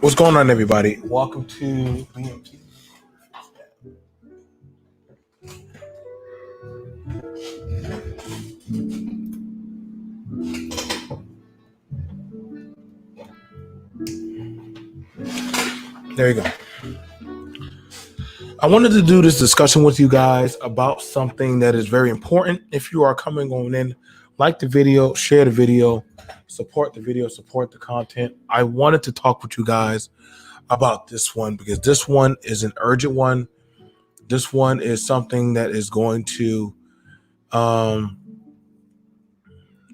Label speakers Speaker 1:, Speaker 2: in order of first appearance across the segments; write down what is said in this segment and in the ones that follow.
Speaker 1: What's going on, everybody? Welcome to BMT. There you go. I wanted to do this discussion with you guys about something that is very important. If you are coming on in, like the video, share the video, support the content. I wanted to talk with you guys about this one because this one is an urgent one. This one is something that is going to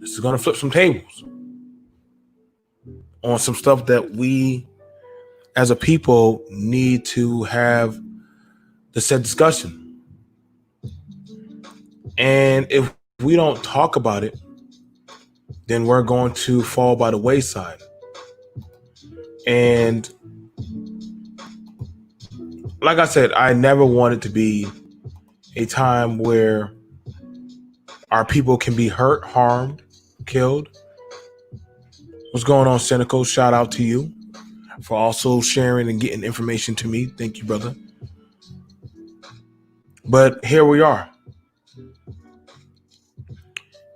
Speaker 1: this is going to flip some tables on some stuff that we as a people need to have the said discussion. And if we don't talk about it, then we're going to fall by the wayside. And like I said, I never want it to be a time where our people can be hurt, harmed, killed. What's going on, Cynical? Shout out to you for also sharing and getting information to me. Thank you, brother. But here we are.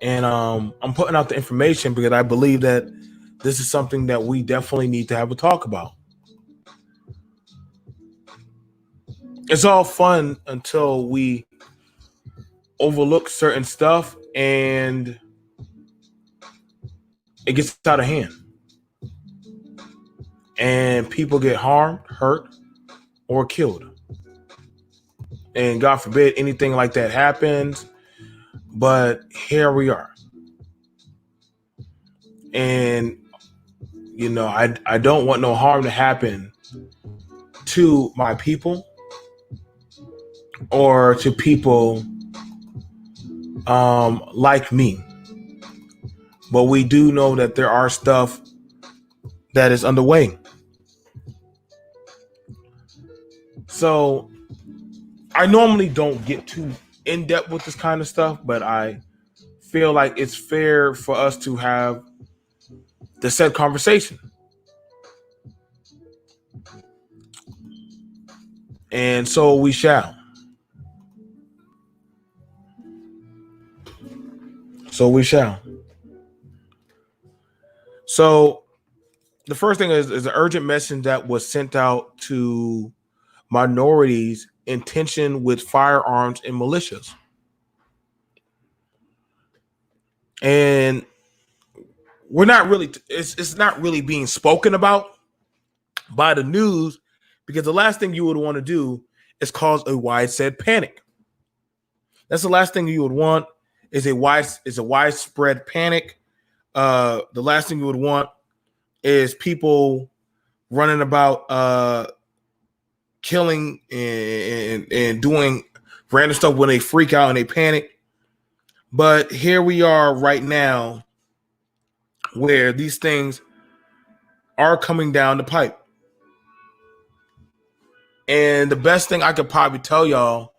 Speaker 1: And I'm putting out the information because I believe that this is something that we definitely need to have a talk about. It's all fun until we overlook certain stuff and it gets out of hand. And people get harmed, hurt, or killed. And God forbid anything like that happens. But here we are. And, you know, I don't want no harm to happen to my people or to people like me. But we do know that there are stuff that is underway. So I normally don't get too in depth with this kind of stuff, but I feel like it's fair for us to have the said conversation. And so we shall. So we shall. So the first thing is an urgent message that was sent out to minorities in tension with firearms and militias. And we're not really, it's not really being spoken about by the news, because the last thing you would want to do is cause a widespread panic. That's the last thing you would want is a widespread panic. The last thing you would want is people running about killing and doing random stuff when they freak out and they panic. But here we are right now where these things are coming down the pipe. And the best thing I could probably tell y'all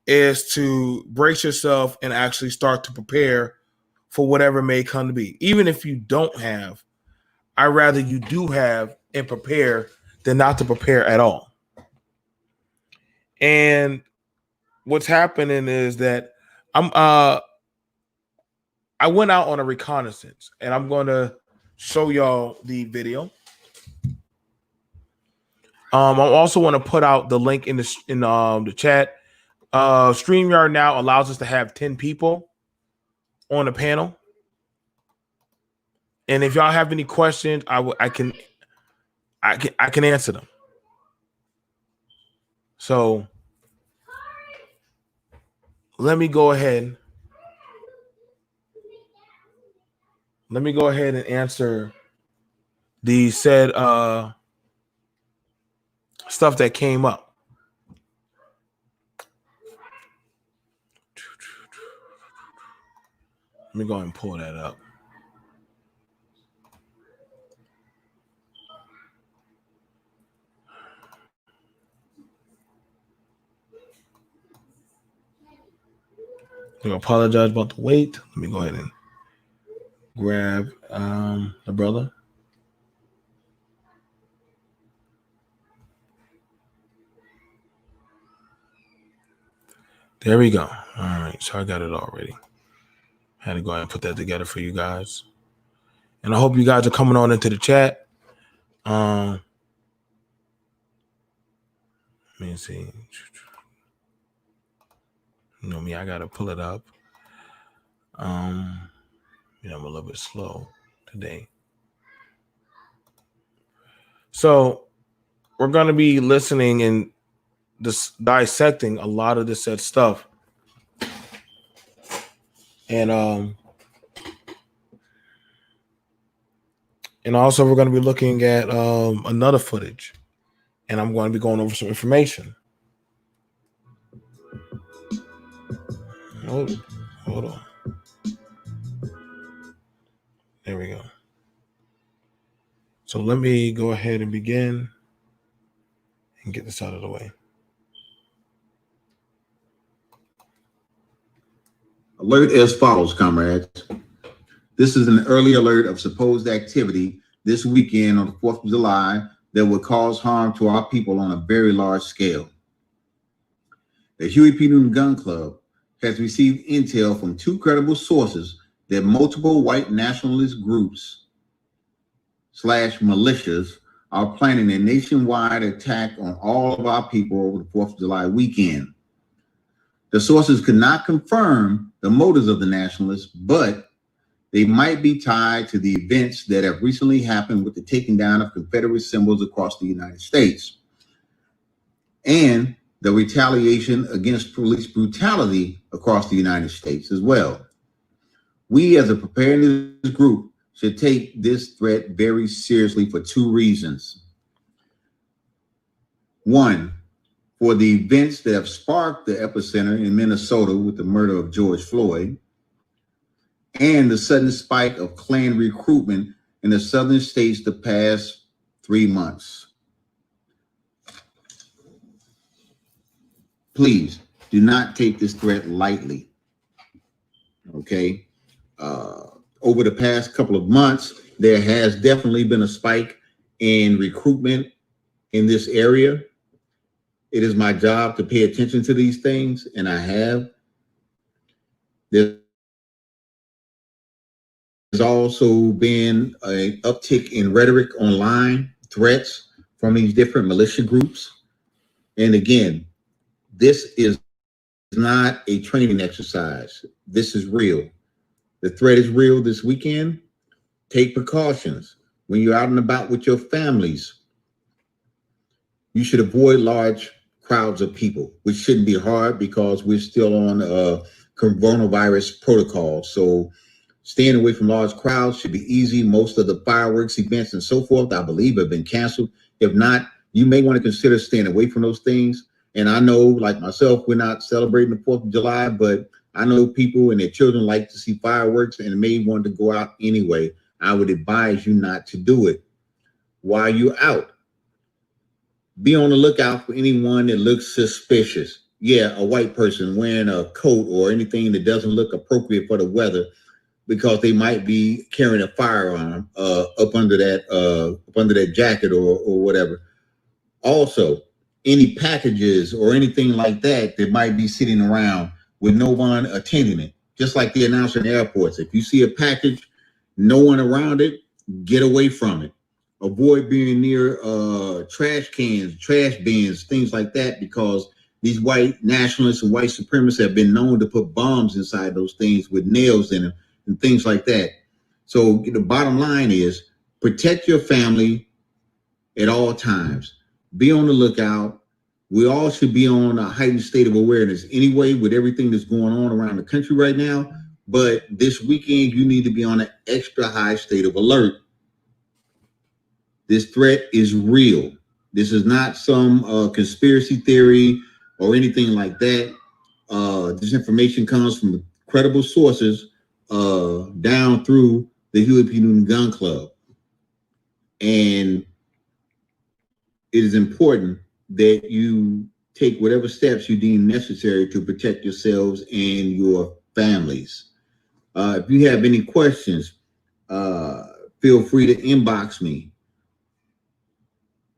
Speaker 1: is to brace yourself and actually start to prepare for whatever may come to be. Even if you don't have, I'd rather you do have and prepare than not to prepare at all. And what's happening is that I went out on a reconnaissance, and I'm going to show y'all the video. I also want to put out the link in the chat. StreamYard now allows us to have 10 people on the panel. And if y'all have any questions, I can answer them. So let me go ahead. Let me go ahead and answer the said stuff that came up. Let me go ahead and pull that up. I apologize about the wait. Let me go ahead and grab the brother. There we go. All right, so I got it already. Had to go ahead and put that together for you guys. And I hope you guys are coming on into the chat. Let me see. You know me, I gotta pull it up. I'm a little bit slow today. So we're gonna be listening and dissecting a lot of this said stuff. And also we're going to be looking at another footage, and I'm going to be going over some information. Hold on. There we go. So let me go ahead and begin and get this out of the way.
Speaker 2: Alert as follows, comrades. This is an early alert of supposed activity this weekend on the 4th of July that would cause harm to our people on a very large scale. The Huey P. Newton Gun Club has received intel from two credible sources that multiple white nationalist groups / militias are planning a nationwide attack on all of our people over the 4th of July weekend. The sources could not confirm the motives of the nationalists, but they might be tied to the events that have recently happened with the taking down of Confederate symbols across the United States and the retaliation against police brutality across the United States as well. We as a preparedness group should take this threat very seriously for two reasons. One, for the events that have sparked the epicenter in Minnesota with the murder of George Floyd, and the sudden spike of Klan recruitment in the southern states the past 3 months. Please do not take this threat lightly. Okay. Over the past couple of months, There has definitely been a spike in recruitment in this area. It is my job to pay attention to these things, and I have. There's also been an uptick in rhetoric online, threats from these different militia groups. And again, this is not a training exercise. This is real. The threat is real this weekend. Take precautions. When you're out and about with your families, you should avoid large crowds of people, which shouldn't be hard because we're still on coronavirus protocol. So staying away from large crowds should be easy. Most of the fireworks events and so forth, I believe, have been canceled. If not, you may want to consider staying away from those things. And I know, like myself, we're not celebrating the 4th of July, but I know people and their children like to see fireworks and may want to go out anyway. I would advise you not to do it while you're out. Be on the lookout for anyone that looks suspicious. Yeah, a white person wearing a coat or anything that doesn't look appropriate for the weather, because they might be carrying a firearm up under that jacket or whatever. Also, any packages or anything like that that might be sitting around with no one attending it, just like they announce in airports. If you see a package, no one around it, get away from it. Avoid being near trash cans, trash bins, things like that, because these white nationalists and white supremacists have been known to put bombs inside those things with nails in them and things like that. So the bottom line is protect your family at all times. Be on the lookout. We all should be on a heightened state of awareness anyway with everything that's going on around the country right now. But this weekend, you need to be on an extra high state of alert. This threat is real. This is not some conspiracy theory or anything like that. This information comes from credible sources down through the Huey P. Newton Gun Club. And it is important that you take whatever steps you deem necessary to protect yourselves and your families. If you have any questions, feel free to inbox me.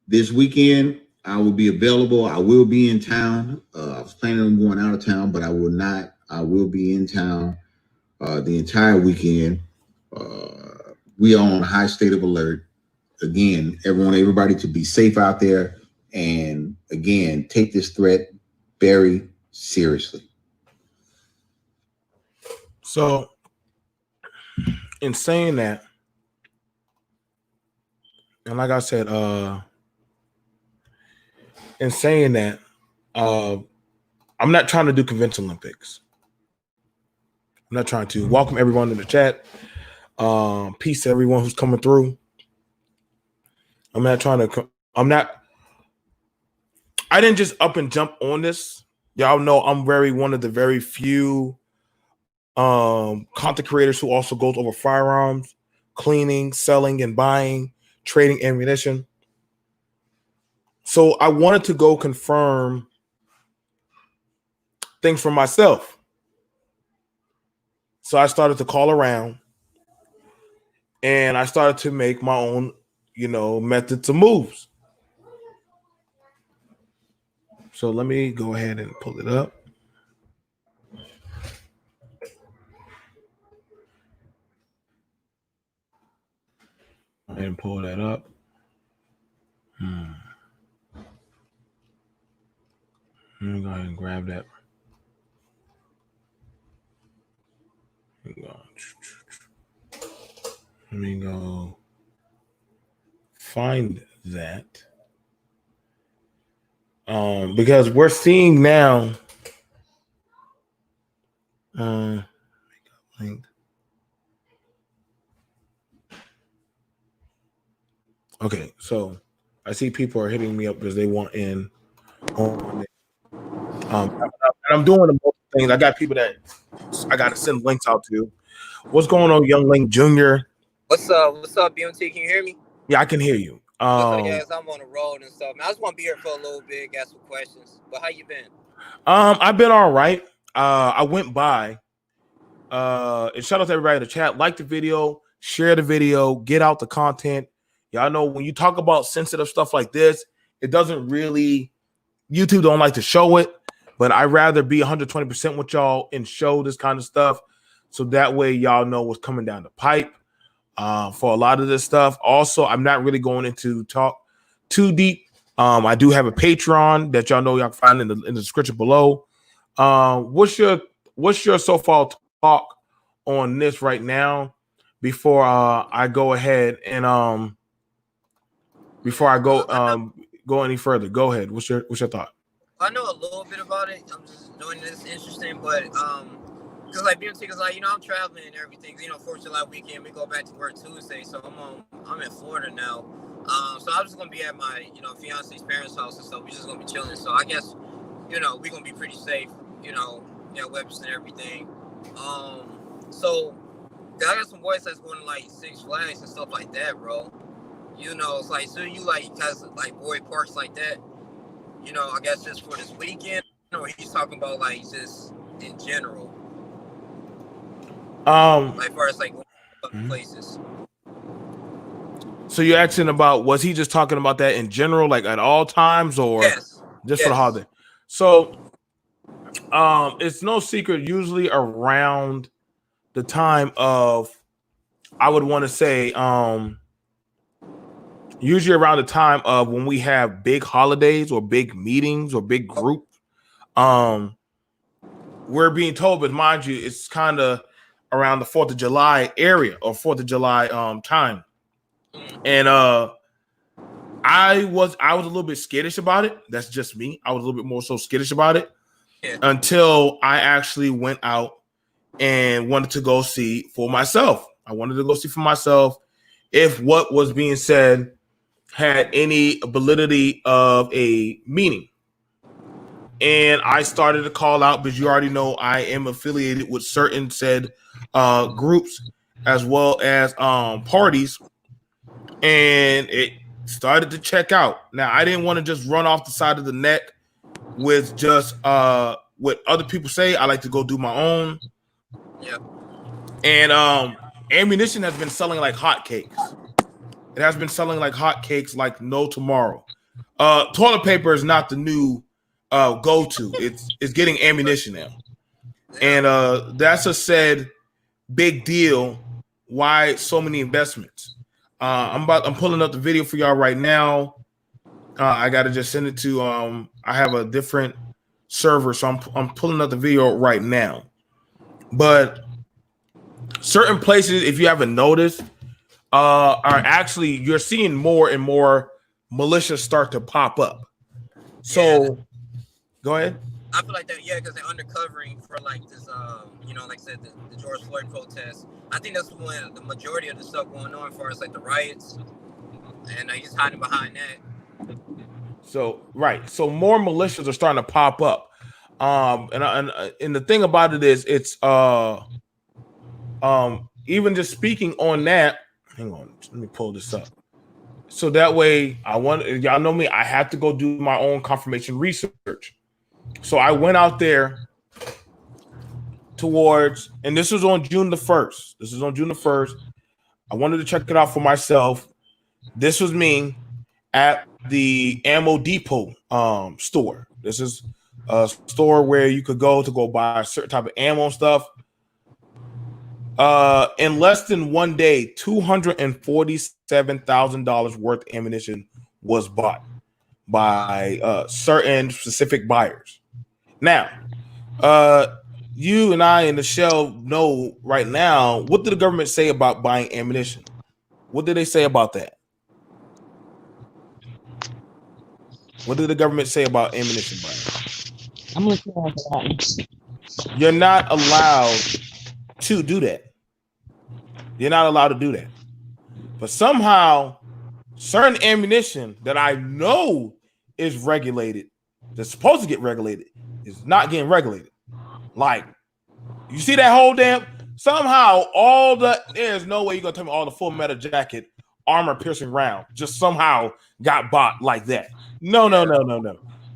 Speaker 2: This weekend, I will be available. I will be in town. I was planning on going out of town, but I will not. I will be in town the entire weekend. We are on a high state of alert. Again, everybody to be safe out there. And again, take this threat very seriously.
Speaker 1: So, in saying that, and like I said, in saying that, I'm not trying to do convention Olympics. I'm not trying to. Welcome everyone to the chat. Peace to everyone who's coming through. I didn't just up and jump on this. Y'all know I'm one of the very few content creators who also goes over firearms, cleaning, selling, and buying, trading ammunition. So I wanted to go confirm things for myself. So I started to call around and I started to make my own, methods of moves. So let me go ahead and pull it up. And pull that up. Let me go ahead and grab that. Let me go find that. Because we're seeing now. Okay, so I see people are hitting me up because they want in on it. And I'm doing the multiple things. I got people that I got to send links out to. What's going on, Young Link Jr.?
Speaker 3: What's up? What's up, BMT? Can you hear me?
Speaker 1: Yeah, I can hear you.
Speaker 3: Yes, I'm on the road and stuff. Man, I just want to be here for a little bit, got some questions. But how you been?
Speaker 1: I've been all right. I went by. And shout out to everybody in the chat. Like the video, share the video, get out the content. Y'all know when you talk about sensitive stuff like this, it doesn't really, YouTube don't like to show it, but I'd rather be 120% with y'all and show this kind of stuff. So that way y'all know what's coming down the pipe for a lot of this stuff. Also, I'm not really going into talk too deep. I do have a Patreon that y'all know y'all can find in the description below. What's your so far talk on this right now before I go ahead and before I go any further? Go ahead. What's your thought?
Speaker 3: I know a little bit about it. I'm just doing this interesting, but because like BMT is like, you know, I'm traveling and everything. You know, 4th of July weekend, we go back to work Tuesday, so I'm in Florida now. So I'm just gonna be at my, you know, fiance's parents' house and stuff. We're just gonna be chilling. So I guess, you know, we're gonna be pretty safe. You know, weapons and everything. So I got some boys that's going to like Six Flags and stuff like that, bro. You know, it's like, so you like has like boy parks like that. You know, I guess just for this weekend, or he's talking about like just in general. Like far as like places.
Speaker 1: So you're asking about, was he just talking about that in general, like at all times, or just for the holiday? So it's no secret, usually around the time of, I would want to say, usually around the time of when we have big holidays or big meetings or big groups, we're being told, but mind you, it's kind of around the 4th of July area or 4th of July time. And I was a little bit skittish about it. That's just me. I was a little bit more so skittish about it until I actually went out and wanted to go see for myself. I wanted to go see for myself if what was being said had any validity of a meaning. And I started to call out, because you already know I am affiliated with certain said groups as well as parties. And it started to check out. Now, I didn't want to just run off the side of the neck with just what other people say. I like to go do my own.
Speaker 3: Yeah.
Speaker 1: And ammunition has been selling like hotcakes. It has been selling like hotcakes like no tomorrow. Toilet paper is not the new go-to. It's getting ammunition now. And that's a said big deal. Why so many investments? I'm pulling up the video for y'all right now. I gotta just send it to I have a different server, so I'm pulling up the video right now. But certain places, if you haven't noticed, are actually, you're seeing more and more militias start to pop up. So go ahead.
Speaker 3: I feel like that, because they're undercovering for like this, you know, like I said, the George Floyd protests. I think that's when the majority of the stuff going on as far as like the riots, and he's hiding behind that.
Speaker 1: So so more militias are starting to pop up, and the thing about it is, it's even just speaking on that. Hang on, let me pull this up. So that way, y'all know me, I have to go do my own confirmation research. So I went out there towards, and this was on June the 1st. This is on June the 1st. I wanted to check it out for myself. This was me at the Ammo Depot store. This is a store where you could go buy a certain type of ammo and stuff. In less than one day, $247,000 worth of ammunition was bought by certain specific buyers. Now, you and I and the Shell know right now, what did the government say about buying ammunition? What did they say about that? What did the government say about ammunition buying?
Speaker 4: I'm looking at that.
Speaker 1: You're not allowed to do that. You're not allowed to do that. But somehow, certain ammunition that I know is regulated, that's supposed to get regulated, is not getting regulated. Like, you see that whole damn, somehow there's no way you're gonna tell me all the Full Metal Jacket armor piercing round just somehow got bought like that. No.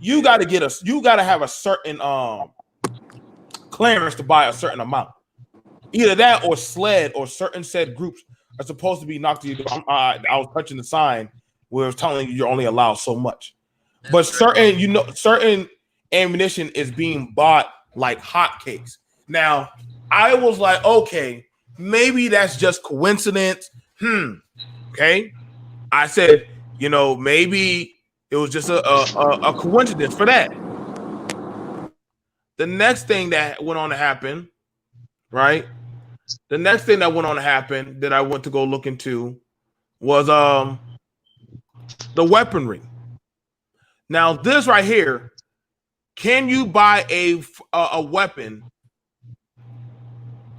Speaker 1: You gotta have a certain clearance to buy a certain amount. Either that or SLED or certain said groups are supposed to be knocked to your door. I was touching the sign where it's telling you you're only allowed so much. But certain ammunition is being bought like hotcakes. Now, I was like, okay, maybe that's just coincidence. Okay. I said, maybe it was just a coincidence for that. The next thing that went on to happen, right? The next thing that went on to happen that I went to go look into was the weaponry. Now, this right here, can you buy a weapon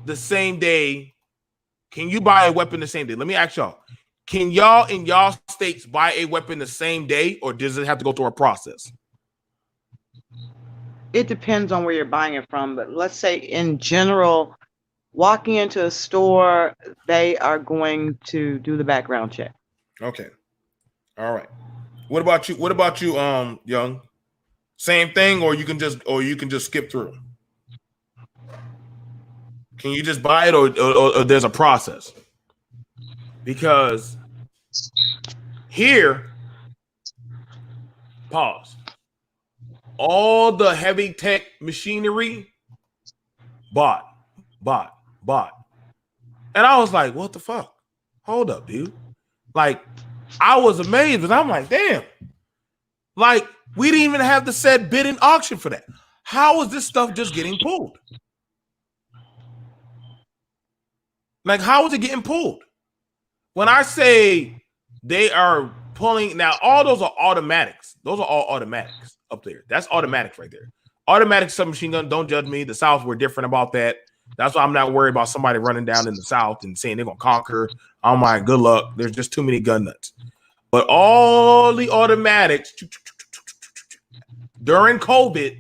Speaker 1: the same day? Can you buy a weapon the same day? Let me ask y'all. Can y'all in y'all states buy a weapon the same day, or does it have to go through a process?
Speaker 4: It depends on where you're buying it from, but let's say in general, walking into a store, they are going to do the background check.
Speaker 1: Okay. All right. What about you, Young? Same thing, or you can just skip through. Can you just buy it, or there's a process? Because here, pause. All the heavy tech machinery, bought. And I was like, what the fuck? Hold up, dude. Like, I was amazed, but I'm like, damn. Like, we didn't even have the said bid and auction for that. How is this stuff just getting pulled? Like, how is it getting pulled? When I say they are pulling, now all those are automatics. Those are all automatics up there. That's automatics right there. Automatic submachine gun, don't judge me. The South, we're different about that. That's why I'm not worried about somebody running down in the South and saying they're going to conquer. Oh my, good luck. There's just too many gun nuts. But all the automatics during COVID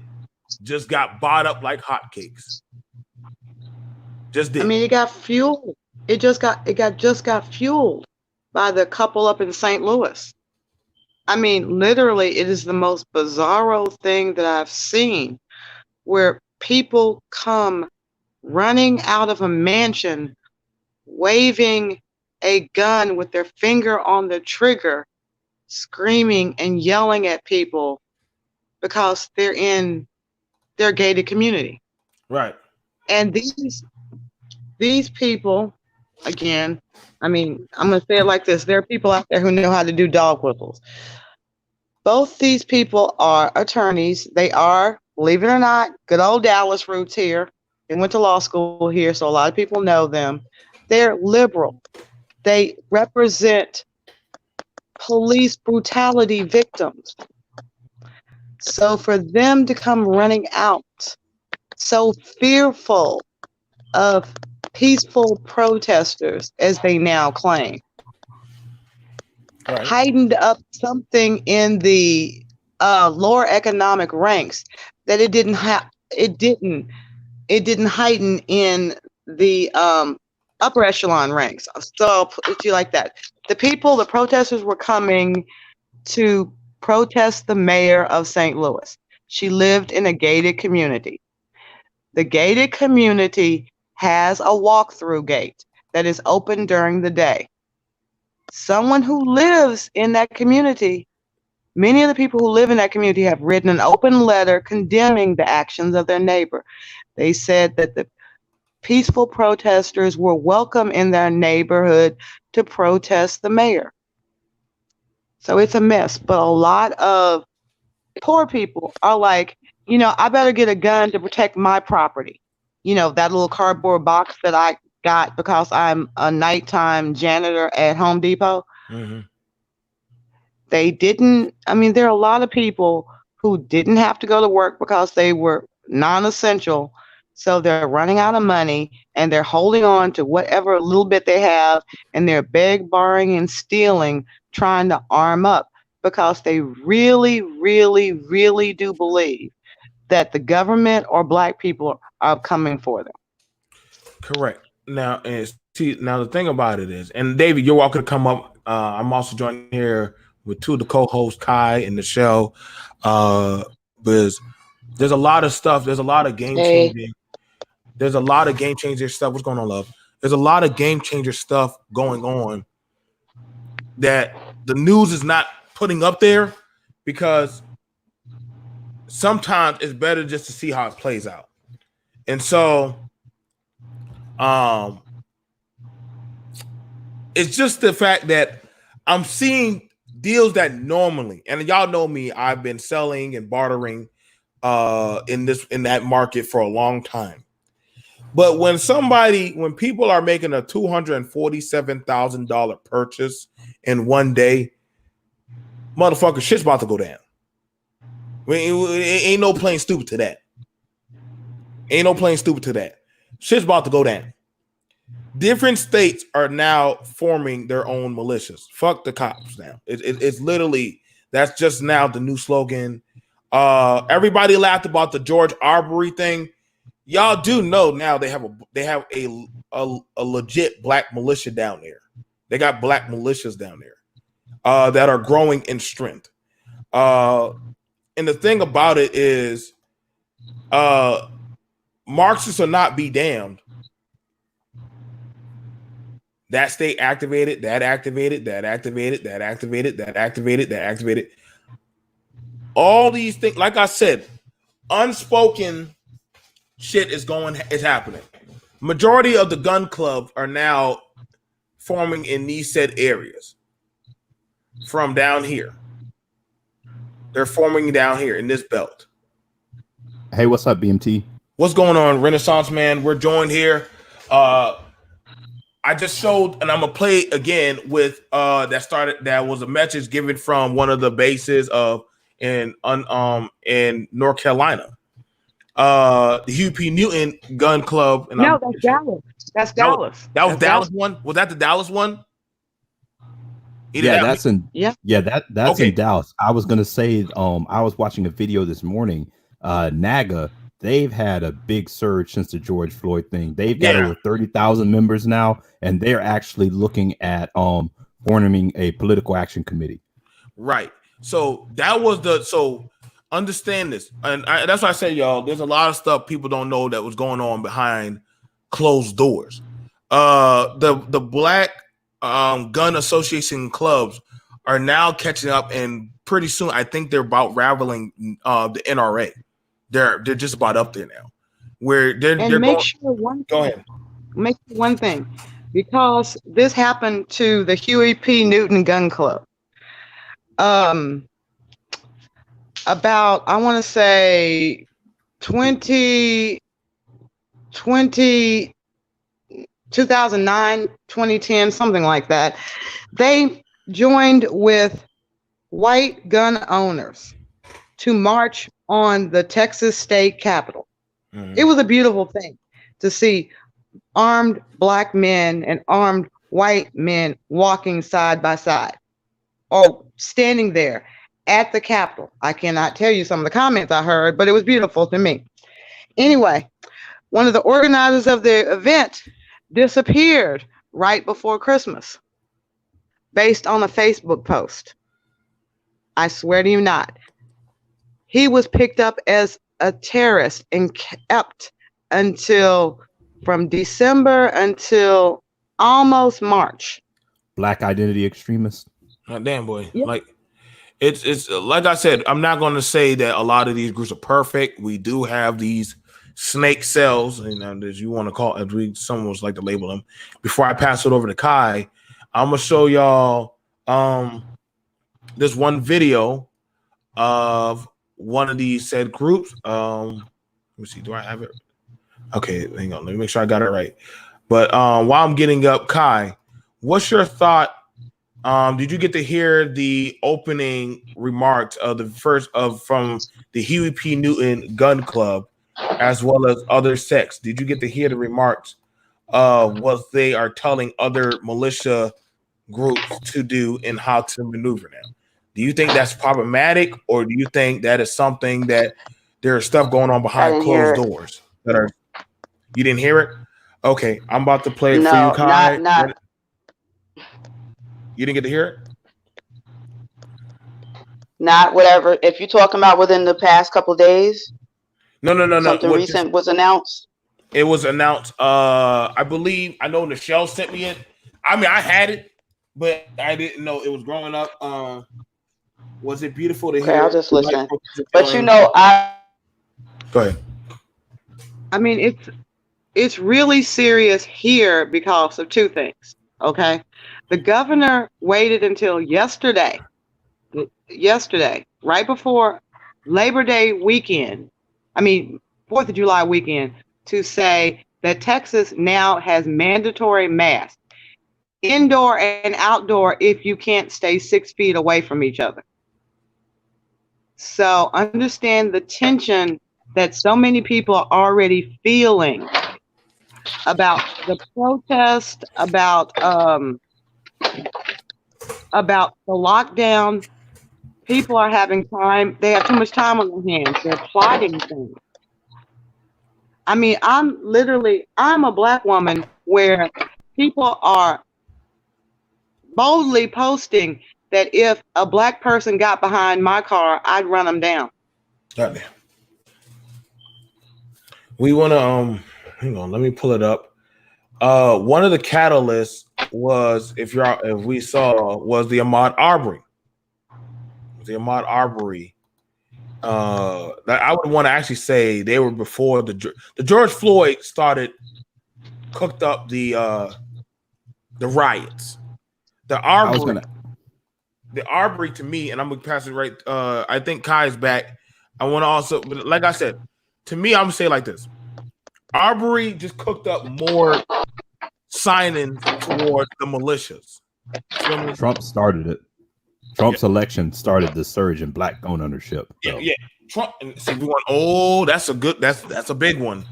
Speaker 1: just got bought up like hotcakes. Just did.
Speaker 4: I mean, it got fueled. It just got fueled by the couple up in St. Louis. I mean, literally, it is the most bizarro thing that I've seen, where people come running out of a mansion, waving a gun with their finger on the trigger, screaming and yelling at people because they're in their gated community.
Speaker 1: Right.
Speaker 4: And these people, again, I mean, I'm going to say it like this. There are people out there who know how to do dog whistles. Both these people are attorneys. They are, believe it or not, good old Dallas roots here. They went to law school here, so a lot of people know them. They're liberal. They represent police brutality victims. So for them to come running out so fearful of peaceful protesters, as they now claim,
Speaker 1: right,
Speaker 4: heightened up something in the lower economic ranks that it didn't heighten in the upper echelon ranks. So I'll put it to you like that. The protesters were coming to protest the mayor of St. Louis. She lived in a gated community. The gated community has a walk-through gate that is open during the day. Someone who lives in that community, many of the people who live in that community have written an open letter condemning the actions of their neighbor. They said that the peaceful protesters were welcome in their neighborhood to protest the mayor. So it's a mess, but a lot of poor people are like, I better get a gun to protect my property. That little cardboard box that I got because I'm a nighttime janitor at Home Depot.
Speaker 1: Mm-hmm.
Speaker 4: There are a lot of people who didn't have to go to work because they were non-essential. So they're running out of money and they're holding on to whatever little bit they have, and they're borrowing and stealing, trying to arm up because they really, really, really do believe that the government or Black people are coming for them.
Speaker 1: Correct. Now, the thing about it is, and David, you're welcome to come up. I'm also joining here with two of the co-hosts, Kai and Michelle. Because there's a lot of stuff. There's a lot of game changing. There's a lot of game changing stuff. What's going on, love? There's a lot of game changer stuff going on that the news is not putting up there because sometimes it's better just to see how it plays out. And so it's just the fact that I'm seeing deals that normally, and y'all know me, I've been selling and bartering in that market for a long time. But when people are making a $247,000 purchase in one day, motherfucker, shit's about to go down. Ain't no playing stupid to that. Shit's about to go down. Different states are now forming their own militias. Fuck the cops now. It's literally, that's just now the new slogan. Everybody laughed about the George Arbery thing. Y'all do know now they have a legit black militia down there. They got black militias down there that are growing in strength. And the thing about it is, Marxists will not be damned. That state activated, that activated, that activated, that activated, that activated, that activated. All these things, like I said, unspoken shit is happening. Majority of the gun clubs are now forming in these said areas. From down here. They're forming down here in this belt.
Speaker 5: Hey, what's up, BMT?
Speaker 1: What's going on, Renaissance Man? We're joined here. I just showed, and I'm gonna play again with that was a message given from one of the bases in North Carolina. The Huey P. Newton Gun Club. And
Speaker 4: no, that's Dallas. That's Dallas.
Speaker 1: That was Dallas one? Was that the Dallas one?
Speaker 5: That's in
Speaker 1: okay.
Speaker 5: in Dallas. I was gonna say, I was watching a video this morning. NAGA, they've had a big surge since the George Floyd thing. They've got over 30,000 members now, and they're actually looking at forming a political action committee.
Speaker 1: Right. So that was understand this, and that's why I say, y'all, there's a lot of stuff people don't know that was going on behind closed doors. The Black gun association clubs are now catching up, and pretty soon I think they're about rivaling the NRA. They're just about up there now. Where they're
Speaker 4: make sure one thing, because this happened to the Huey P. Newton Gun Club. About, I want to say 2009, 2010, something like that. They joined with white gun owners to march on the Texas state capitol. Mm-hmm. It was a beautiful thing to see armed black men and armed white men walking side by side or standing there at the Capitol. I cannot tell you some of the comments I heard, but it was beautiful to me. Anyway, one of the organizers of the event disappeared right before Christmas based on a Facebook post. I swear to you not. He was picked up as a terrorist and kept from December until almost March.
Speaker 5: Black identity extremist.
Speaker 1: Oh, damn, boy. Yeah. Like, it's like I said, I'm not going to say that a lot of these groups are perfect. We do have these snake cells, and as you want to call it, someone was like to label them. Before I pass it over to Kai, I'm gonna show y'all this one video of one of these said groups. Let me see, do I have it? Okay, hang on, let me make sure I got it right. But while I'm getting up, Kai, what's your thought? Did you get to hear the opening remarks of from the Huey P. Newton Gun Club, as well as other sects? Did you get to hear the remarks of what they are telling other militia groups to do and how to maneuver now? Do you think that's problematic, or do you think that is something that there is stuff going on behind closed doors that are? You didn't hear it? Okay, I'm about to play it for you, Kai.
Speaker 4: Not.
Speaker 1: You didn't get to hear it?
Speaker 6: Not whatever. If you're talking about within the past couple of days.
Speaker 1: No.
Speaker 6: Something recent was announced.
Speaker 1: It was announced. I believe I know Nichelle sent me it. I mean, I had it, but I didn't know it was growing up. Was it beautiful to
Speaker 4: Okay,
Speaker 1: hear?
Speaker 4: I'll just listen. But
Speaker 1: Feeling... Go ahead.
Speaker 4: I mean, it's really serious here because of two things. Okay, the governor waited until yesterday, right before Labor Day weekend. I mean, 4th of July weekend, to say that Texas now has mandatory masks, indoor and outdoor, if you can't stay 6 feet away from each other. So understand the tension that so many people are already feeling about the protest, about the lockdown. People are having time. They have too much time on their hands. They're plotting things. I mean, I'm a Black woman where people are boldly posting that if a Black person got behind my car, I'd run them down.
Speaker 1: Goddamn. We want to hang on, let me pull it up. One of the catalysts was was the Ahmaud Arbery. That I would want to actually say they were before the George Floyd started, cooked up the riots. The Arbery to me, and I'm gonna pass it right. I think Kai's back. I want to also, but like I said, to me, I'm gonna say it like this: Arbery just cooked up more signing towards the militias.
Speaker 5: Trump started it. Trump's election started the surge in Black gun ownership. So.
Speaker 1: Yeah. Trump. See, we went. Oh, that's a big one.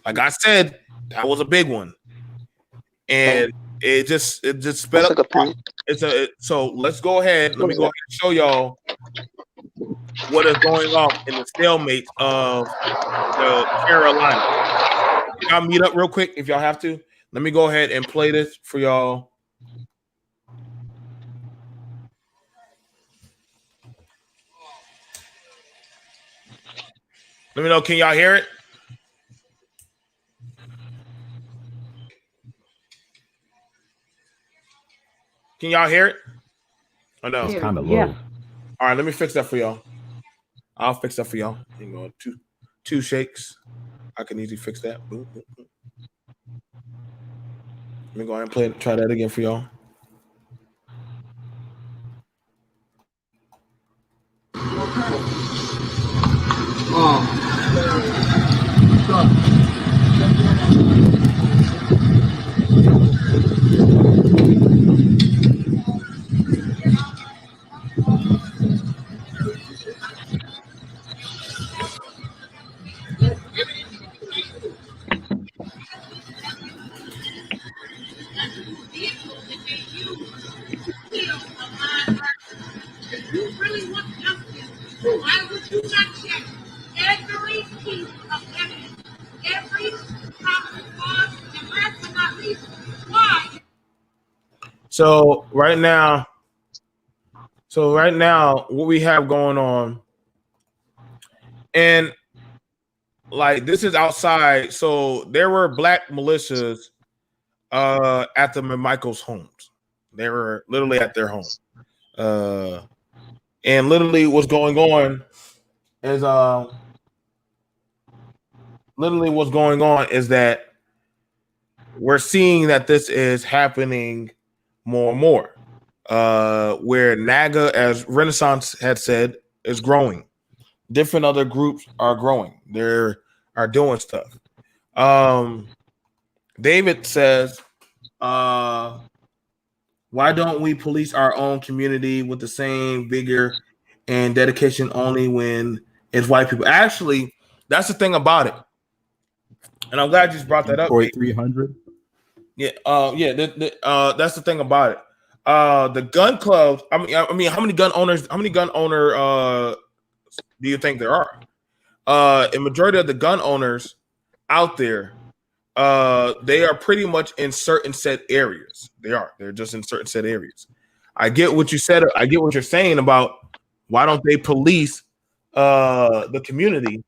Speaker 1: Like I said, that was a big one, and it just sped up. So let's go ahead. Let me go ahead and show y'all what is going on in the stalemate of the Carolina. Y'all meet up real quick if y'all have to. Let me go ahead and play this for y'all. Let me know. Can y'all hear it? Can y'all hear it? Oh no,
Speaker 5: it's kind of low.
Speaker 4: Yeah.
Speaker 1: All right, let me fix that for y'all. I'll fix that for y'all. You know, two shakes. I can easily fix that. Boom, boom, boom. Let me go ahead and try that again for y'all.
Speaker 6: Why would you not check every piece of evidence, every possible cause, and last but not least, why?
Speaker 1: So right now, what we have going on, and like this is outside. So there were Black militias at the McMichael's homes. They were literally at their home. And literally what's going on is that we're seeing that this is happening more and more. Where NAGA, as Renaissance had said, is growing. Different other groups are growing. They are doing stuff. David says, why don't we police our own community with the same vigor and dedication only when it's white people? Actually, that's the thing about it. And I'm glad you just brought that up.
Speaker 5: 300.
Speaker 1: Yeah, that's the thing about it. The gun clubs. I mean, how many gun owner do you think there are? A majority of the gun owners out there, they are pretty much in certain set areas. They're just in certain set areas. I get what you said. I get what you're saying about why don't they police the community?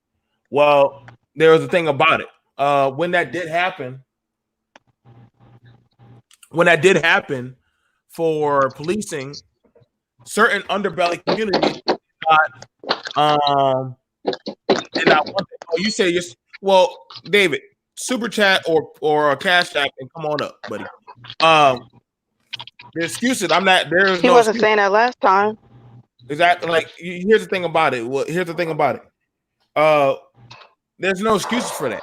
Speaker 1: Well, there's the thing about it. when that did happen for policing, certain underbelly communities did not want it. Oh, you say yes. Well, David, super chat or a cash app and come on up, buddy. The excuses. I'm not. There's
Speaker 7: He
Speaker 1: no.
Speaker 7: wasn't
Speaker 1: Excuse.
Speaker 7: saying that last time.
Speaker 1: Exactly. Like here's the thing about it. Well, here's the thing about it. There's no excuses for that.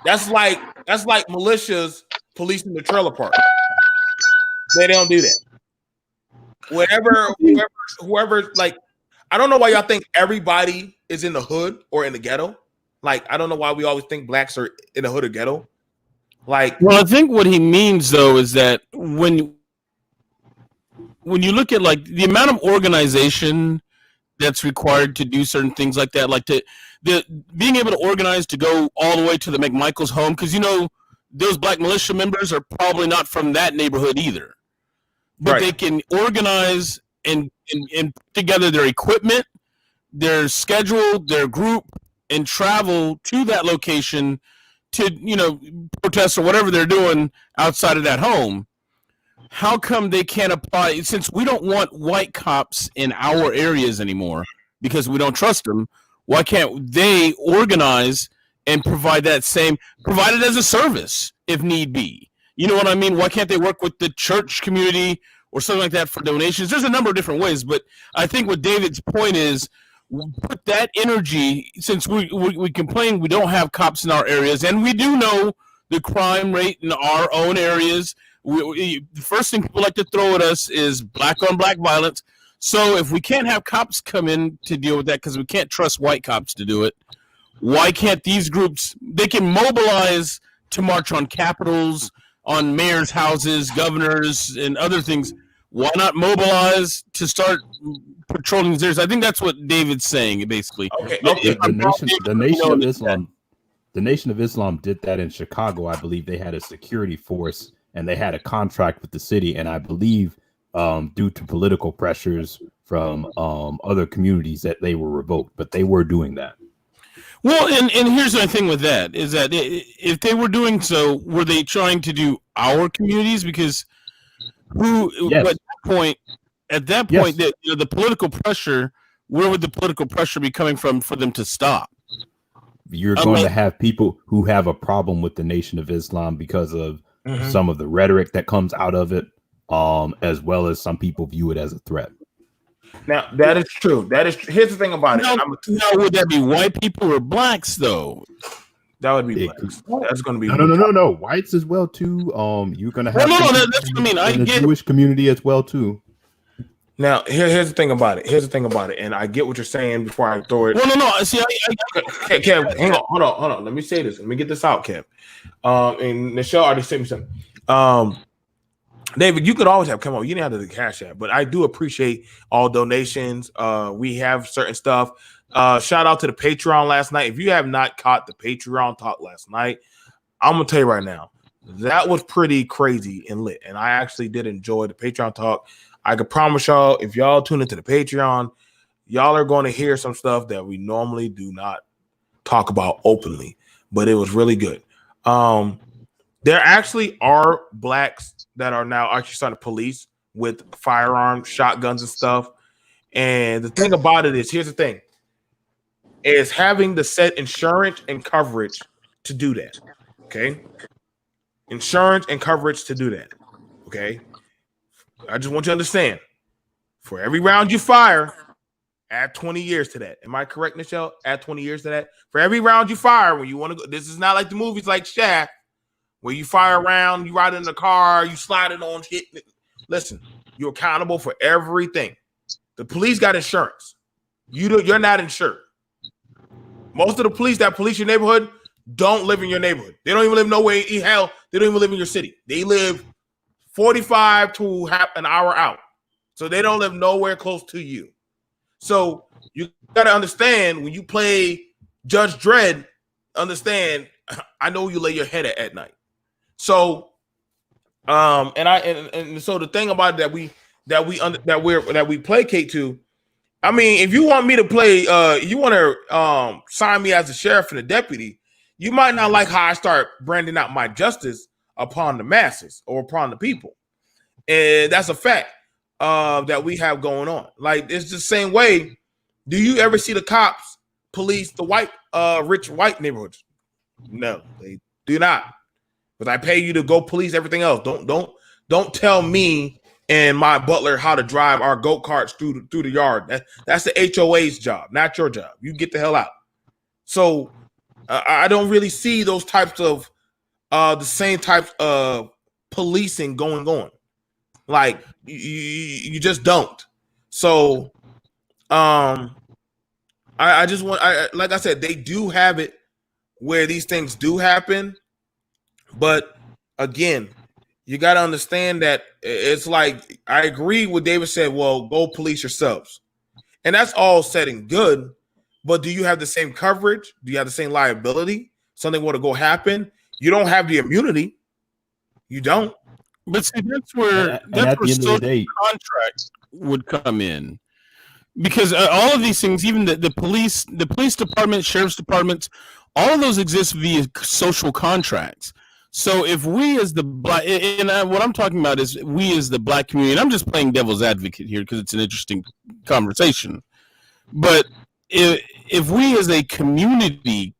Speaker 1: That's like militias policing the trailer park. They don't do that. Whoever, like, I don't know why y'all think everybody is in the hood or in the ghetto. Like, I don't know why we always think blacks are in the hood or ghetto. Like,
Speaker 8: well, I think what he means though is that when you look at like the amount of organization that's required to do certain things like that, like being able to organize to go all the way to the McMichael's home, because those black militia members are probably not from that neighborhood either, but they can organize and put together their equipment, their schedule, their group, and travel to that location to protest or whatever they're doing outside of that home. How come they can't apply, since we don't want white cops in our areas anymore because we don't trust them? Why can't they organize and provide it as a service if need be? You know what I mean? Why can't they work with the church community or something like that for donations? There's a number of different ways, but I think what David's point is, put that energy, since we complain we don't have cops in our areas, and we do know the crime rate in our own areas. The first thing people like to throw at us is black on black violence. So if we can't have cops come in to deal with that because we can't trust white cops to do it, why can't these groups, they can mobilize to march on capitals, on mayors' houses, governors, and other things. Why not mobilize to start patrolling these areas? I think that's what David's saying, basically.
Speaker 1: Okay.
Speaker 5: The Nation of Islam did that in Chicago. I believe they had a security force and they had a contract with the city. And I believe due to political pressures from other communities that they were revoked, but they were doing that.
Speaker 8: Well, and here's the thing with that is that if they were doing so, were they trying to do our communities? Because
Speaker 5: Yes.
Speaker 8: at that point, the political pressure, where would the political pressure be coming from for them to stop?
Speaker 5: You're going to have people who have a problem with the Nation of Islam because of some of the rhetoric that comes out of it, as well as some people view it as a threat.
Speaker 1: Now, that is true. Here's the thing about it.
Speaker 8: Now, would that be white people or blacks, though?
Speaker 1: That would be blacks. That's going to be
Speaker 5: no. Whites as well too. You're going to have
Speaker 8: that's what I mean. I get
Speaker 5: the Jewish community as well too.
Speaker 1: Now, here's the thing about it. And I get what you're saying before I throw it.
Speaker 8: Well, no. See,
Speaker 1: Kev, hang on, hold on. Let me say this. Let me get this out, Kev. And Michelle already sent me something. David, you could always have come on. You didn't have to do the cash app, but I do appreciate all donations. We have certain stuff. Shout out to the Patreon last night. If you have not caught the Patreon talk last night, I'm gonna tell you right now, that was pretty crazy and lit. And I actually did enjoy the Patreon talk. I can promise y'all, if y'all tune into the Patreon, y'all are going to hear some stuff that we normally do not talk about openly, but it was really good. There actually are blacks that are now actually starting to police with firearms, shotguns, and stuff. And the thing about it is, here's the thing, is having the set insurance and coverage to do that. Okay. Insurance and coverage to do that. Okay. I just want you to understand, for every round you fire, add 20 years to that. Am I correct, Michelle? Add 20 years to that. For every round you fire, when you want to go, this is not like the movies like Shaft, where you fire around, you ride in the car, you slide it on shit. Listen, you're accountable for everything. The police got insurance. You're not insured. Most of the police that police your neighborhood don't live in your neighborhood. They don't even live nowhere. Hell, they don't even live in your city. They live 45 to half an hour out. So they don't live nowhere close to you. So you got to understand, when you play Judge Dredd, understand, I know you lay your head at night. So, so the thing about it that we placate to, I mean, if you want me to play, you want to sign me as a sheriff and a deputy, You might not like how I start branding out my justice upon the masses or upon the people. And that's a fact that we have going on. Like, it's the same way. Do you ever see the cops police the rich white neighborhoods? No, they do not. But I pay you to go police everything else. Don't tell me and my butler how to drive our go-karts through the yard. That's the HOA's job, not your job. You get the hell out. So I don't really see those types of the same types of policing going on. Like, you just don't. So I just want, like I said, they do have it where these things do happen. But again, you got to understand that it's like, I agree with David said, well, go police yourselves. And that's all said and good. But do you have the same coverage? Do you have the same liability? Something were to go happen, you don't have the immunity. You don't.
Speaker 8: But see, that's where social contract would come in, because all of these things, even the police department, sheriff's departments, all of those exist via social contracts. So if we as the black, and what I'm talking about is we as the black community, and I'm just playing devil's advocate here because it's an interesting conversation. But if we as a community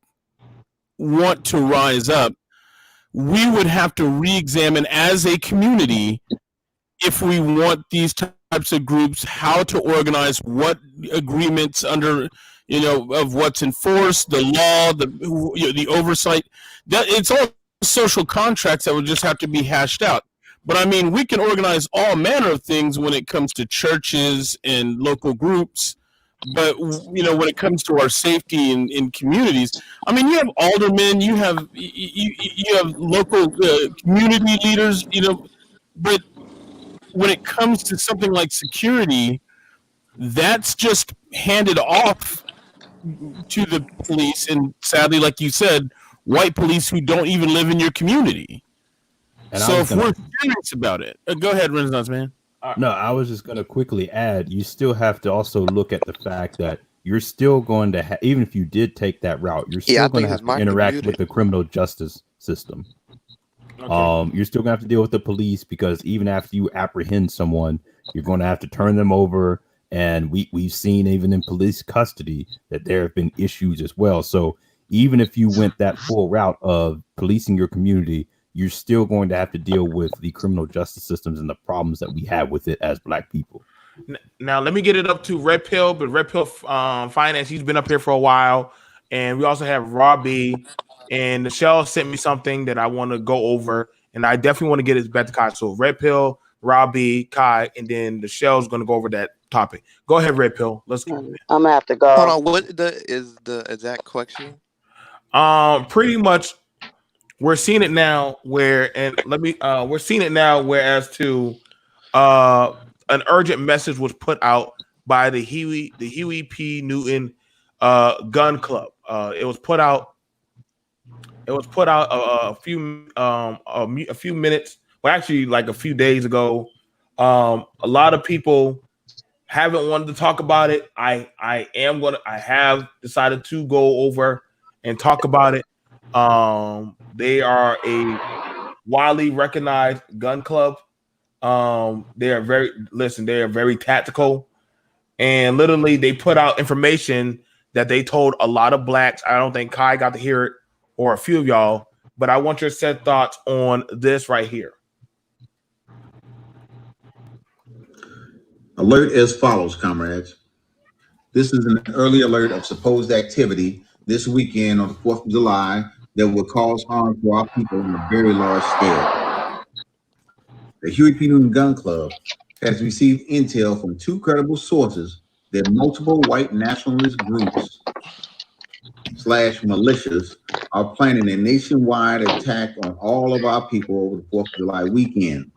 Speaker 8: want to rise up, we would have to re-examine as a community if we want these types of groups, how to organize, what agreements under, of what's enforced, the law, the oversight. That it's all social contracts that would just have to be hashed out. But I mean, we can organize all manner of things when it comes to churches and local groups. But when it comes to our safety in communities, I mean, you have aldermen, you have local community leaders, but when it comes to something like security, that's just handed off to the police, and sadly, like you said, white police who don't even live in your community. And so if we're serious about it, go ahead, Renaissance Man.
Speaker 5: No, I was just going to quickly add, you still have to also look at the fact that you're still going to even if you did take that route, you're still going to have to interact with the criminal justice system. Okay. You're still going to have to deal with the police, because even after you apprehend someone, you're going to have to turn them over. And we've seen even in police custody that there have been issues as well. So even if you went that full route of policing your community, you're still going to have to deal with the criminal justice systems and the problems that we have with it as black people.
Speaker 1: Now, let me get it up to Red Pill, but Red Pill Finance, he's been up here for a while. And we also have Robbie, and Michelle sent me something that I want to go over, and I definitely want to get it back to Kai. So Red Pill, Robbie, Kai, and then Michelle's going to go over that topic. Go ahead, Red Pill. Let's go.
Speaker 7: I'm going to have to go.
Speaker 9: Hold on, what is the exact question?
Speaker 1: Pretty much, we're seeing it now we're seeing it now whereas to an urgent message was put out by the Huey P. Newton Gun Club. It was put out a few minutes, well, actually like a few days ago. A lot of people haven't wanted to talk about it. I have decided to go over and talk about it. They are a widely recognized gun club. They are very tactical, and literally they put out information that they told a lot of blacks. I don't think Kai got to hear it, or a few of y'all, but I want your set thoughts on this right here.
Speaker 2: Alert as follows, comrades. This is an early alert of supposed activity this weekend on the 4th of July that will cause harm to our people on a very large scale. The Huey P. Newton Gun Club has received intel from two credible sources that multiple white nationalist groups / militias are planning a nationwide attack on all of our people over the 4th of July weekend.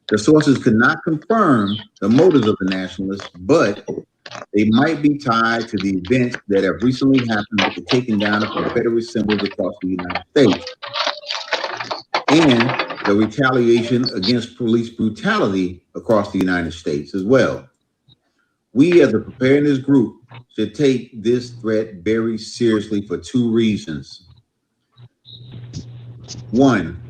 Speaker 2: The sources could not confirm the motives of the nationalists, but they might be tied to the events that have recently happened with the taking down of Confederate symbols across the United States and the retaliation against police brutality across the United States as well. We as a preparedness group should take this threat very seriously for two reasons. One,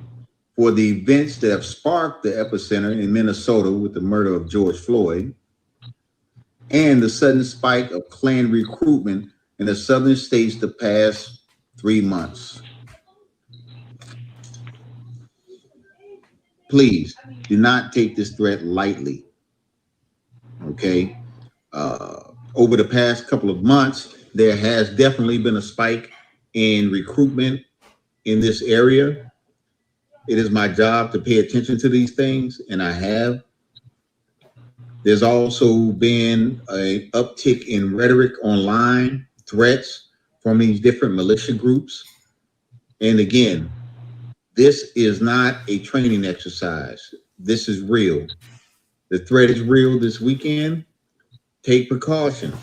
Speaker 2: for the events that have sparked the epicenter in Minnesota with the murder of George Floyd and the sudden spike of Klan recruitment in the southern states the past 3 months. Please do not take this threat lightly. Okay. Over the past couple of months, there has definitely been a spike in recruitment in this area. It is my job to pay attention to these things, and I have. There's also been an uptick in rhetoric online, threats from these different militia groups. And again, this is not a training exercise. This is real. The threat is real this weekend. Take precautions.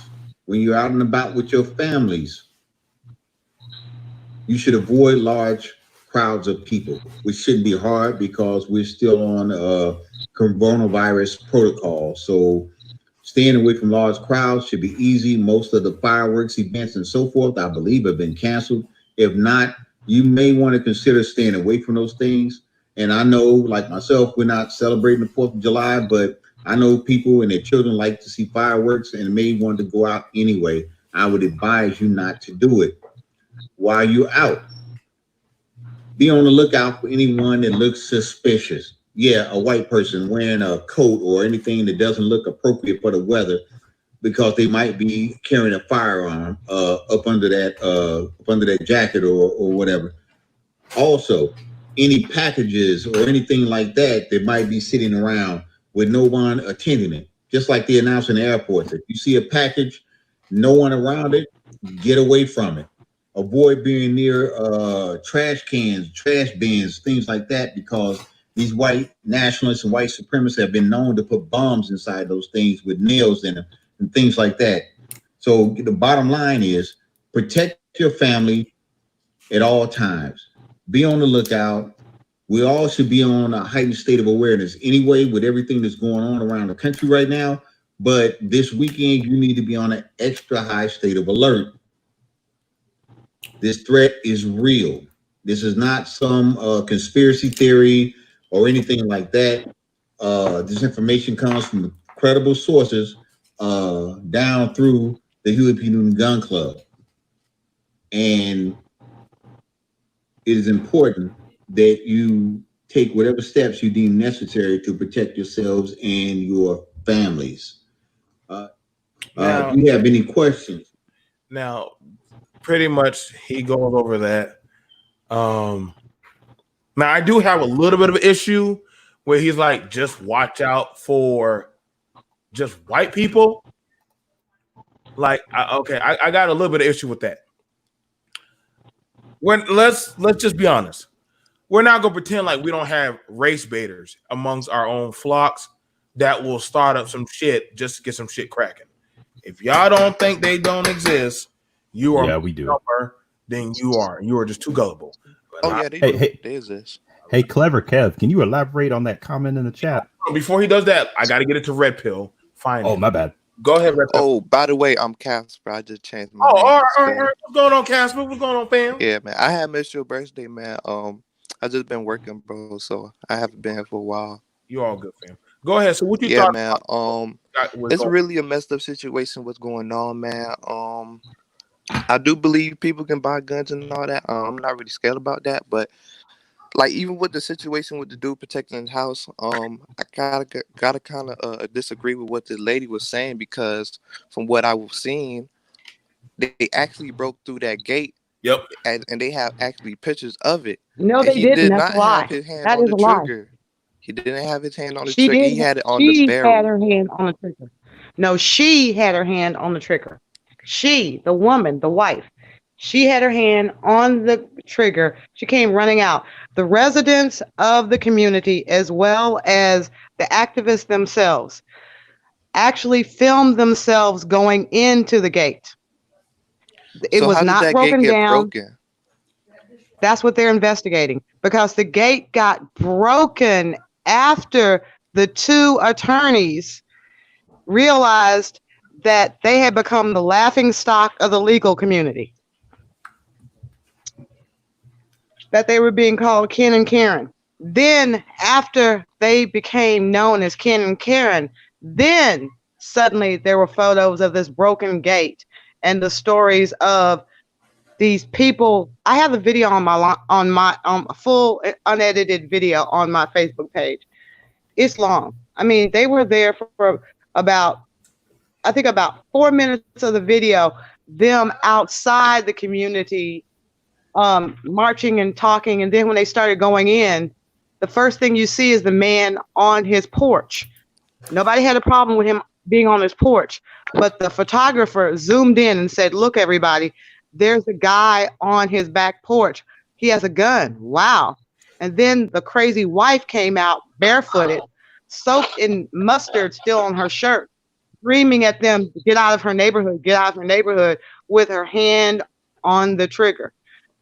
Speaker 2: When you're out and about with your families, you should avoid large crowds of people, which shouldn't be hard because we're still on coronavirus protocol. So staying away from large crowds should be easy. Most of the fireworks events and so forth, I believe, have been canceled. If not, you may want to consider staying away from those things. And I know, like myself, we're not celebrating the 4th of July, but I know people and their children like to see fireworks and may want to go out anyway. I would advise you not to do it while you're out. Be on the lookout for anyone that looks suspicious. Yeah, a white person wearing a coat or anything that doesn't look appropriate for the weather, because they might be carrying a firearm up under that jacket or whatever. Also, any packages or anything like that that might be sitting around with no one attending it. Just like they announce in the airports, if you see a package, no one around it, get away from it. Avoid being near trash cans, trash bins, things like that, because these white nationalists and white supremacists have been known to put bombs inside those things with nails in them and things like that. So the bottom line is protect your family at all times. Be on the lookout. We all should be on a heightened state of awareness anyway with everything that's going on around the country right now. But this weekend, you need to be on an extra high state of alert. This threat is real. This is not some conspiracy theory or anything like that. This information comes from credible sources down through the Huey P. Newton Gun Club. And it is important that you take whatever steps you deem necessary to protect yourselves and your families. If you have any questions.
Speaker 1: Now, pretty much he goes over that. Now, I do have a little bit of an issue where he's like, just watch out for just white people. Like, I got a little bit of issue with that. Let's just be honest. We're not gonna pretend like we don't have race baiters amongst our own flocks that will start up some shit just to get some shit cracking. If y'all don't think they don't exist, you are
Speaker 5: we do.
Speaker 1: Dumber than you are. You are just too gullible.
Speaker 9: They exist.
Speaker 5: Hey, Clever Kev, can you elaborate on that comment in the chat?
Speaker 1: Before he does that, I got to get it to Red Pill. Fine.
Speaker 5: Oh, my bad.
Speaker 1: Go ahead, Red Pill.
Speaker 9: Oh, by the way, I'm Casper. I just changed my name.
Speaker 1: All right. What's going on, Casper? What's going on, fam?
Speaker 9: Yeah, man. I had missed your birthday, man. I just been working, bro, so I haven't been here for a while.
Speaker 1: You all good, fam. Go ahead. So what you
Speaker 9: thought?
Speaker 1: Yeah,
Speaker 9: man. It's really a messed up situation what's going on, man. I do believe people can buy guns and all that. I'm not really scared about that, but like even with the situation with the dude protecting his house, I gotta kind of disagree with what the lady was saying, because from what I was seeing, they actually broke through that gate.
Speaker 1: Yep.
Speaker 9: And they have actually pictures of it.
Speaker 4: No, they didn't.
Speaker 9: Did
Speaker 4: That's
Speaker 9: not
Speaker 4: a lie.
Speaker 9: have his hand
Speaker 4: That
Speaker 9: on
Speaker 4: is
Speaker 9: the
Speaker 4: a lie.
Speaker 9: trigger. He didn't have his hand on the
Speaker 4: She
Speaker 9: trigger.
Speaker 4: did.
Speaker 9: He had it on the barrel.
Speaker 4: She had her hand on the trigger. No, she had her hand on the trigger. She, the woman, the wife, she had her hand on the trigger. She came running out. The residents of the community, as well as the activists themselves, actually filmed themselves going into the gate. It was not broken down. That's what they're investigating, because the gate got broken after the two attorneys realized that they had become the laughing stock of the legal community. that they were being called Ken and Karen. Then after they became known as Ken and Karen, then suddenly there were photos of this broken gate and the stories of these people. I have a video on my full unedited video on my Facebook page. It's long. I mean, they were there for about 4 minutes of the video, them outside the community, marching and talking. And then when they started going in, the first thing you see is the man on his porch. Nobody had a problem with him being on his porch, but the photographer zoomed in and said, "Look, everybody, there's a guy on his back porch. He has a gun. Wow." And then the crazy wife came out barefooted, soaked in mustard still on her shirt, screaming at them to get out of her neighborhood, get out of her neighborhood, with her hand on the trigger.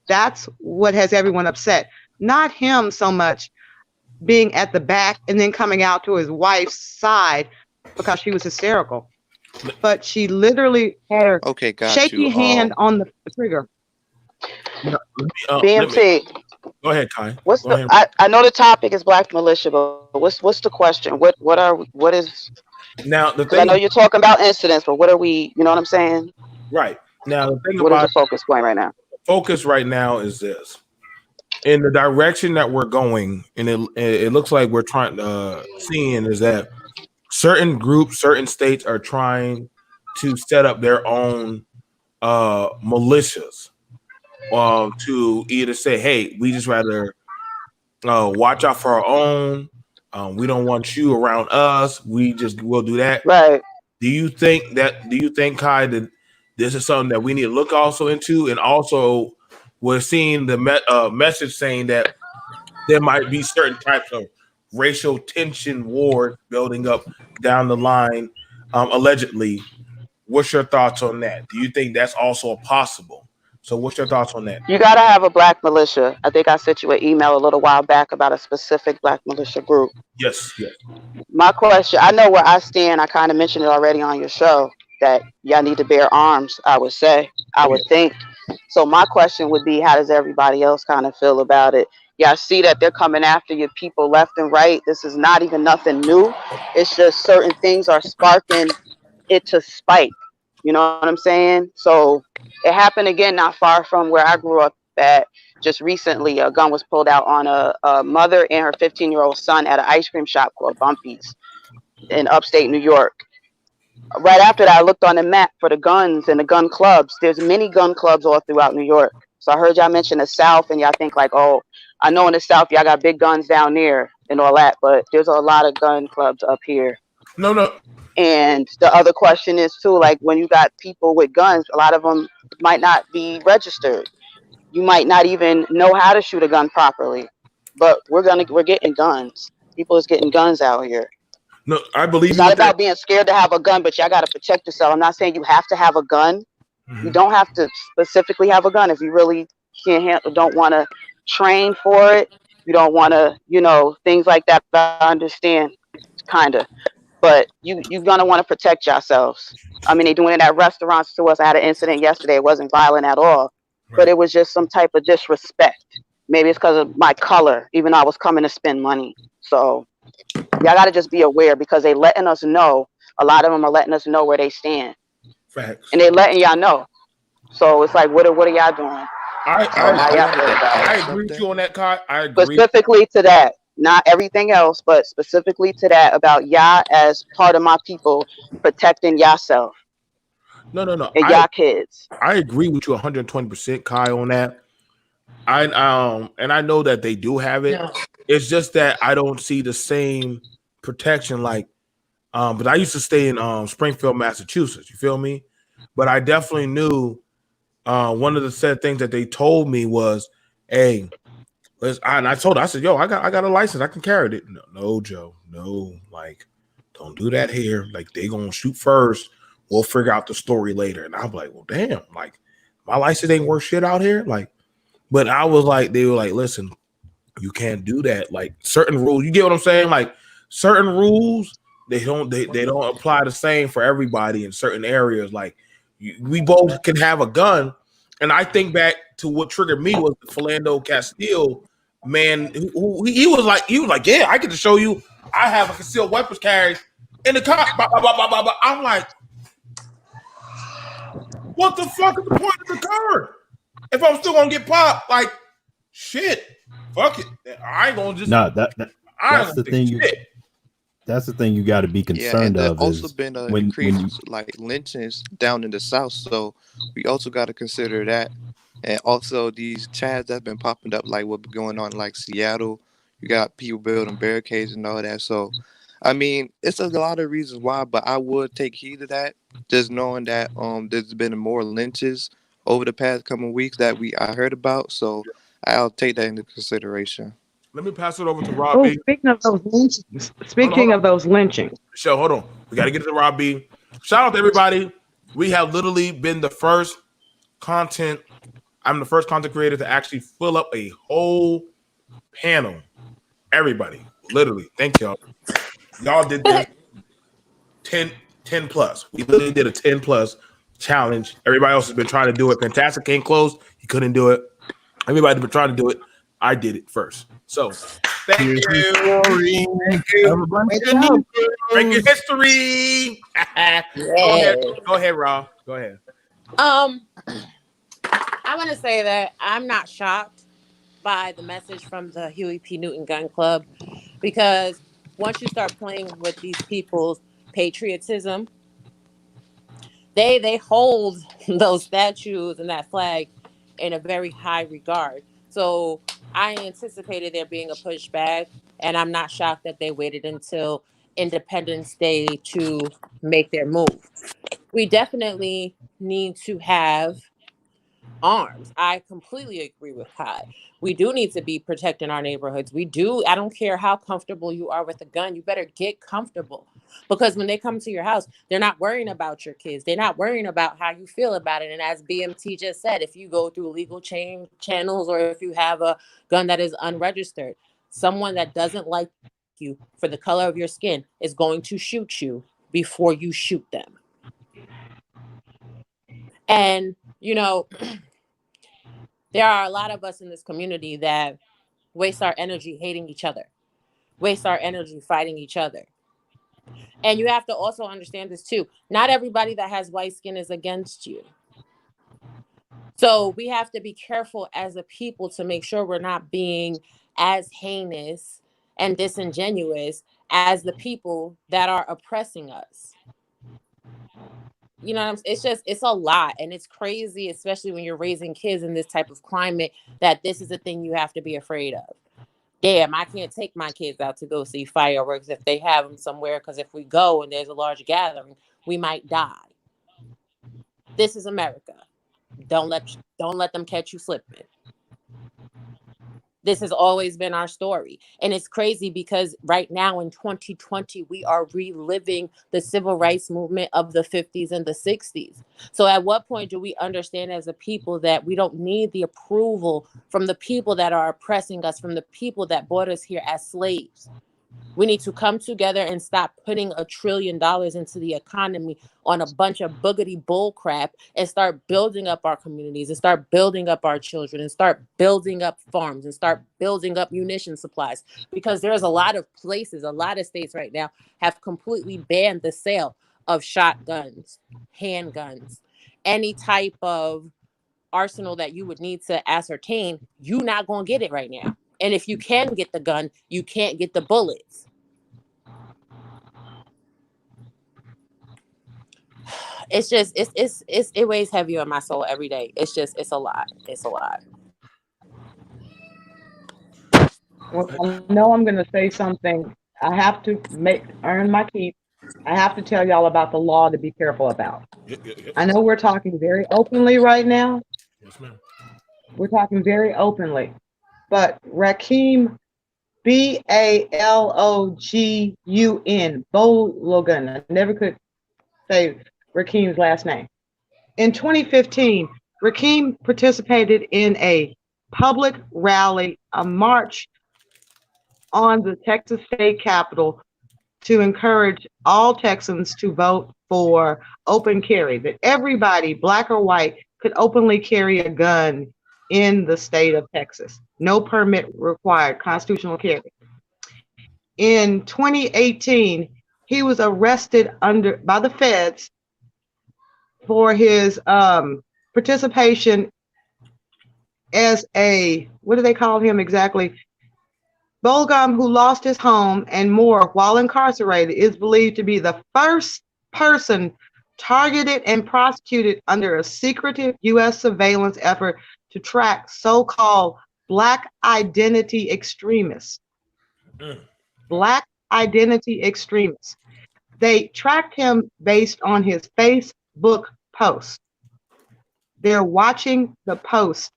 Speaker 4: That's what has everyone upset. Not him so much being at the back and then coming out to his wife's side because she was hysterical. But she literally had her shaky hand on the trigger.
Speaker 7: BMT.
Speaker 1: Go ahead, Kai.
Speaker 7: I know the topic is black militia, but what's the question? What is
Speaker 1: now the thing?
Speaker 7: I know you're talking about incidents, but what are we? You know what I'm saying?
Speaker 1: Right. Now the thing
Speaker 7: what
Speaker 1: about
Speaker 7: is the focus point right now?
Speaker 1: Focus right now is this: in the direction that we're going, and it looks like we're trying seeing is that certain groups, certain states are trying to set up their own militias to either say, hey, we just rather watch out for our own. We don't want you around us. We'll do that.
Speaker 7: Right.
Speaker 1: Do you think, Kai, that this is something that we need to look also into? And also we're seeing the message saying that there might be certain types of racial tension wars building up down the line, allegedly. What's your thoughts on that? Do you think that's also possible? So what's your thoughts on that?
Speaker 7: You got to have a black militia. I think I sent you an email a little while back about a specific black militia group.
Speaker 1: Yes.
Speaker 7: My question, I know where I stand. I kind of mentioned it already on your show that y'all need to bear arms, I would say. I would think. So my question would be, how does everybody else kind of feel about it? Y'all see that they're coming after your people left and right. This is not even nothing new. It's just certain things are sparking it to spike. You know what I'm saying? So it happened again not far from where I grew up at. Just recently, a gun was pulled out on a mother and her 15-year-old son at an ice cream shop called Bumpy's in upstate New York. Right after that, I looked on the map for the guns and the gun clubs. There's many gun clubs all throughout New York. So I heard y'all mention the South, and y'all think like, oh, I know in the South y'all got big guns down there and all that, but there's a lot of gun clubs up here.
Speaker 1: No.
Speaker 7: And the other question is too, like when you got people with guns, a lot of them might not be registered. You might not even know how to shoot a gun properly, but we're getting guns. People is getting guns out here.
Speaker 1: No, I believe
Speaker 7: it's not about being scared to have a gun, but y'all got to protect yourself. I'm not saying you have to have a gun. Mm-hmm. You don't have to specifically have a gun if you really can't handle, don't want to train for it. You don't want to, things like that. I understand, kind of. But you're going to want to protect yourselves. I mean, they're doing it at restaurants to us. I had an incident yesterday. It wasn't violent at all, but it was just some type of disrespect. Maybe it's because of my color, even though I was coming to spend money. So y'all got to just be aware because they letting us know. A lot of them are letting us know where they stand.
Speaker 1: Facts.
Speaker 7: And they letting y'all know. So it's like, what are y'all doing?
Speaker 1: I agree with you on that, Kai. I agree.
Speaker 7: Specifically to that. Not everything else, but specifically to that about y'all as part of my people protecting yourself.
Speaker 1: No.
Speaker 7: And y'all kids.
Speaker 1: I agree with you 120%, Kai, on that. And I know that they do have it. Yeah. It's just that I don't see the same protection like but I used to stay in Springfield, Massachusetts. You feel me? But I definitely knew one of the said things that they told me was, hey, I said, yo, I got a license. I can carry it. No, Joe. No, like, don't do that here. Like, they gonna shoot first. We'll figure out the story later. And I'm like, well, damn, like, my license ain't worth shit out here. Like, but I was like, they were like, listen, you can't do that. Like, certain rules, you get what I'm saying? Like, certain rules, they don't apply the same for everybody in certain areas. Like, we both can have a gun, And I think back to what triggered me was the Philando Castile man. Who he was like, yeah, I get to show you. I have a concealed weapons carry in the car. Blah, blah, blah, blah, blah, blah. I'm like, what the fuck is the point of the car? If I'm still gonna get popped, like, shit, fuck it. I ain't gonna just.
Speaker 5: No, that's the thing. That's the thing you got to be concerned
Speaker 9: and
Speaker 5: of.
Speaker 9: Also
Speaker 5: is
Speaker 9: been
Speaker 5: when
Speaker 9: increased like lynchings down in the South, so we also got to consider that, and also these chads that's been popping up, like what's going on, like Seattle. You got people building barricades and all that. So, I mean, it's a lot of reasons why, but I would take heed of that, just knowing that there's been more lynches over the past couple of weeks that I heard about. So I'll take that into consideration.
Speaker 1: Let me pass it over to Rob B.
Speaker 4: Speaking of those lynchings, of those lynchings.
Speaker 1: Michelle, hold on. We got to get to Rob B. Shout out to everybody. We have literally been the first content. I'm the first content creator to actually fill up a whole panel. Everybody, literally. Thank y'all. Y'all did this 10 plus. We literally did a 10 plus challenge. Everybody else has been trying to do it. Fantastic came close. He couldn't do it. Everybody's been trying to do it. I did it first. So, thank you. Thank you. Make your history. Go ahead, Rob. Go ahead.
Speaker 10: I want to say that I'm not shocked by the message from the Huey P. Newton Gun Club, because once you start playing with these people's patriotism, they hold those statues and that flag in a very high regard. So I anticipated there being a pushback, and I'm not shocked that they waited until Independence Day to make their move. We definitely need to have arms. I completely agree with Kai. We do need to be protecting our neighborhoods. We do. I don't care how comfortable you are with a gun. You better get comfortable, because when they come to your house, they're not worrying about your kids. They're not worrying about how you feel about it. And as BMT just said, if you go through legal channels, or if you have a gun that is unregistered, someone that doesn't like you for the color of your skin is going to shoot you before you shoot them. And, you know, there are a lot of us in this community that waste our energy hating each other, waste our energy fighting each other. And you have to also understand this too. Not everybody that has white skin is against you. So we have to be careful as a people to make sure we're not being as heinous and disingenuous as the people that are oppressing us. You know what I'm saying? It's a lot, and it's crazy, especially when you're raising kids in this type of climate, that this is a thing you have to be afraid of. Damn, I can't take my kids out to go see fireworks if they have them somewhere, because if we go and there's a large gathering, we might die. This is America. Don't let them catch you slipping. This has always been our story. And it's crazy because right now in 2020, we are reliving the civil rights movement of the 50s and the 60s. So at what point do we understand as a people that we don't need the approval from the people that are oppressing us, from the people that brought us here as slaves? We need to come together and stop putting $1 trillion into the economy on a bunch of boogity bull crap, and start building up our communities, and start building up our children, and start building up farms, and start building up munition supplies. Because there's a lot of places, a lot of states right now have completely banned the sale of shotguns, handguns, any type of arsenal that you would need to ascertain. You're not going to get it right now. And if you can get the gun, you can't get the bullets. It's just, it weighs heavy on my soul every day. It's a lot. It's a lot.
Speaker 4: Well, I know I'm going to say something. I have to earn my keep. I have to tell y'all about the law to be careful about. I know we're talking very openly right now.
Speaker 1: Yes, ma'am.
Speaker 4: We're talking very openly. But Rakeem, Balogun, Balogun, I never could say Rakeem's last name. In 2015, Rakeem participated in a public rally, a march on the Texas state capitol to encourage all Texans to vote for open carry, that everybody, black or white, could openly carry a gun in the state of Texas. No permit required, constitutional carry. In 2018, he was arrested by the feds for his participation as what do they call him exactly? Bulgum, who lost his home and more while incarcerated, is believed to be the first person targeted and prosecuted under a secretive U.S. surveillance effort to track so-called Black identity extremists. Black identity extremists. They tracked him based on his Facebook posts. They're watching the post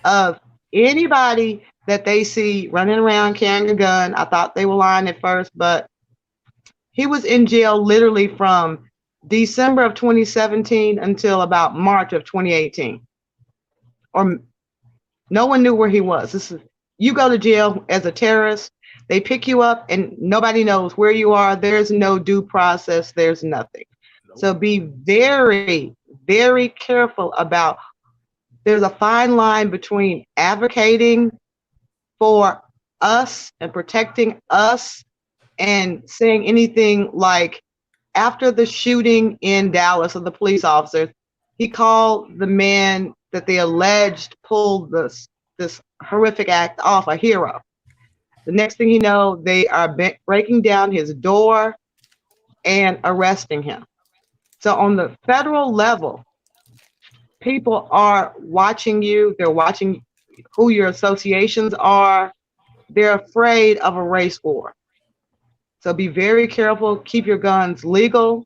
Speaker 4: of anybody that they see running around carrying a gun. I thought they were lying at first, but he was in jail literally from December of 2017 until about March of 2018. Or no one knew where he was. You go to jail as a terrorist, they pick you up and nobody knows where you are. There's no due process. There's nothing. So be very, very careful about, there's a fine line between advocating for us and protecting us and saying anything like, after the shooting in Dallas of the police officers, he called the man that they alleged pulled this horrific act off a hero. The next thing you know, they are breaking down his door and arresting him. So on the federal level, people are watching you. They're watching who your associations are. They're afraid of a race war. So be very careful. Keep your guns legal.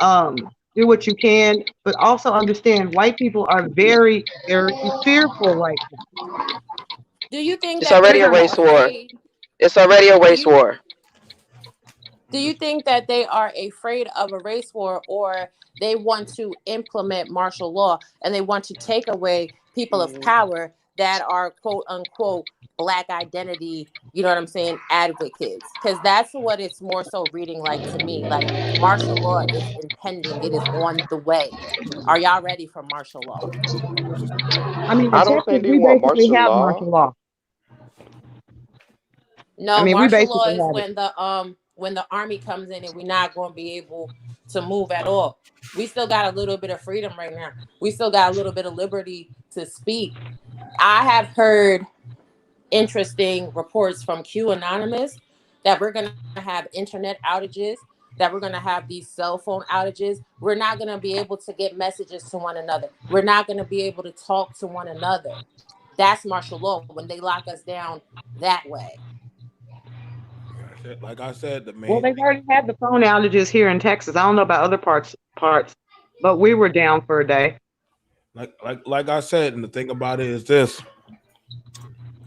Speaker 4: Do what you can, but also understand white people are very, very fearful right now.
Speaker 10: Do you think
Speaker 7: It's
Speaker 10: that
Speaker 7: already a race war? It's already a race war.
Speaker 10: Do you think that they are afraid of a race war, or they want to implement martial law and they want to take away people of power that are quote unquote Black identity, you know what I'm saying, advocates? Because that's what it's more so reading like to me. Like martial law is impending, it is on the way. Are y'all ready for martial law?
Speaker 4: I mean, in
Speaker 9: I don't
Speaker 4: Texas,
Speaker 9: think they
Speaker 4: we
Speaker 9: want
Speaker 4: basically
Speaker 9: martial
Speaker 4: have
Speaker 9: law.
Speaker 4: martial law.
Speaker 10: No,
Speaker 4: I mean, we
Speaker 10: martial law
Speaker 4: basically
Speaker 10: is
Speaker 4: have
Speaker 10: when the army comes in and we're not going to be able to move at all. We still got a little bit of freedom right now. We still got a little bit of liberty to speak. I have heard interesting reports from Q Anonymous that we're going to have internet outages, that we're going to have these cell phone outages. We're not going to be able to get messages to one another. We're not going to be able to talk to one another. That's martial law when they lock us down that way.
Speaker 1: Like I said, the main.
Speaker 4: Well, they've already had the phone outages here in Texas. I don't know about other parts, but we were down for a day.
Speaker 1: Like I said, and the thing about it is this.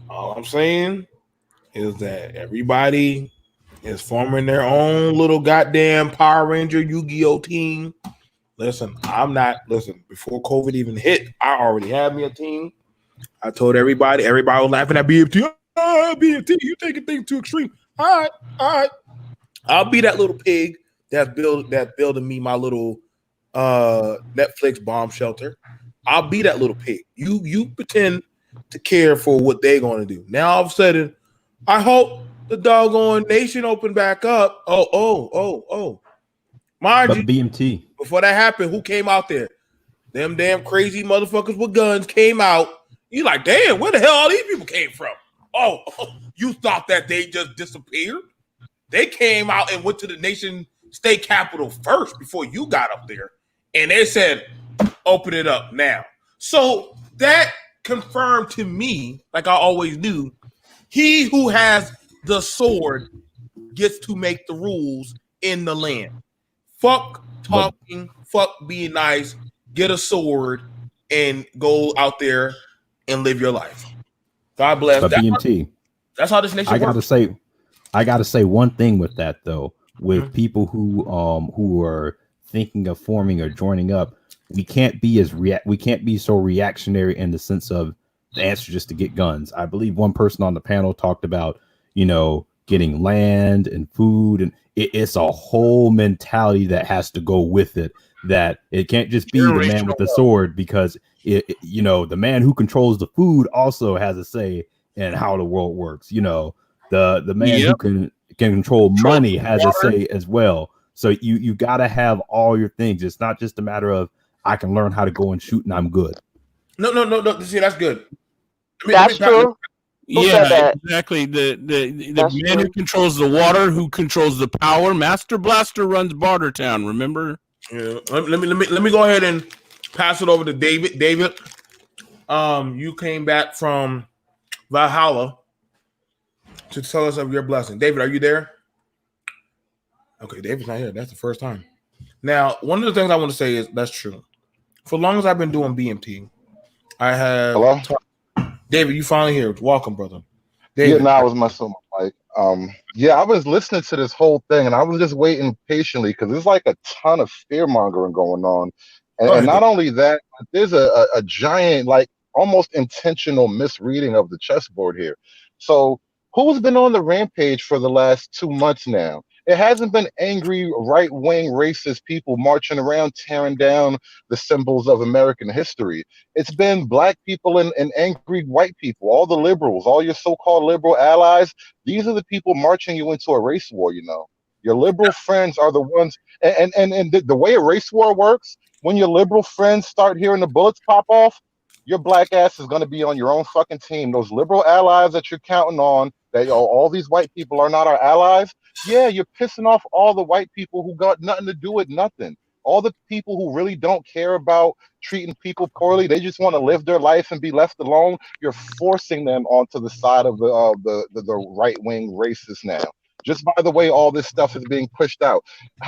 Speaker 1: All I'm saying is that everybody is forming their own little goddamn Power Ranger Yu-Gi-Oh team. Listen, before COVID even hit, I already had me a team. I told everybody was laughing at BMT. BMT, you taking things too extreme. All right. I'll be that little pig that's building me my little Netflix bomb shelter. I'll be that little pig. You pretend to care for what they're going to do. Now all of a sudden, I hope the doggone nation open back up. Oh. Mind you,
Speaker 5: BMT.
Speaker 1: before that happened, who came out there? Them damn crazy motherfuckers with guns came out. You like, damn, where the hell all these people came from? Oh, you thought that they just disappeared? They came out and went to the nation state capital first before you got up there. And they said, open it up now. So that confirmed to me, like I always knew, he who has the sword gets to make the rules in the land. Fuck talking, fuck being nice, get a sword and go out there and live your life. God bless.
Speaker 5: But BMT.
Speaker 1: That's how this nation works.
Speaker 5: I gotta say one thing with that though, with people who are thinking of forming or joining up, we can't be so reactionary in the sense of the answer just to get guns. I believe one person on the panel talked about, getting land and food, and it's a whole mentality that has to go with it that it can't just be the man with the sword, because the man who controls the food also has a say in how the world works. The man who can control money has a say as well. So you got to have all your things. It's not just a matter of I can learn how to go and shoot and I'm good.
Speaker 1: No. See, that's good.
Speaker 7: That's true.
Speaker 8: Yeah, exactly. The man who controls the water, who controls the power. Master Blaster runs Bartertown. Remember?
Speaker 1: Yeah. Let me go ahead and pass it over to David. David, you came back from Valhalla to tell us of your blessing. David, are you there? Okay, David's not here. That's the first time. Now, one of the things I want to say is that's true. For as long as I've been doing BMT, I have.
Speaker 11: Hello?
Speaker 1: David, you finally here. Welcome, brother.
Speaker 11: David. Yeah, no, I was messing with my mic. Yeah, I was listening to this whole thing, and I was just waiting patiently because there's like a ton of fear mongering going on, and not only that, there's a giant, like almost intentional misreading of the chessboard here. So, who's been on the rampage for the last 2 months now? It hasn't been angry, right-wing, racist people marching around tearing down the symbols of American history. It's been black people and angry white people, all the liberals, all your so-called liberal allies. These are the people marching you into a race war, Your liberal friends are the ones, and the way a race war works, when your liberal friends start hearing the bullets pop off, your black ass is going to be on your own fucking team. Those liberal allies that you're counting on, that all these white people are not our allies. Yeah, you're pissing off all the white people who got nothing to do with nothing. All the people who really don't care about treating people poorly, they just want to live their life and be left alone. You're forcing them onto the side of the right-wing racists now. Just by the way, all this stuff is being pushed out.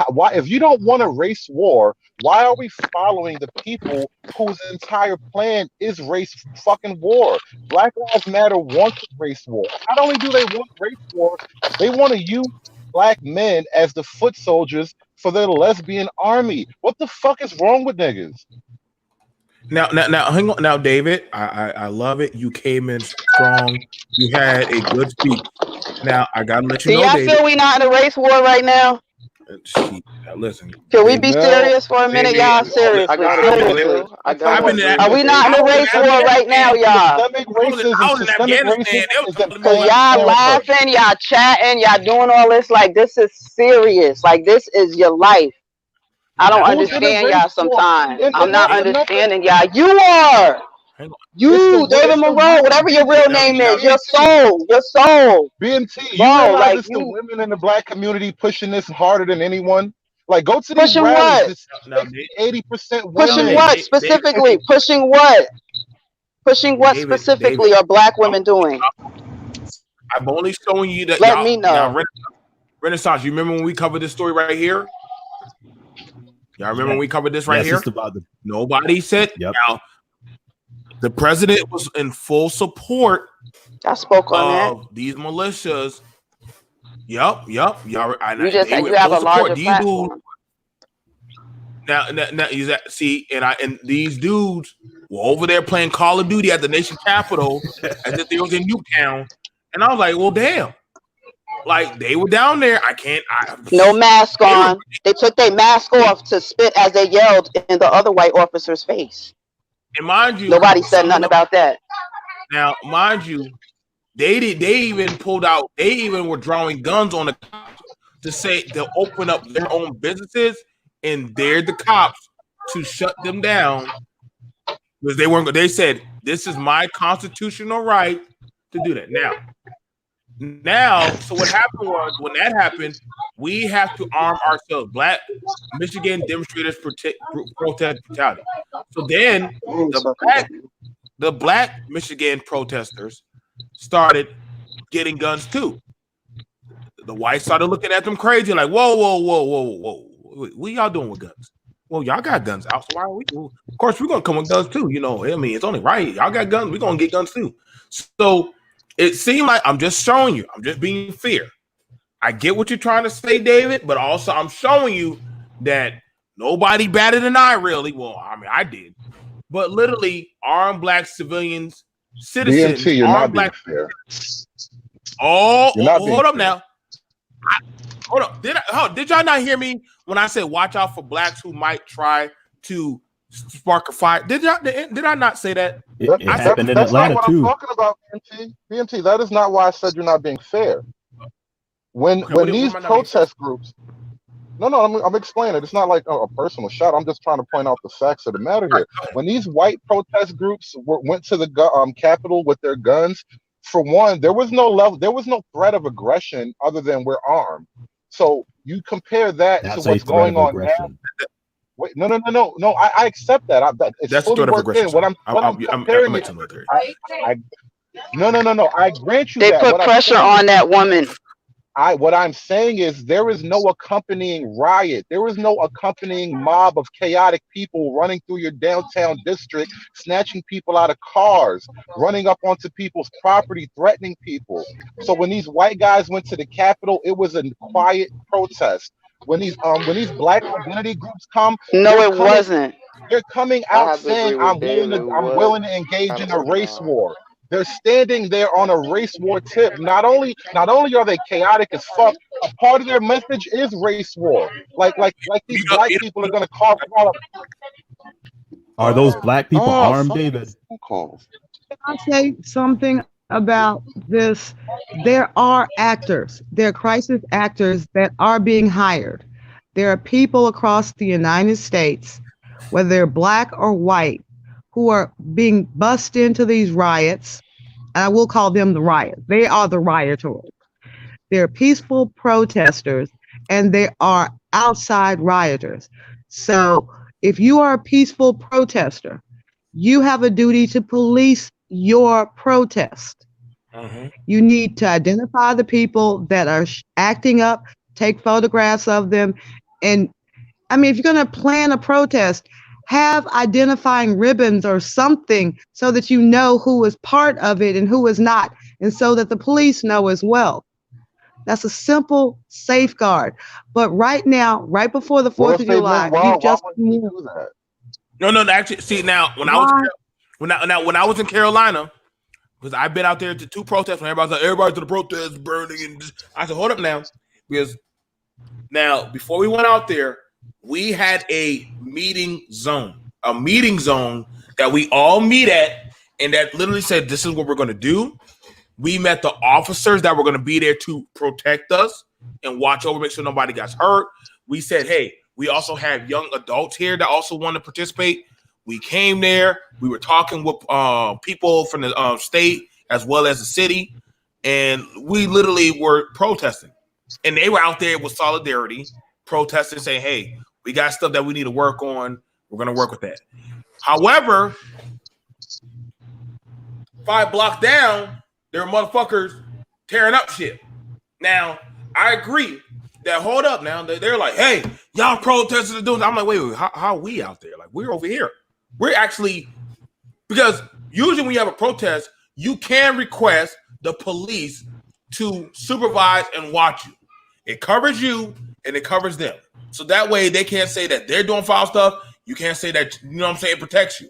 Speaker 11: Why, if you don't want a race war, why are we following the people whose entire plan is race fucking war? Black Lives Matter wants a race war. Not only do they want race war, they want to use black men as the foot soldiers for their lesbian army. What the fuck is wrong with niggas?
Speaker 1: Now, hang on. Now, David, I love it. You came in strong. You had a good speech. Now, I gotta let you know,
Speaker 7: David. Do y'all feel we not in a race war right now?
Speaker 1: Listen.
Speaker 7: Can we be serious for a minute, y'all? Seriously. Are we not in a race war right now, y'all? Because y'all laughing, y'all chatting, y'all doing all this like this is serious. Like this is your life. I don't understand y'all sometimes. I'm not understanding y'all. You are. You, David Monroe, whatever your real name is, your soul.
Speaker 11: BMT, you realize it's the women in the black community pushing this harder than anyone? Like, go to these rallies. 80% women.
Speaker 7: Pushing what specifically? Pushing what? Pushing what specifically are black women doing?
Speaker 1: I'm only showing you that.
Speaker 7: Let me know.
Speaker 1: Renaissance, you remember when we covered this story right here? Y'all remember when we covered this right here? Nobody said. Now, the president was in full support.
Speaker 7: I spoke on that.
Speaker 1: These militias. Y'all. You
Speaker 7: have a larger platform.
Speaker 1: Now, see, and these dudes were over there playing Call of Duty at the nation capital as if they was in Newtown, and I was like, well, damn. Like they were down there.
Speaker 7: No mask on. They took their mask off to spit as they yelled in the other white officer's face.
Speaker 1: And mind you,
Speaker 7: nobody said nothing about that.
Speaker 1: Now, mind you, they even pulled out. They even were drawing guns on the cops to say they'll open up their own businesses and dared the cops to shut them down because they weren't. They said this is my constitutional right to do that. Now, so what happened was when that happened, we have to arm ourselves. Black Michigan demonstrators protest brutality. So then the black Michigan protesters started getting guns too. The whites started looking at them crazy, like, whoa. What y'all doing with guns? Well, y'all got guns out, so why are we? Of course, we're gonna come with guns too. I mean, it's only right. Y'all got guns, we're gonna get guns too. So it seemed like I'm just showing you. I'm just being fair. I get what you're trying to say, David, but also I'm showing you that nobody batted an eye, really. Well, I mean, I did. But literally, armed black citizens,
Speaker 11: BMT, you're
Speaker 1: armed
Speaker 11: not
Speaker 1: black.
Speaker 11: being fair.
Speaker 1: Hold up now. Hold on. Did y'all not hear me when I said watch out for blacks who might try to spark a fire? Did I not say that?
Speaker 5: It happened in
Speaker 11: That's
Speaker 5: Atlanta
Speaker 11: not what
Speaker 5: too.
Speaker 11: I'm talking about, BMT. That is not why I said you're not being fair. When these protest groups, no, I'm explaining it. It's not like a personal shot. I'm just trying to point out the facts of the matter here. When these white protest groups went to the Capitol with their guns, for one, there was no threat of aggression other than we're armed. So you compare that to what's going on now. Wait, no. I accept that. It's fully worked in. What I'm comparing it. No. I grant you
Speaker 7: they
Speaker 11: that.
Speaker 7: put pressure on that woman.
Speaker 11: What I'm saying is there is no accompanying riot. There is no accompanying mob of chaotic people running through your downtown district, snatching people out of cars, running up onto people's property, threatening people. So when these white guys went to the Capitol, it was a quiet protest. When these black identity groups come,
Speaker 7: wasn't.
Speaker 11: They're coming out saying I'm willing to engage in a race war. They're standing there on a race war tip. Not only are they chaotic as fuck, a part of their message is race war. Like these black people are gonna call up.
Speaker 5: Are those black people armed, David?
Speaker 4: Can I say something about this? There are actors, there are crisis actors that are being hired. There are people across the United States, whether they're black or white, who are being bussed into these riots. I will call them the riot. They are the rioters. They're peaceful protesters and they are outside rioters. So if you are a peaceful protester, you have a duty to police your protest. You need to identify the people that are acting up, take photographs of them. And I mean, if you're going to plan a protest, have identifying ribbons or something so that you know who is part of it and who is not, and so that the police know as well. That's a simple safeguard. But right now, right before the 4th of July, you just
Speaker 1: No. Actually, see now when I was in Carolina, because I've been out there to 2 protests when everybody's to the protest burning, and I said, hold up now, because now before we went out there, we had a meeting zone that we all meet at, and that literally said, this is what we're going to do. We met the officers that were going to be there to protect us and watch over, make sure nobody got hurt. We said, hey, we also have young adults here that also want to participate. We came there. We were talking with people from the state as well as the city, and we literally were protesting. And they were out there with solidarity, protesting, saying, hey, we got stuff that we need to work on. We're going to work with that. However, 5 blocks down, there are motherfuckers tearing up shit. Now, I agree that, hold up now, they're like, hey, y'all protesters are doing that. I'm like, wait, how are we out there? Like, we're over here. We're actually, because usually when you have a protest, you can request the police to supervise and watch you. It covers you and it covers them. So that way they can't say that they're doing foul stuff. You can't say that, you know what I'm saying, it protects you.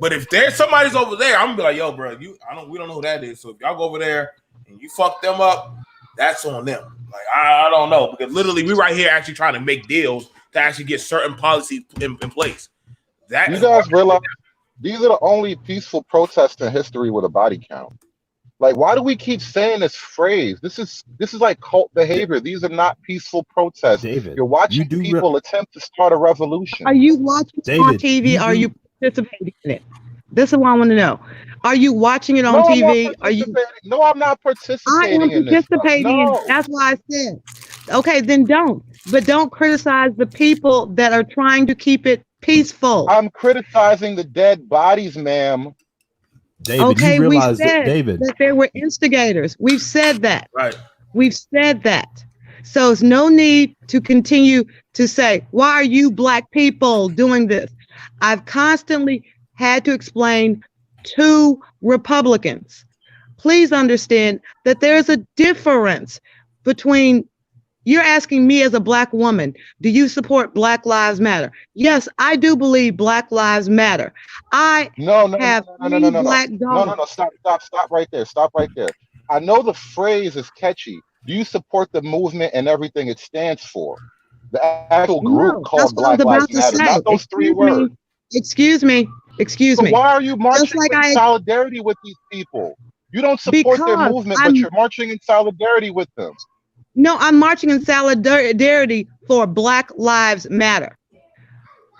Speaker 1: But if there's somebody's over there, I'm gonna be like, yo, bro, we don't know who that is. So if y'all go over there and you fuck them up, that's on them. Like, I don't know, because literally we right here actually trying to make deals to actually get certain policies in place. That
Speaker 11: you guys realize these are the only peaceful protests in history with a body count. Like, why do we keep saying this phrase? This is like cult behavior. These are not peaceful protests.
Speaker 5: David,
Speaker 11: you're watching people attempt to start a revolution.
Speaker 4: Are you watching on TV? Are you participating in it? This is what I want to know. Are you watching it on TV?
Speaker 11: No, I'm not participating in this.
Speaker 4: That's why I said, okay, then don't. But don't criticize the people that are trying to keep it peaceful.
Speaker 11: I'm criticizing the dead bodies, ma'am.
Speaker 5: David,
Speaker 4: okay,
Speaker 5: we
Speaker 4: said that there were instigators. We've said that.
Speaker 1: Right.
Speaker 4: We've said that. So it's no need to continue to say, why are you black people doing this? I've constantly had to explain to Republicans, please understand that there's a difference between, you're asking me as a black woman, do you support Black Lives Matter? Yes, I do believe Black Lives Matter.
Speaker 11: No,
Speaker 4: black dogs.
Speaker 11: No, stop right there. I know the phrase is catchy, Do you support the movement and everything it stands for? The actual group
Speaker 4: No, that's
Speaker 11: called
Speaker 4: what I was
Speaker 11: Black
Speaker 4: about
Speaker 11: Lives
Speaker 4: to
Speaker 11: Matter,
Speaker 4: say.
Speaker 11: not those three words.
Speaker 4: Excuse me.
Speaker 11: So why are you
Speaker 4: Just
Speaker 11: marching
Speaker 4: like
Speaker 11: in solidarity with these people? You don't support their
Speaker 4: because
Speaker 11: movement, but you're marching in solidarity with them.
Speaker 4: No, I'm marching in solidarity for Black Lives Matter.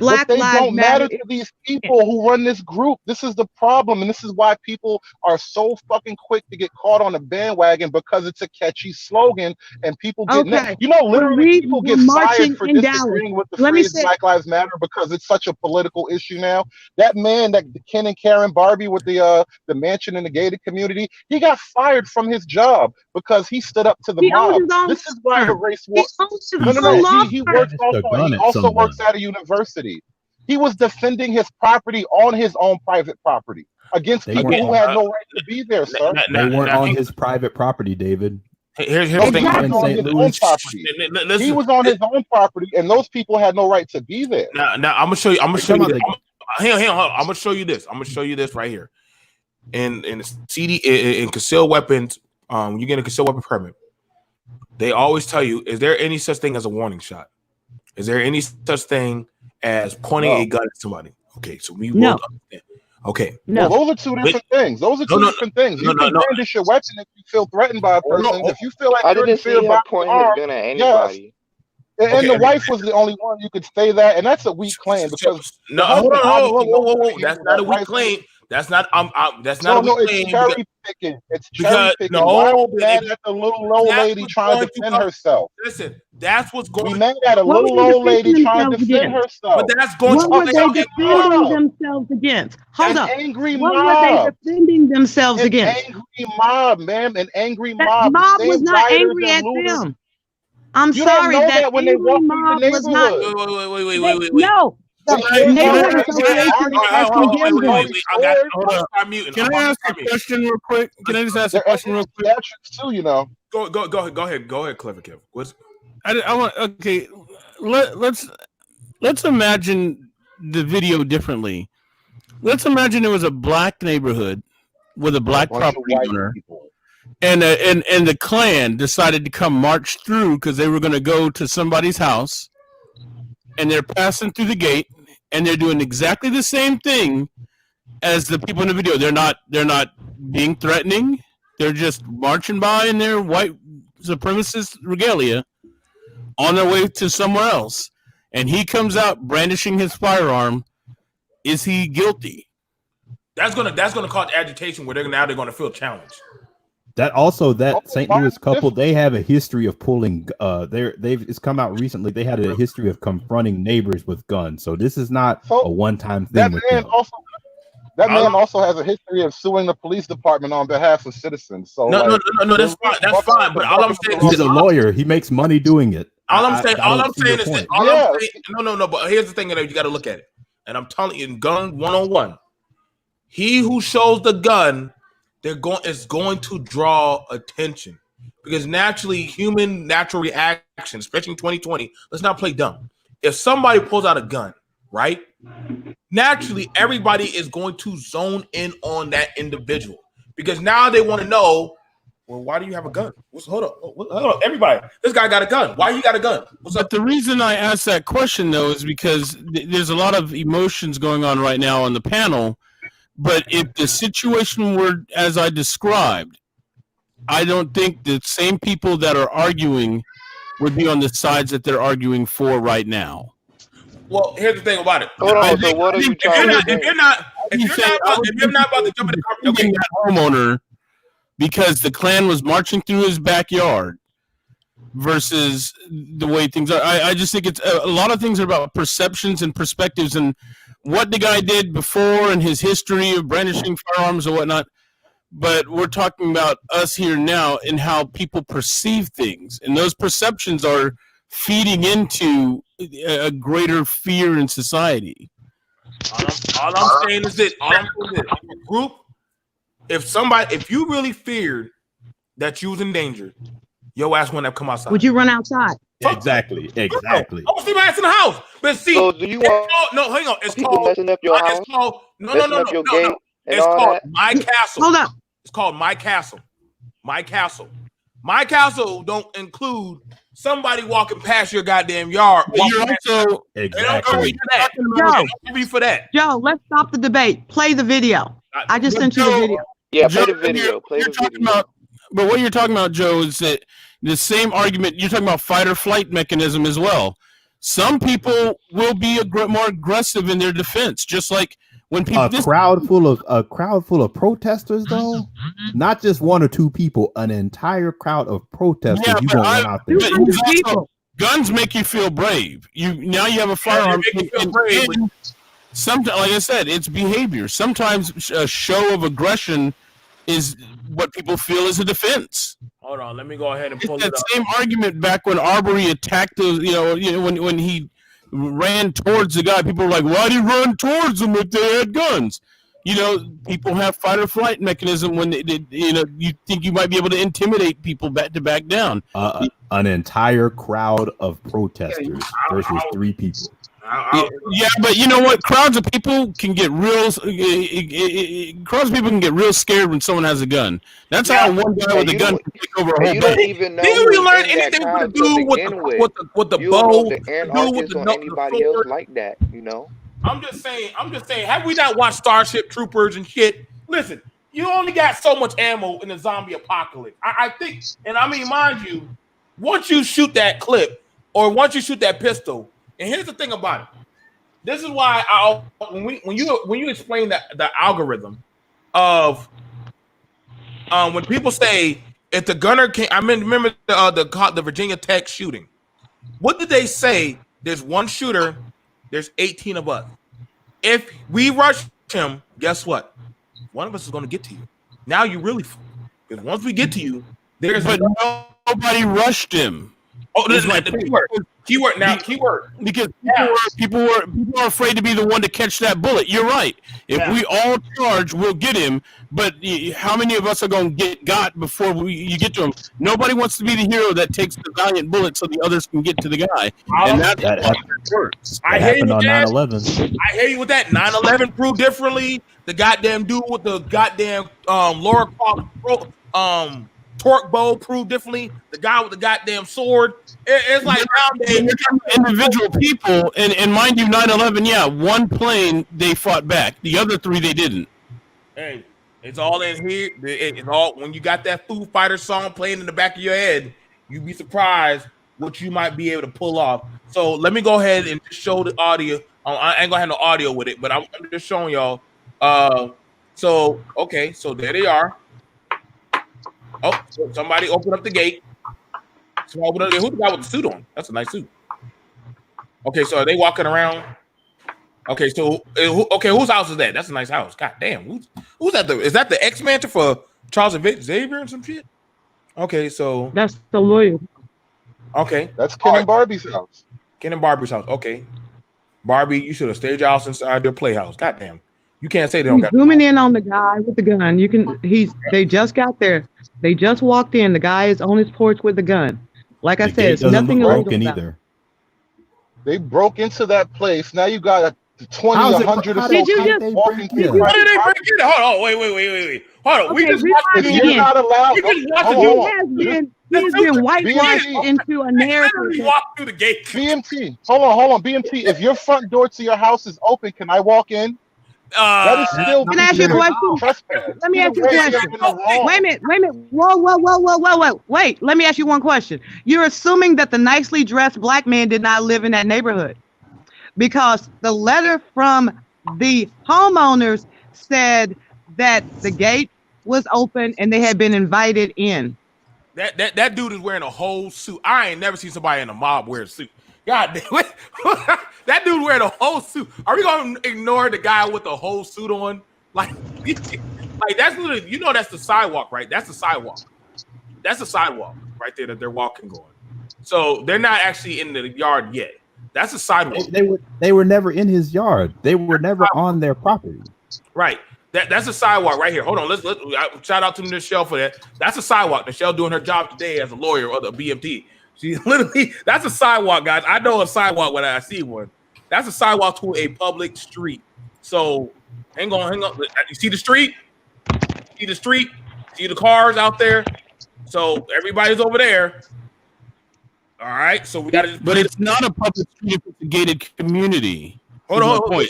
Speaker 11: But they don't matter to these people who run this group. This is the problem, and this is why people are so fucking quick to get caught on a bandwagon, because it's a catchy slogan, and people get
Speaker 4: Okay.
Speaker 11: you know, literally people get fired for
Speaker 4: in
Speaker 11: disagreeing with the
Speaker 4: Let me
Speaker 11: phrase
Speaker 4: say-
Speaker 11: Black Lives Matter because it's such a political issue now. That man, that Ken and Karen Barbie with the mansion in the gated community, he got fired from his job because he stood up to the mob. This is why the race war. He works also. He also works at a university. He was defending his property on his own private property against people who had no right to be there, sir.
Speaker 5: They weren't on his private property, David.
Speaker 1: Here's the thing.
Speaker 11: He was on his own property, and those people had no right to be there.
Speaker 1: Now I'm gonna show you. I'm gonna show you. Hang on. I'm gonna show you this. I'm gonna show you this right here. In the CD in concealed weapons, you get a concealed weapon permit. They always tell you: is there any such thing as a warning shot? Is there any such thing as pointing a gun at somebody? Okay, so we will understand. Okay.
Speaker 11: No, well, those are two different things. Those are two different things. You can brandish your weapon if you feel threatened by a person. If you feel like you're in fear by
Speaker 9: pointing his gun at anybody.
Speaker 11: Yes. And the wife was the only one you could say that, and that's a weak claim because
Speaker 1: whoa. That's not a weak claim. That's not. That's not.
Speaker 11: No, it's cherry picking. It's cherry picking. Why are we mad at the little old lady trying to defend herself?
Speaker 1: Listen, that's what's going.
Speaker 11: We mad at a little old lady trying to defend herself.
Speaker 1: But that's going.
Speaker 4: What were they defending themselves against? Hold up.
Speaker 11: Angry
Speaker 4: what
Speaker 11: mob.
Speaker 4: were they defending themselves against?
Speaker 11: Angry mob, ma'am. An angry
Speaker 4: that
Speaker 11: mob.
Speaker 4: Mob was not angry at them. I'm sorry.
Speaker 11: That when they walk
Speaker 4: mob
Speaker 11: through the
Speaker 4: was not.
Speaker 11: neighborhood.
Speaker 1: Wait.
Speaker 4: No. Neighborhood association has condemned them.
Speaker 8: Can I ask a question real quick? Can I just ask a question real quick?
Speaker 11: Too, you know.
Speaker 1: Go ahead, Clever Kev.
Speaker 8: I want. Okay, let's imagine the video differently. Let's imagine it was a black neighborhood with a black property owner, and the Klan decided to come march through because they were going to go to somebody's house, and they're passing through the gate, and they're doing exactly the same thing as the people in the video. They're not being threatening. They're just marching by in their white supremacist regalia on their way to somewhere else. And he comes out brandishing his firearm. Is he guilty?
Speaker 1: That's gonna cause agitation where they're gonna feel challenged.
Speaker 5: That St. Louis couple, they have a history of pulling. It's come out recently. They had a history of confronting neighbors with guns. So this is not a one-time thing.
Speaker 11: That man also has a history of suing the police department on behalf of citizens. So
Speaker 1: no, that's fine. That's fine. But all I'm saying is
Speaker 5: he's a lawyer. He makes money doing it.
Speaker 1: All I'm saying is this. No. But here's the thing that you got to look at it. And I'm telling you, in gun 101, he who shows the gun, is going to draw attention because naturally, human natural reaction, especially in 2020. Let's not play dumb. If somebody pulls out a gun, right? Naturally, everybody is going to zone in on that individual because now they want to know, well, why do you have a gun? Hold up, everybody. This guy got a gun. Why you got a gun?
Speaker 8: But the reason I asked that question, though, is because there's a lot of emotions going on right now on the panel. But if the situation were as I described, I don't think the same people that are arguing would be on the sides that they're arguing for right now.
Speaker 1: Well, here's the thing about it.
Speaker 9: Hold on, so what are you trying to do?
Speaker 1: If you're not about to jump in the car, okay.
Speaker 8: That homeowner because the Klan was marching through his backyard versus the way things are. I just think it's a lot of things are about perceptions and perspectives and what the guy did before and his history of brandishing firearms or whatnot. But we're talking about us here now and how people perceive things. And those perceptions are feeding into a greater fear in society.
Speaker 1: All I'm saying is this. Group, if you really feared that you was in danger, your ass wouldn't have come outside.
Speaker 4: Would you run outside?
Speaker 5: Exactly.
Speaker 1: I want to see my ass in the house. But see,
Speaker 9: so do you want
Speaker 1: hang on. It's
Speaker 9: people messing up your house?
Speaker 1: It's called My Castle.
Speaker 4: Hold up.
Speaker 1: It's called My Castle. My Castle. My counsel don't include somebody walking past your goddamn yard.
Speaker 8: You're also
Speaker 1: They don't cover you for that.
Speaker 4: Joe,
Speaker 1: They don't cover you for that.
Speaker 4: Joe, let's stop the debate. Play the video. I just sent you the video.
Speaker 9: Yeah,
Speaker 8: Joe,
Speaker 9: play the video. Play
Speaker 8: you're
Speaker 9: the
Speaker 8: talking
Speaker 9: video.
Speaker 8: about, but what you're talking about, Joe, is that the same argument. You're talking about fight or flight mechanism as well. Some people will be more aggressive in their defense, just like when people.
Speaker 5: A crowd full of protesters, though, not just one or two people, an entire crowd of protesters.
Speaker 8: Yeah,
Speaker 5: you
Speaker 8: but
Speaker 5: gonna run out there?
Speaker 8: Guns make you feel brave. You have a firearm. Sometimes, like I said, it's behavior. Sometimes a show of aggression is what people feel is a defense.
Speaker 1: Hold on, let me go ahead and pull
Speaker 8: It's
Speaker 1: it
Speaker 8: that
Speaker 1: up.
Speaker 8: same argument back when Arbery attacked those. When he ran towards the guy, people were like, "Why'd he run towards them if they had guns?" People have fight or flight mechanism when you think you might be able to intimidate people back down.
Speaker 5: An entire crowd of protesters versus 3 people.
Speaker 8: Yeah, but you know what? Crowds of people can get real. Crowds of people can get real scared when someone has a gun. That's how one guy with a gun can take over a whole
Speaker 9: You don't
Speaker 8: bank.
Speaker 9: even know.
Speaker 1: Didn't we
Speaker 9: who's
Speaker 1: learn
Speaker 9: in that
Speaker 1: anything
Speaker 9: crowd
Speaker 1: to do with
Speaker 9: begin
Speaker 1: the
Speaker 9: You
Speaker 1: bow?
Speaker 9: don't know the
Speaker 1: do with
Speaker 9: anarchists or
Speaker 1: the
Speaker 9: anybody else
Speaker 1: sword?
Speaker 9: like that. You know.
Speaker 1: I'm just saying. Have we not watched Starship Troopers and shit? Listen, you only got so much ammo in the zombie apocalypse. I think, and I mean, mind you, once you shoot that clip or once you shoot that pistol, and here's the thing about it. This is why when you explain the algorithm of when people say if the gunner can, remember the Virginia Tech shooting. What did they say? There's one shooter. There's 18 of us. If we rush him, guess what? One of us is going to get to you. Now you really, because once we get to you,
Speaker 8: nobody rushed him.
Speaker 1: Oh, this is my keyword. Keyword now. Keyword.
Speaker 8: Because people are afraid to be the one to catch that bullet. You're right. If we all charge, we'll get him. But how many of us are going to get got before you get to him? Nobody wants to be the hero that takes the valiant bullet so the others can get to the guy. And that works.
Speaker 1: I hear you
Speaker 5: on
Speaker 1: with that.
Speaker 5: 9/11.
Speaker 1: I hear you with that. 9/11 proved differently. The goddamn dude with the goddamn Laura torque bow proved differently. The guy with the goddamn sword. It's like nowadays
Speaker 8: individual people, and mind you, 9/11. Yeah, one plane they fought back. The other 3 they didn't.
Speaker 1: Hey, it's all in here. It's all when you got that Foo Fighters song playing in the back of your head. You'd be surprised what you might be able to pull off. So let me go ahead and just show the audio. I ain't gonna have no audio with it, but I'm just showing y'all. So there they are. Oh, so somebody open up the gate. Who's the guy with the suit on? That's a nice suit. Okay, so are they walking around? Okay, so whose house is that? That's a nice house. God damn, who's that? Is that the ex-mansion for Charles Xavier and some shit? Okay, so
Speaker 4: that's the lawyer.
Speaker 1: Okay,
Speaker 11: that's Ken and Barbie's house.
Speaker 1: Ken and Barbie's house. Okay, Barbie, you should have stayed your house inside their playhouse. God damn, you can't say they don't got.
Speaker 4: Zooming in on the guy with the gun. You can. They just got there. They just walked in. The guy is on his porch with the gun. Like I said, it's nothing
Speaker 5: broken either.
Speaker 11: They broke into that place. Now you got 20, 100 or so people walking through.
Speaker 1: What did they break in? Hold on, wait. Hold on.
Speaker 4: Okay,
Speaker 1: We just watched
Speaker 11: if you're not allowed,
Speaker 4: He has been whitewashed into a narrative.
Speaker 1: Walk through the gate.
Speaker 11: BMT, hold on. BMT, if your front door to your house is open, can I walk in? That is still.
Speaker 4: Can I ask you a question?
Speaker 11: Trespass.
Speaker 4: Let me ask you a question. Wait a minute. Whoa. Wait, let me ask you one question. You're assuming that the nicely dressed black man did not live in that neighborhood because the letter from the homeowners said that the gate was open and they had been invited in.
Speaker 1: That dude is wearing a whole suit. I ain't never seen somebody in a mob wear a suit. God damn it. That dude wearing a whole suit. Are we gonna ignore the guy with the whole suit on? Like that's literally, that's the sidewalk, right? That's the sidewalk. That's the sidewalk right there that they're walking going. So they're not actually in the yard yet. That's the sidewalk.
Speaker 5: They were never in his yard. They were never on their property.
Speaker 1: Right. That's a sidewalk right here. Hold on. Let's shout out to Michelle for that. That's a sidewalk. Michelle doing her job today as a lawyer or the BMT. She literally, that's a sidewalk, guys. I know a sidewalk when I see one. That's a sidewalk to a public street. So hang on. You see the street? See the street? See the cars out there? So everybody's over there. All right. So we got to.
Speaker 8: But it's not a public street if it's a gated community.
Speaker 1: Hold on.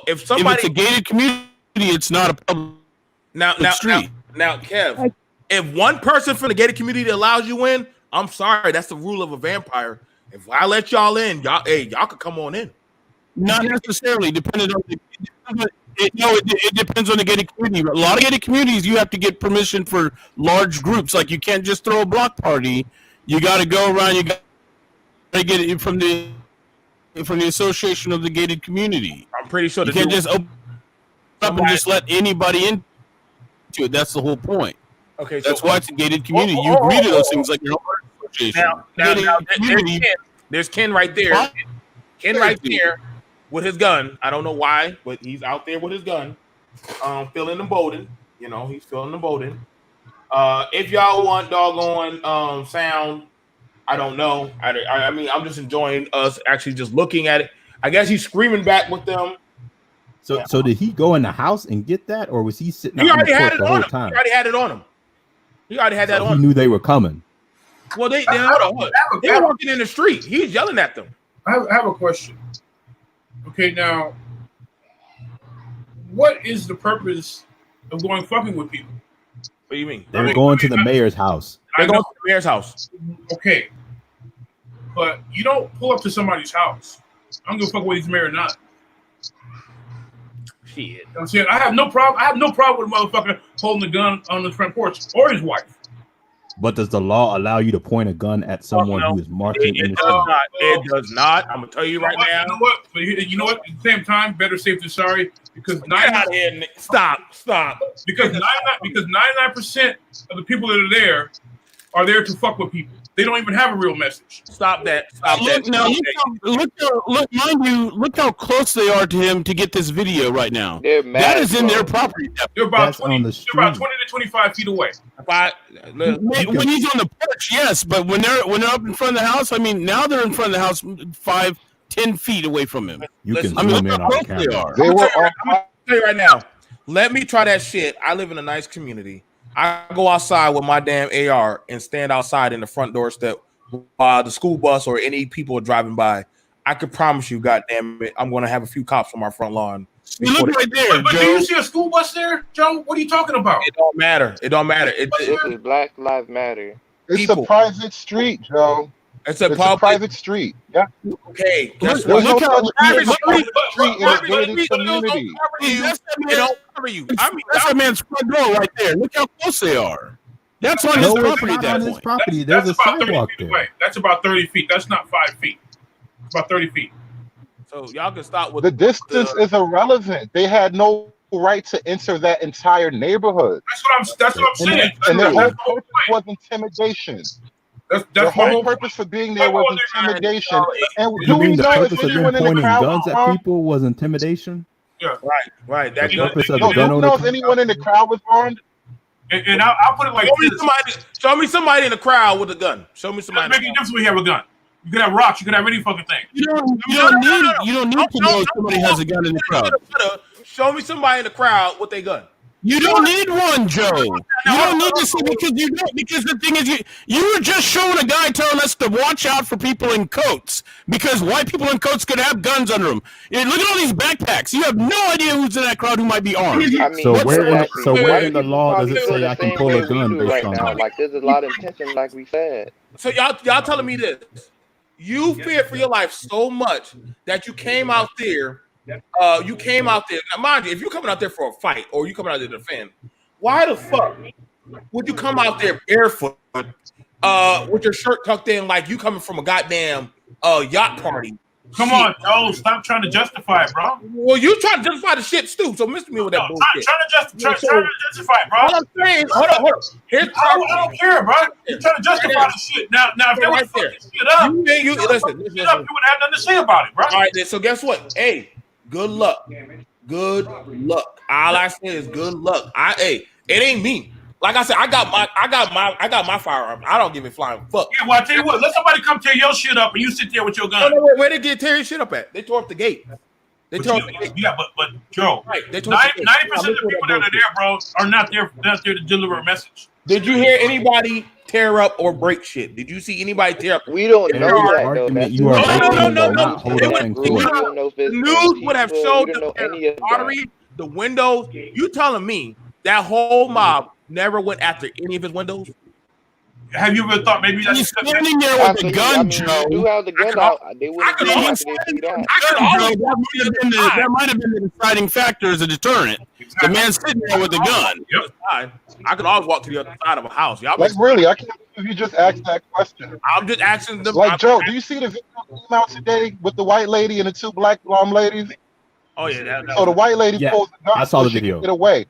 Speaker 1: If somebody,
Speaker 8: if it's a gated community, it's not a public street.
Speaker 1: Now, Kev, if one person from the gated community allows you in, I'm sorry, that's the rule of a vampire. If I let y'all in, y'all could come on in.
Speaker 8: Not necessarily, depending on it depends on the gated community. A lot of gated communities, you have to get permission for large groups. Like you can't just throw a block party. You got to go around. You got to get it from the association of the gated community.
Speaker 1: I'm pretty sure
Speaker 8: you can't just open up and just let anybody into it. That's the whole point.
Speaker 1: Okay,
Speaker 8: that's why it's a gated community. You agree to those things like your own association.
Speaker 1: Now there's Ken right there. Ken right there with his gun. I don't know why, but he's out there with his gun, feeling emboldened. You know, he's feeling emboldened. If y'all want doggone sound, I don't know. I mean, I'm just enjoying us actually just looking at it. I guess he's screaming back with them.
Speaker 5: So did he go in the house and get that, or was he sitting?
Speaker 1: He already
Speaker 5: out
Speaker 1: had
Speaker 5: the
Speaker 1: it
Speaker 5: whole
Speaker 1: on him.
Speaker 5: time?
Speaker 1: He already had it on him. He already had that on.
Speaker 5: He
Speaker 1: him.
Speaker 5: knew they were coming.
Speaker 1: Well, they were walking in the street. He's yelling at them.
Speaker 12: I have a question. Okay, now, what is the purpose of going fucking with people?
Speaker 1: What do you mean?
Speaker 5: They were going to the mayor's house.
Speaker 1: They're going to the mayor's house.
Speaker 12: Okay, but you don't pull up to somebody's house. I don't give a fuck whether he's married or not.
Speaker 1: Shit.
Speaker 12: You know what I'm saying? I have no problem with a motherfucker holding a gun on the front porch or his wife.
Speaker 5: But does the law allow you to point a gun at someone who is marching in the street?
Speaker 1: It does not. I'm gonna tell you right now.
Speaker 12: You know what? But you know what? At the same time, better safe than sorry. Because
Speaker 1: Stop.
Speaker 12: Because 99% of the people that are there to fuck with people. They don't even have a real message.
Speaker 1: Stop that.
Speaker 8: Now, look how close they are to him to get this video right now. That is in their property.
Speaker 12: They're about 20 to 25 feet away.
Speaker 8: When he's on the porch, yes, but when they're up in front of the house, I mean, now they're in front of the house 5-10 feet away from him.
Speaker 5: Look how close
Speaker 8: they are.
Speaker 1: I'm gonna tell you right now. Let me try that shit. I live in a nice community. I go outside with my damn AR and stand outside in the front doorstep while the school bus or any people are driving by. I can promise you, goddamn it, I'm going to have a few cops on my front lawn.
Speaker 12: You look right there, but do you see a school bus there, Joe? What are you talking about?
Speaker 1: It don't matter.
Speaker 9: This is Black Lives Matter.
Speaker 11: It's a private street, Joe.
Speaker 1: It's a
Speaker 11: private street. Yeah.
Speaker 1: Okay.
Speaker 11: There's no private street in a gated community.
Speaker 1: It don't cover you. I mean,
Speaker 8: that's a man's front door right there. Look how close they are. That's on his property at that point.
Speaker 5: Property. There's a sidewalk there.
Speaker 12: Away. That's about 30 feet. That's not 5 feet. It's about 30 feet.
Speaker 1: So y'all can stop with
Speaker 11: the distance is irrelevant. They had no right to enter that entire neighborhood.
Speaker 12: That's what I'm saying.
Speaker 11: And their whole purpose was intimidation.
Speaker 12: That's
Speaker 11: the
Speaker 12: my
Speaker 11: whole purpose for being there was intimidation. And
Speaker 5: You
Speaker 11: do we
Speaker 5: mean the
Speaker 11: know if
Speaker 5: purpose of them
Speaker 11: anyone in the
Speaker 5: pointing
Speaker 11: crowd
Speaker 5: guns
Speaker 11: was
Speaker 5: at
Speaker 11: armed?
Speaker 5: people was intimidation?
Speaker 12: Yeah.
Speaker 1: Right. That's
Speaker 5: The purpose of
Speaker 11: No,
Speaker 5: the
Speaker 11: do
Speaker 5: gun
Speaker 11: you
Speaker 5: owner.
Speaker 11: know if anyone in the crowd was armed?
Speaker 12: And I'll put it like this.
Speaker 1: Show me somebody in the crowd with a gun. Show me somebody.
Speaker 12: Doesn't make any difference when you have a gun. You can have rocks. You can have any fucking thing.
Speaker 8: You don't need to know if somebody has a gun in the crowd.
Speaker 1: Show me somebody in the crowd with a gun.
Speaker 8: You don't need one, Joe. You don't need to see because the thing is you were just showing a guy telling us to watch out for people in coats because white people in coats could have guns under them. Look at all these backpacks. You have no idea who's in that crowd who might be armed.
Speaker 9: I mean,
Speaker 5: So where in the law does it say I can pull a gun based on that?
Speaker 9: Like there's a lot of tension, like we said.
Speaker 1: So y'all telling me this? You feared for your life so much that you came out there. Now, mind you, if you're coming out there for a fight or you coming out there to defend, why the fuck would you come out there barefoot, with your shirt tucked in like you coming from a goddamn yacht party?
Speaker 12: Come on, Joe. Stop trying to justify it, bro.
Speaker 1: Well, you trying to justify the shit, Stu. So miss me with that bullshit.
Speaker 12: Trying to justify it, bro.
Speaker 1: All I'm saying, hold on.
Speaker 12: I don't care, bro. You're trying to justify the shit. Now, if they want to fuck this shit up,
Speaker 1: listen,
Speaker 12: you would have nothing to say about it, bro.
Speaker 1: All right, then, so guess what? Hey, good luck. Good luck. All I say is good luck. It ain't me. Like I said, I got my firearm. I don't give a flying fuck.
Speaker 12: Yeah, well, I tell you what, let somebody come tear your shit up and you sit there with your gun.
Speaker 1: No, where they get tear your shit up at? They tore up the gate. They tore up the gate.
Speaker 12: Yeah, but Joe,
Speaker 1: right,
Speaker 12: 90% of the people that are there, bro, are not there to deliver a message.
Speaker 1: Did you hear anybody
Speaker 13: tear up or break shit? Did you see anybody tear up?
Speaker 9: We don't
Speaker 5: Every
Speaker 9: know that though.
Speaker 5: argument
Speaker 9: That's
Speaker 5: you are
Speaker 9: the
Speaker 5: making
Speaker 9: thing.
Speaker 5: will not hold up in
Speaker 9: We
Speaker 5: court.
Speaker 9: don't know if
Speaker 13: The
Speaker 9: it's
Speaker 13: news would have
Speaker 9: Antifa. We
Speaker 13: showed
Speaker 9: don't know
Speaker 13: the
Speaker 9: any of that.
Speaker 13: artery, the windows. You telling me that whole mob never went after any of his windows?
Speaker 12: Have you ever thought maybe that's
Speaker 8: He's standing there with a gun, Joe.
Speaker 9: You do have the gun out. They wouldn't
Speaker 13: could
Speaker 9: do
Speaker 13: always-
Speaker 9: after they see that.
Speaker 8: That might have been the deciding factor as a deterrent. The man sitting there with a gun.
Speaker 13: I could always walk to the other side of a house. Y'all
Speaker 11: Like really, I can't believe you just asked that question.
Speaker 13: I'm just asking them.
Speaker 11: Like Joe, do you see the video that came out today with the white lady and the two black ladies?
Speaker 13: Oh yeah.
Speaker 11: So the white lady pulls the gun
Speaker 5: I saw
Speaker 11: so
Speaker 5: the
Speaker 11: she
Speaker 5: video.
Speaker 11: can get away.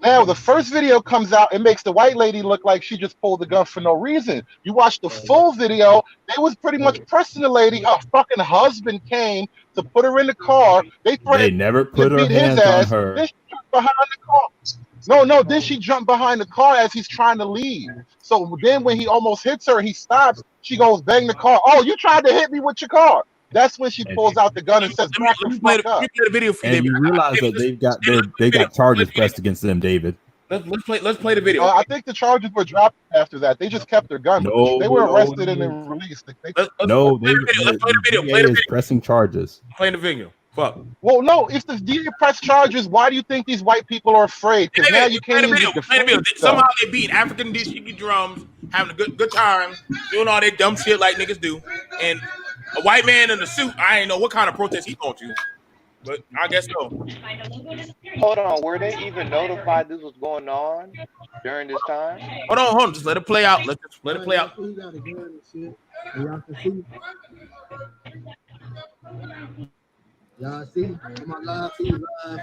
Speaker 11: Now the first video comes out, it makes the white lady look like she just pulled the gun for no reason. You watch the full video, they was pretty much pressing the lady. Her fucking husband came to put her in the car. They threatened
Speaker 5: never
Speaker 11: to
Speaker 5: put her
Speaker 11: beat his
Speaker 5: hands on
Speaker 11: ass.
Speaker 5: her.
Speaker 11: Then she jumped behind the car. No, then she jumped behind the car as he's trying to leave. So then when he almost hits her, he stops. She goes, bang the car. Oh, you tried to hit me with your car. That's when she pulls out the gun and says, back the fuck up.
Speaker 5: And you realize that they got charges pressed against them, David.
Speaker 13: Let's play the video.
Speaker 11: I think the charges were dropped after that. They just kept their gun.
Speaker 5: No,
Speaker 11: they were
Speaker 5: no,
Speaker 11: arrested and
Speaker 5: no.
Speaker 11: then released.
Speaker 5: No,
Speaker 13: play the video.
Speaker 5: DA is pressing charges.
Speaker 13: Play the video. Fuck.
Speaker 11: Well, no. If the DA press charges, why do you think these white people are afraid? Because now you can't even defend yourself.
Speaker 13: Somehow they beat African dishiki drums, having a good time, doing all that dumb shit like niggas do. And a white man in a suit, I ain't know what kind of protest he going to, but I guess so.
Speaker 9: Hold on, were they even notified this was going on during this time?
Speaker 13: Hold on, just let it play out. Let it play out.
Speaker 14: Y'all see? I'm on live, see live.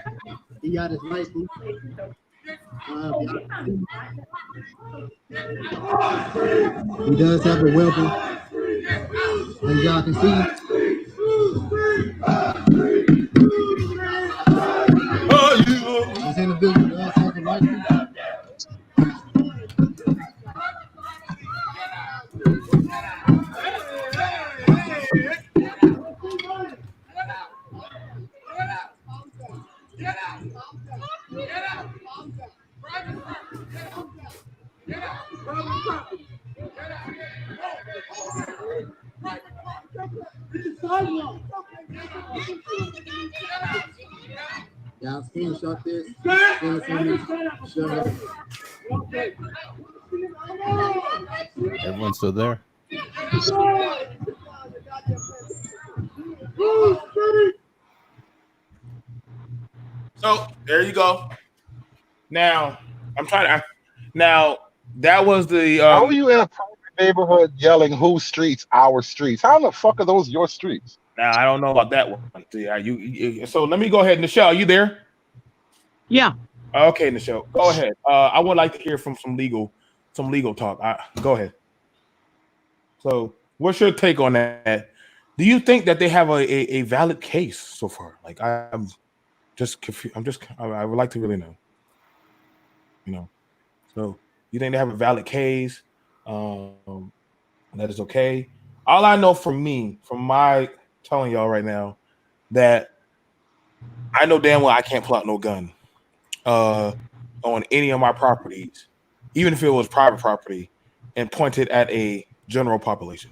Speaker 14: He got his license. He does have a weapon. As y'all can see. This individual does have a license. Y'all screenshot this.
Speaker 5: Everyone's still there.
Speaker 13: So there you go. Now I'm trying to. Now that was the.
Speaker 11: How are you in a private neighborhood yelling "Whose streets? Our streets"? How the fuck are those your streets?
Speaker 13: Now I don't know about that one. Yeah, you. So let me go ahead, Nichelle. Are you there?
Speaker 4: Yeah.
Speaker 13: Okay, Nichelle, go ahead. I would like to hear from some legal talk. Go ahead. So, what's your take on that? Do you think that they have a valid case so far? Like, I'm just confused. I would like to really know. You know, so you think they have a valid case? That is okay. All I know from my telling y'all right now, that I know damn well I can't pull out no gun on any of my properties, even if it was private property, and point it at a general population.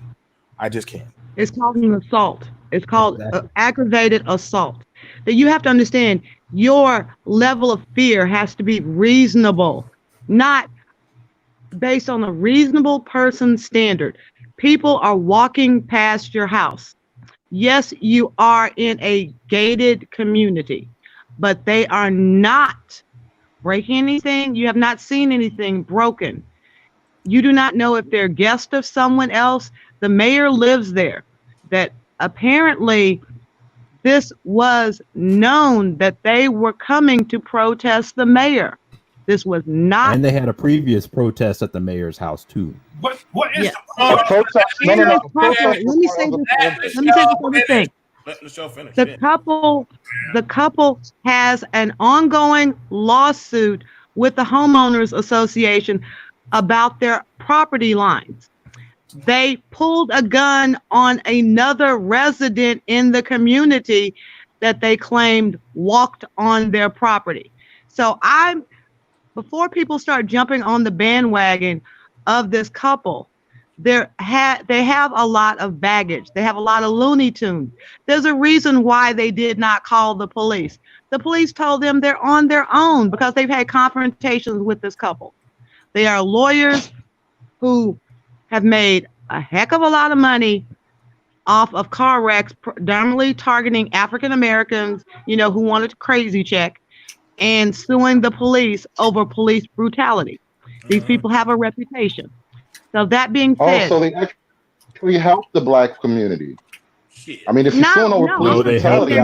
Speaker 13: I just can't.
Speaker 4: It's called an assault. It's called aggravated assault. That you have to understand, your level of fear has to be reasonable, not based on a reasonable person's standard. People are walking past your house. Yes, you are in a gated community, but they are not breaking anything. You have not seen anything broken. You do not know if they're guests of someone else. The mayor lives there. That apparently this was known that they were coming to protest the mayor. This was not.
Speaker 5: And they had a previous protest at the mayor's house too.
Speaker 12: What is
Speaker 11: a protest? No.
Speaker 4: Let me say this other thing. The couple has an ongoing lawsuit with the homeowners association about their property lines. They pulled a gun on another resident in the community that they claimed walked on their property. So before people start jumping on the bandwagon of this couple, they have a lot of baggage. They have a lot of Looney Tunes. There's a reason why they did not call the police. The police told them they're on their own because they've had confrontations with this couple. They are lawyers who have made a heck of a lot of money off of car wrecks, predominantly targeting African Americans, who wanted a crazy check, and suing the police over police brutality. These people have a reputation. So that being said,
Speaker 11: so they actually help the black community. I mean, if you're suing over police brutality,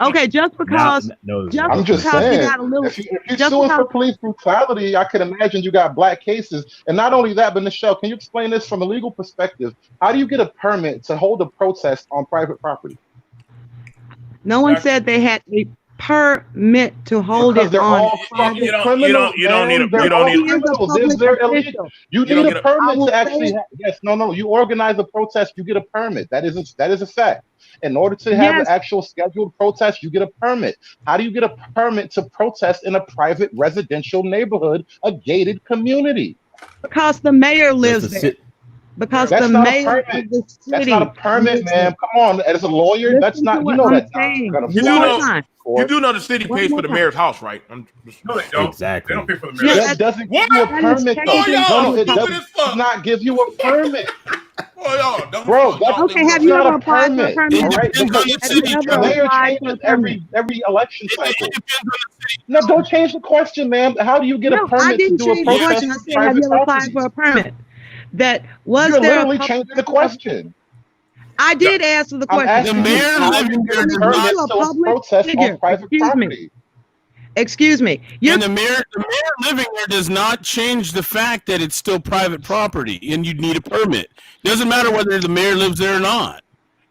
Speaker 4: okay, just because
Speaker 11: I'm just saying, if you're suing for police brutality, I can imagine you got black cases. And not only that, but Michelle, can you explain this from a legal perspective? How do you get a permit to hold a protest on private property?
Speaker 4: No one said they had a permit to hold it on.
Speaker 12: You don't need
Speaker 11: a permit to actually. You organize a protest, you get a permit. That is a fact. In order to have an actual scheduled protest, you get a permit. How do you get a permit to protest in a private residential neighborhood, a gated community?
Speaker 4: Because the mayor lives there. Because
Speaker 11: that's
Speaker 4: the mayor of the city.
Speaker 11: That's not a permit, man. Come on, as a lawyer, that's not. You know that.
Speaker 12: You do know the city pays for the mayor's house, right? No, they don't.
Speaker 5: Exactly.
Speaker 12: They don't pay for the mayor's house.
Speaker 11: That doesn't give you a permit, though. It does not give you a permit. Bro,
Speaker 4: okay, have you ever applied for a permit?
Speaker 11: Right? The mayor changes every election cycle. No, don't change the question, man. How do you get a permit to do a protest?
Speaker 4: I said, have you ever applied for a permit? That was
Speaker 11: You're
Speaker 4: there
Speaker 11: literally changing the question.
Speaker 4: I did answer the question.
Speaker 8: The mayor living there does not
Speaker 11: protest on private property.
Speaker 4: Excuse me.
Speaker 8: And the mayor living there does not change the fact that it's still private property and you need a permit. Doesn't matter whether the mayor lives there or not.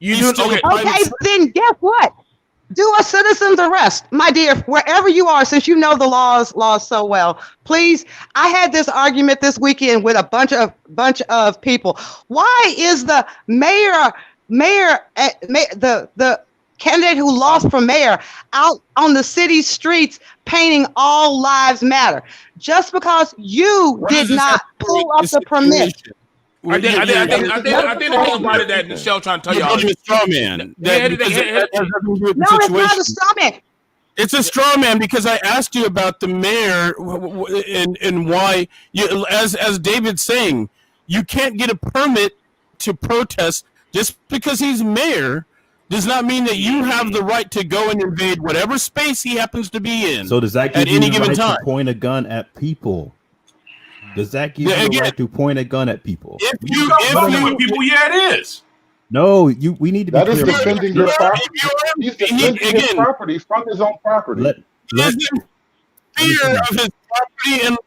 Speaker 4: Okay, then guess what? Do a citizen's arrest, my dear, wherever you are, since you know the laws so well. Please, I had this argument this weekend with a bunch of people. Why is the the candidate who lost for mayor out on the city streets painting "All Lives Matter" just because you did not pull up the permit?
Speaker 12: I think the thing about it that Michelle trying to tell y'all
Speaker 8: is a straw man.
Speaker 4: No, it's not a straw man.
Speaker 8: It's a straw man because I asked you about the mayor and why you, as David's saying, you can't get a permit to protest just because he's mayor. Does not mean that you have the right to go and invade whatever space he happens to be in.
Speaker 5: So does that give you the right to point a gun at people? Does that give you the right to point a gun at people?
Speaker 12: If you people, yeah, it is.
Speaker 5: No, we need to be
Speaker 11: that
Speaker 5: clear.
Speaker 11: Is defending your property. He's defending his property from his own property.
Speaker 8: Fear of his property, and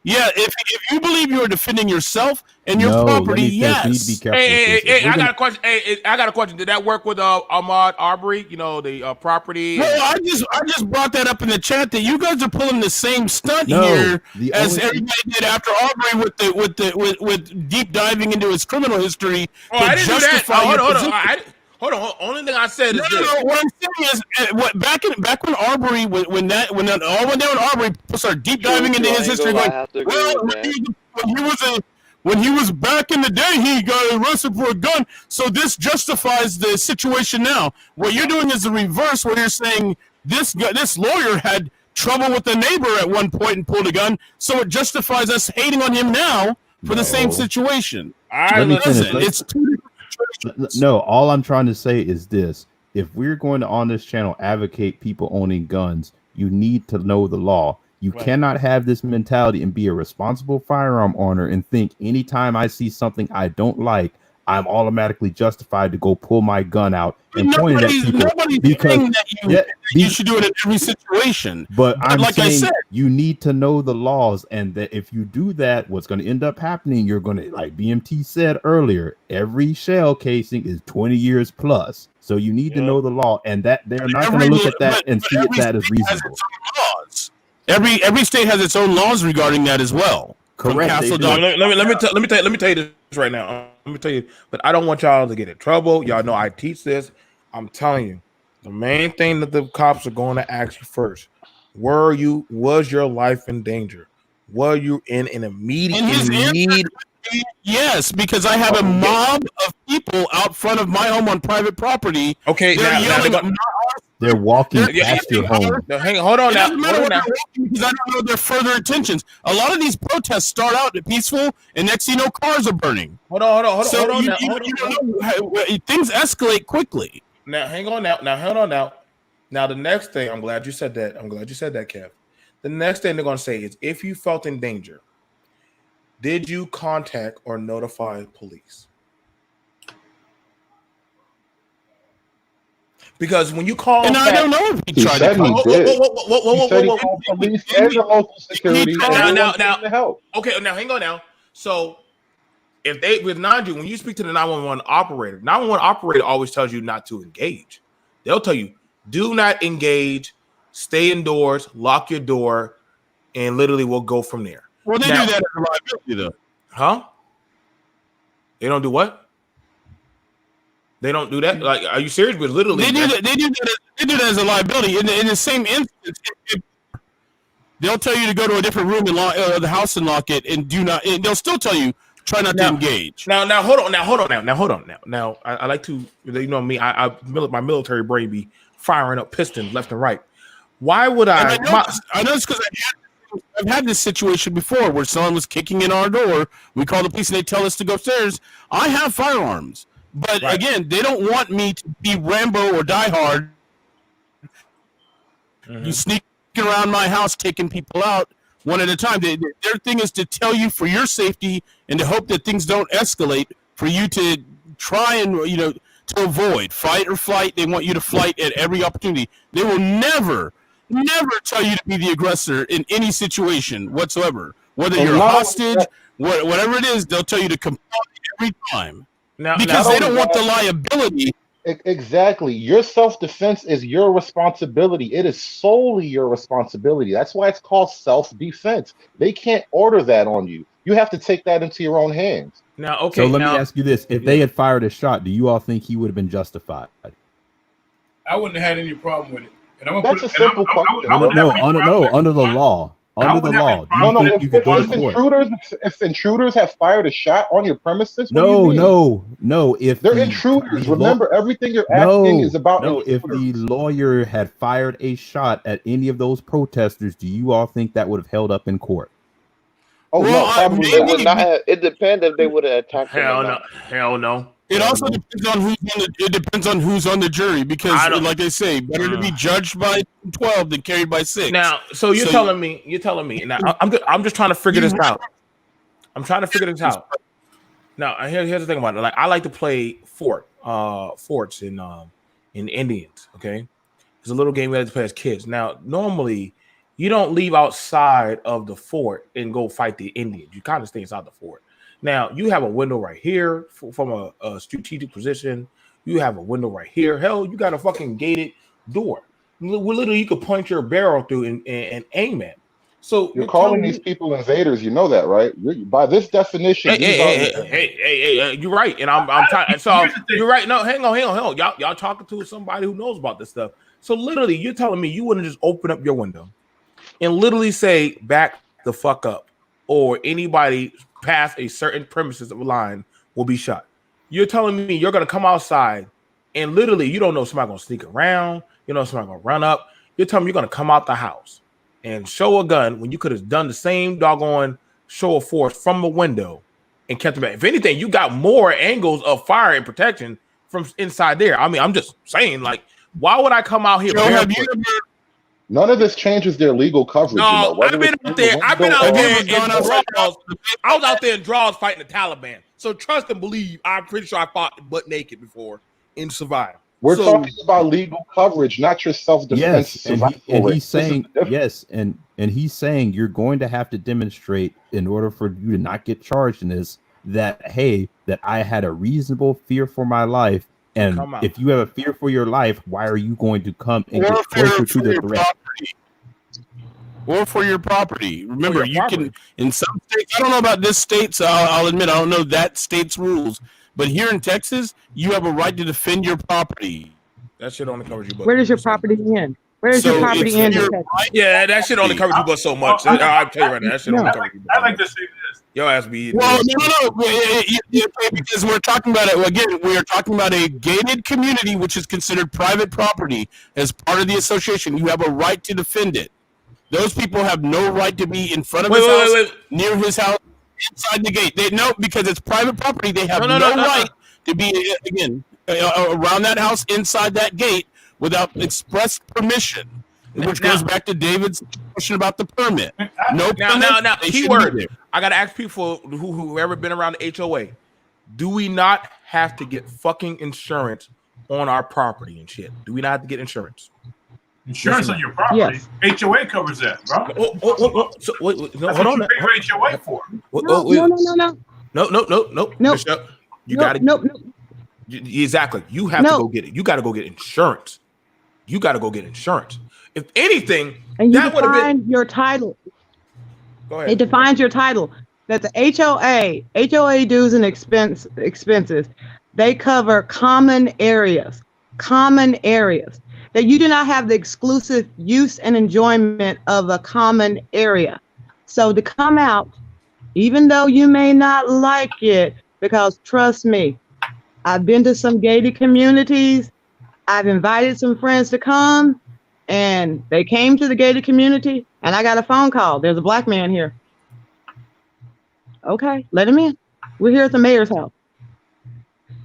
Speaker 8: if you believe you are defending yourself and your property, yes.
Speaker 12: Hey, I got a question. I got a question. Did that work with Ahmaud Arbery? You know, the property.
Speaker 8: No, I just brought that up in the chat that you guys are pulling the same stunt here as everybody did after Arbery with deep diving into his criminal history
Speaker 12: to justify your position. Hold on. Only thing I said is this.
Speaker 8: What I'm saying is, back when Arbery, when all went down, Arbery started deep diving into his history. When he was back in the day, he got arrested for a gun. So this justifies the situation now. What you're doing is the reverse, where you're saying this lawyer had trouble with the neighbor at one point and pulled a gun, so it justifies us hating on him now for the same situation. It's two different.
Speaker 5: No, all I'm trying to say is this. If we're going to, on this channel, advocate people owning guns, you need to know the law. You cannot have this mentality and be a responsible firearm owner and think anytime I see something I don't like, I'm automatically justified to go pull my gun out and point it at people. Because
Speaker 8: you should do it in every situation.
Speaker 5: But I'm like saying, I said, you need to know the laws, and that if you do that, what's going to end up happening, you're going to, like BMT said earlier, every shell casing is 20 years plus. So you need to know the law, and that they're not going to look at that and see that as reasonable.
Speaker 8: Every state has its own laws regarding that as well.
Speaker 5: Correct.
Speaker 12: Let me tell you this right now. Let me tell you, but I don't want y'all to get in trouble. Y'all know I teach this. I'm telling you, the main thing that the cops are going to ask you first: was your life in danger?
Speaker 13: Were you in an immediate
Speaker 8: And his
Speaker 13: need?
Speaker 8: Yes, because I have a mob of people out front of my home on private property.
Speaker 13: Okay,
Speaker 8: they're yelling.
Speaker 5: They're walking
Speaker 8: They're
Speaker 5: past your home.
Speaker 13: Hang on, hold on
Speaker 8: It
Speaker 13: now.
Speaker 8: doesn't matter
Speaker 13: Hold on
Speaker 8: what
Speaker 13: now.
Speaker 8: they're walking because I don't know their further intentions. A lot of these protests start out peaceful, and next thing you know, cars are burning.
Speaker 13: Hold on.
Speaker 8: So
Speaker 13: Hold on
Speaker 8: you
Speaker 13: now.
Speaker 8: don't know things escalate quickly.
Speaker 13: Now, hang on now. Hold on now. Now, the next thing, I'm glad you said that. Kev. The next thing they're going to say is, if you felt in danger, did you contact or notify police? Because when you call,
Speaker 8: and I don't know if
Speaker 11: he
Speaker 8: tried
Speaker 11: said
Speaker 8: to
Speaker 11: he
Speaker 8: call.
Speaker 11: did. He said he called police and the local security.
Speaker 13: Now,
Speaker 11: to help.
Speaker 13: Okay, now hang on now. So, if they remind you when you speak to the 911 operator always tells you not to engage. They'll tell you, do not engage, stay indoors, lock your door, and literally we'll go from there.
Speaker 8: Well, they
Speaker 13: Now,
Speaker 8: do that as a liability, though.
Speaker 13: Huh? They don't do what? They don't do that. Like, are you serious? But literally,
Speaker 8: They do that. They do that as a liability. In the same instance, they'll tell you to go to a different room in the house and lock it, and do not. And they'll still tell you try not to engage.
Speaker 13: Now, hold on. Now, I like to, you know me. My military brain be firing up pistons left and right. Why would I?
Speaker 8: I know it's because I've had this situation before where someone was kicking in our door. We call the police and they tell us to go upstairs. I have firearms. But again, they don't want me to be Rambo or Die Hard. You sneak around my house taking people out one at a time. Their thing is to tell you for your safety and to hope that things don't escalate for you to try and, to avoid fight or flight. They want you to flight at every opportunity. They will never tell you to be the aggressor in any situation whatsoever. Whether you're a hostage, whatever it is, they'll tell you to comply every time. Because they don't want the liability.
Speaker 11: Exactly. Your self-defense is your responsibility. It is solely your responsibility. That's why it's called self-defense. They can't order that on you. You have to take that into your own hands.
Speaker 13: Now, okay.
Speaker 5: So let me ask you this. If they had fired a shot, do you all think he would have been justified?
Speaker 15: I wouldn't have had any problem with it. And
Speaker 11: That's a simple question.
Speaker 5: Under the law. Under the law. Do you think you could go to court?
Speaker 11: If intruders have fired a shot on your premises,
Speaker 5: No. If
Speaker 11: they're intruders, remember everything you're asking is about.
Speaker 5: No, if the lawyer had fired a shot at any of those protesters, do you all think that would have held up in court?
Speaker 11: Oh
Speaker 9: no, probably it depends if they would have attacked him.
Speaker 13: Hell no.
Speaker 8: It also depends on who's on the jury because, like I say, better to be judged by 12 than carried by 6.
Speaker 13: Now, so you're telling me. Now, I'm just trying to figure this out. I'm trying to figure this out. Now, here's the thing about it. Like, I like to play forts in Indians. Okay, it's a little game we like to play as kids. Now, normally, you don't leave outside of the fort and go fight the Indians. You kind of stay inside the fort. Now, you have a window right here from a strategic position. You have a window right here. Hell, you got a fucking gated door. Literally, you could point your barrel through and aim at. So
Speaker 11: you're calling these people invaders. You know that, right? By this definition,
Speaker 13: hey, you're right. And I'm trying. So you're right. No, hang on. Y'all talking to somebody who knows about this stuff. So literally, you're telling me you wouldn't just open up your window and literally say, back the fuck up, or anybody past a certain premises of a line will be shot. You're telling me you're going to come outside and literally you don't know somebody going to sneak around. You know somebody going to run up. You're telling me you're going to come out the house and show a gun when you could have done the same doggone show of force from the window and kept it back. If anything, you got more angles of fire and protection from inside there. I mean, I'm just saying, like, why would I come out here?
Speaker 11: None of this changes their legal coverage.
Speaker 13: No, I've been out there. I was out there in draws fighting the Taliban. So trust and believe, I'm pretty sure I fought butt naked before and survived.
Speaker 11: We're talking about legal coverage, not your self-defense.
Speaker 5: Yes, and he's saying and he's saying you're going to have to demonstrate in order for you to not get charged in this that that I had a reasonable fear for my life. And if you have a fear for your life, why are you going to come and get closer to the threat?
Speaker 8: Or for your property. Remember, you can, in some states, I don't know about this state, so I'll admit I don't know that state's rules. But here in Texas, you have a right to defend your property.
Speaker 13: That shit only covers you.
Speaker 4: Where does your property end? Where's your property end?
Speaker 13: Yeah, that shit only covers you but so much. I'll tell you right now, that shit only covers you.
Speaker 15: I like to say this.
Speaker 13: Your ass be.
Speaker 8: Well, no, because we're talking about it again. We are talking about a gated community, which is considered private property. As part of the association, you have a right to defend it. Those people have no right to be in front of his house, near his house, inside the gate. Because it's private property. They have no right to be around that house, inside that gate, without express permission. Which goes back to David's question about the permit.
Speaker 13: Now, keyword. I gotta ask people who ever been around the HOA. Do we not have to get fucking insurance on our property and shit? Do we not have to get insurance?
Speaker 15: Insurance on your property? Yes. HOA covers that, bro.
Speaker 13: So, wait, no,
Speaker 15: That's
Speaker 13: hold
Speaker 15: what
Speaker 13: on.
Speaker 15: you pay your HOA for.
Speaker 4: No.
Speaker 13: Michelle, you gotta. Exactly. You have to go get it. You gotta go get insurance. If anything,
Speaker 4: and you
Speaker 13: that would have been
Speaker 4: your title.
Speaker 13: Go ahead.
Speaker 4: It defines your title. That the HOA dues and expenses, they cover common areas. That you do not have the exclusive use and enjoyment of a common area. So to come out, even though you may not like it, because trust me, I've been to some gated communities. I've invited some friends to come, and they came to the gated community, and I got a phone call. There's a black man here. Okay, let him in. We're here at the mayor's house.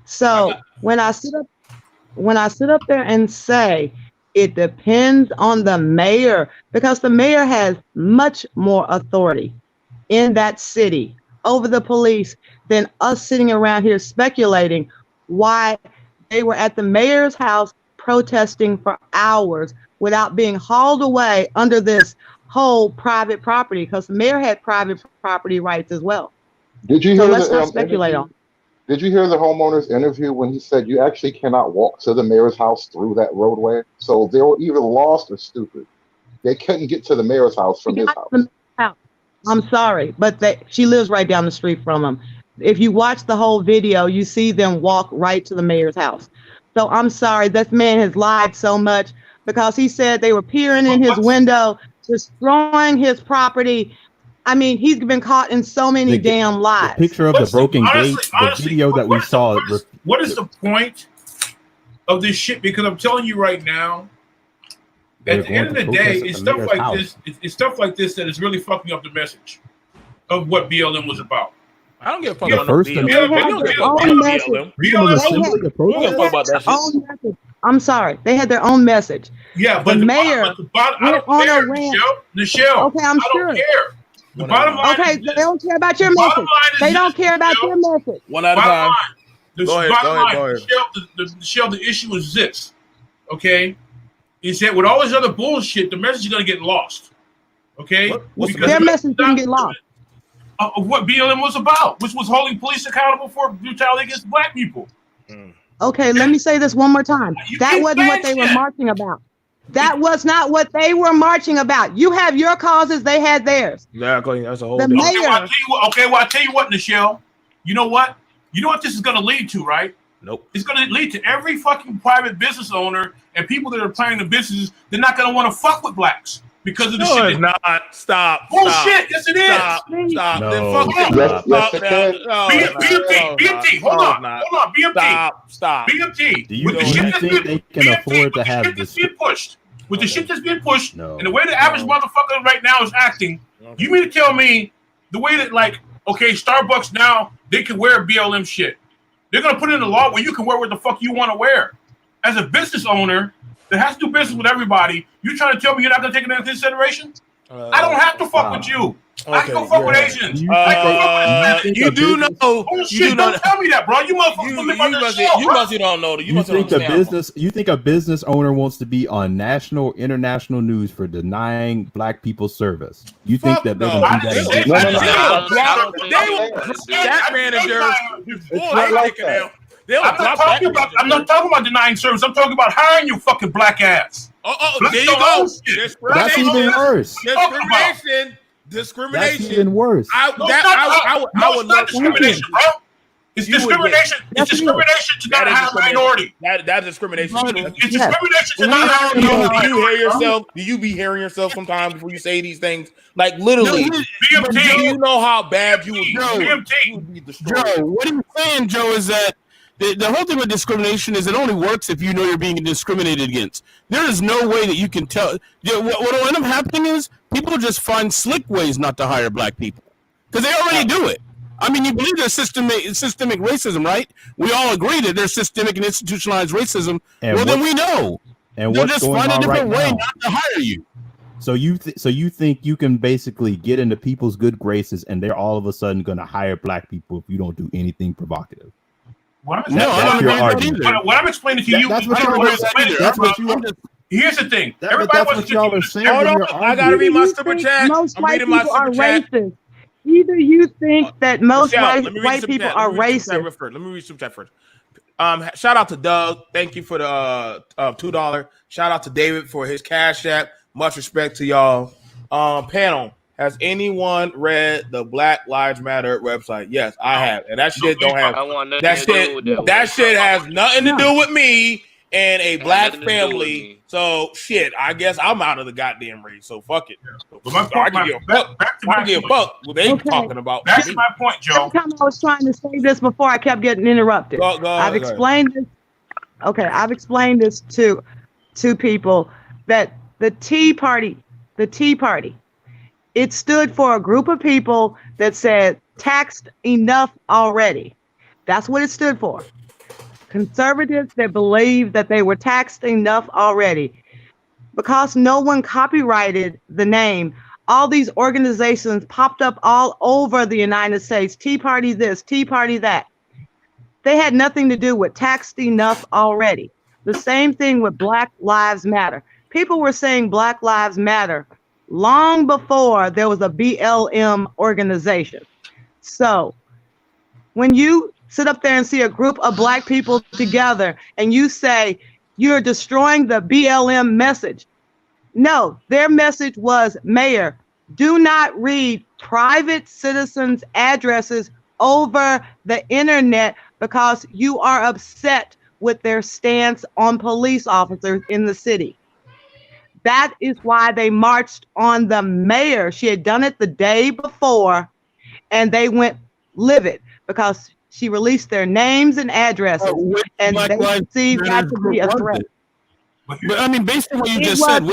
Speaker 4: So when I sit up there and say it depends on the mayor, because the mayor has much more authority in that city over the police than us sitting around here speculating why they were at the mayor's house protesting for hours without being hauled away under this whole private property, because the mayor had private property rights as well.
Speaker 11: Did you
Speaker 4: So
Speaker 11: hear
Speaker 4: let's not speculate on.
Speaker 11: Did you hear the homeowner's interview when he said you actually cannot walk to the mayor's house through that roadway? So they were either lost or stupid. They couldn't get to the mayor's house from his house.
Speaker 4: I'm sorry, but she lives right down the street from him. If you watch the whole video, you see them walk right to the mayor's house. So I'm sorry, this man has lied so much, because he said they were peering in his window, destroying his property. I mean, he's been caught in so many damn lies.
Speaker 5: The picture of the broken gate, the video that we saw.
Speaker 15: What is the point of this shit? Because I'm telling you right now, at the end of the day, it's stuff like this. It's stuff like this that is really fucking up the message of what BLM was about.
Speaker 13: I don't give a fuck
Speaker 5: about
Speaker 4: BLM. I'm sorry, they had their own message.
Speaker 15: Yeah, but
Speaker 4: the mayor
Speaker 15: went on a rant. Michelle,
Speaker 4: okay, I'm sure.
Speaker 15: I don't care. The bottom line
Speaker 4: okay, they don't care about your message. They don't care about your message.
Speaker 13: One at a time.
Speaker 15: Go ahead. Michelle, the issue is this. Okay, is that with all this other bullshit, the message is going to get lost. Okay,
Speaker 4: their message didn't get lost.
Speaker 15: Of what BLM was about, which was holding police accountable for brutality against black people.
Speaker 4: Okay, let me say this one more time. That wasn't what they were marching about. That was not what they were marching about. You have your causes, they had theirs.
Speaker 13: Exactly. That's a whole
Speaker 4: the mayor.
Speaker 15: I'll tell you what, Michelle. You know what this is going to lead to, right?
Speaker 13: Nope.
Speaker 15: It's going to lead to every fucking private business owner and people that are planning the businesses. They're not going to want to fuck with blacks because of the shit.
Speaker 13: It's not. Stop.
Speaker 15: Bullshit. Yes, it is.
Speaker 13: Stop.
Speaker 11: No.
Speaker 13: Then fuck
Speaker 15: BMT. Hold on. BMT.
Speaker 13: Stop.
Speaker 15: BMT.
Speaker 5: Do you think they can afford to have this?
Speaker 15: With the shit that's being pushed, and the way the average motherfucker right now is acting, you mean to tell me the way that, like, okay, Starbucks now, they can wear BLM shit. They're going to put in a law where you can wear what the fuck you want to wear. As a business owner that has to do business with everybody, you trying to tell me you're not going to take it into consideration? I don't have to fuck with you. I can go fuck with Asians.
Speaker 13: You do know.
Speaker 15: Bullshit, don't tell me that, bro. You motherfuckers
Speaker 13: you must don't know. You
Speaker 5: think a business owner wants to be on national, international news for denying black people service? You think that they're going to do that?
Speaker 13: That manager.
Speaker 15: I'm not talking about denying service. I'm talking about hiring you fucking black ass.
Speaker 13: There you go.
Speaker 5: That's even worse.
Speaker 13: Discrimination.
Speaker 5: That's even worse.
Speaker 13: I would love
Speaker 15: discrimination, bro. It's discrimination. It's discrimination to not have a minority.
Speaker 13: That's discrimination.
Speaker 15: It's discrimination to not have a minority.
Speaker 13: Do you hear yourself? Do you be hearing yourself sometimes before you say these things? Like literally,
Speaker 15: BMT.
Speaker 13: Do you know how bad you would be?
Speaker 8: Joe, what I'm saying, Joe, is that the whole thing with discrimination is it only works if you know you're being discriminated against. There is no way that you can tell. What will end up happening is people just find slick ways not to hire black people because they already do it. I mean, you believe there's systemic racism, right? We all agree that there's systemic and institutionalized racism.
Speaker 5: And
Speaker 8: then we know.
Speaker 5: And
Speaker 8: they'll
Speaker 5: what's
Speaker 8: just
Speaker 5: going
Speaker 8: find a
Speaker 5: on
Speaker 8: different
Speaker 5: right
Speaker 8: way
Speaker 5: now?
Speaker 8: not to hire you.
Speaker 5: So you think you can basically get into people's good graces and they're all of a sudden going to hire black people if you don't do anything provocative?
Speaker 15: What
Speaker 5: I'm
Speaker 15: explaining to you.
Speaker 5: That's what y'all are.
Speaker 15: Here's the thing.
Speaker 5: That's what y'all are saying.
Speaker 13: Hold on, I gotta read my super chat.
Speaker 4: Most
Speaker 13: I'm
Speaker 4: white
Speaker 13: reading my
Speaker 4: people are
Speaker 13: super chat.
Speaker 4: racist. Either you think that most
Speaker 13: Michelle, let me read
Speaker 4: white
Speaker 13: some
Speaker 4: people
Speaker 13: chat.
Speaker 4: are
Speaker 13: Let me read some
Speaker 4: racist.
Speaker 13: chat first. Let me read some chat first. Shout out to Doug. Thank you for the $2. Shout out to David for his cash app. Much respect to y'all. Panel. Has anyone read the Black Lives Matter website? Yes, I have. And that shit don't have that shit has nothing to do with me and a black family. So shit, I guess I'm out of the goddamn race. So fuck it. I can give a fuck what they talking about.
Speaker 15: That's my point, Joe.
Speaker 4: Every time I was trying to say this before, I kept getting interrupted. I've explained this. Okay, I've explained this to people that the Tea Party, it stood for a group of people that said taxed enough already. That's what it stood for. Conservatives that believed that they were taxed enough already. Because no one copyrighted the name, all these organizations popped up all over the United States. Tea Party this, Tea Party that. They had nothing to do with taxed enough already. The same thing with Black Lives Matter. People were saying Black Lives Matter long before there was a BLM organization. So when you sit up there and see a group of black people together and you say you're destroying the BLM message. No, their message was, Mayor, do not read private citizens' addresses over the internet because you are upset with their stance on police officers in the city. That is why they marched on the mayor. She had done it the day before, and they went livid because she released their names and addresses, and they perceived that to be a threat.
Speaker 8: But I mean, based on what you just said,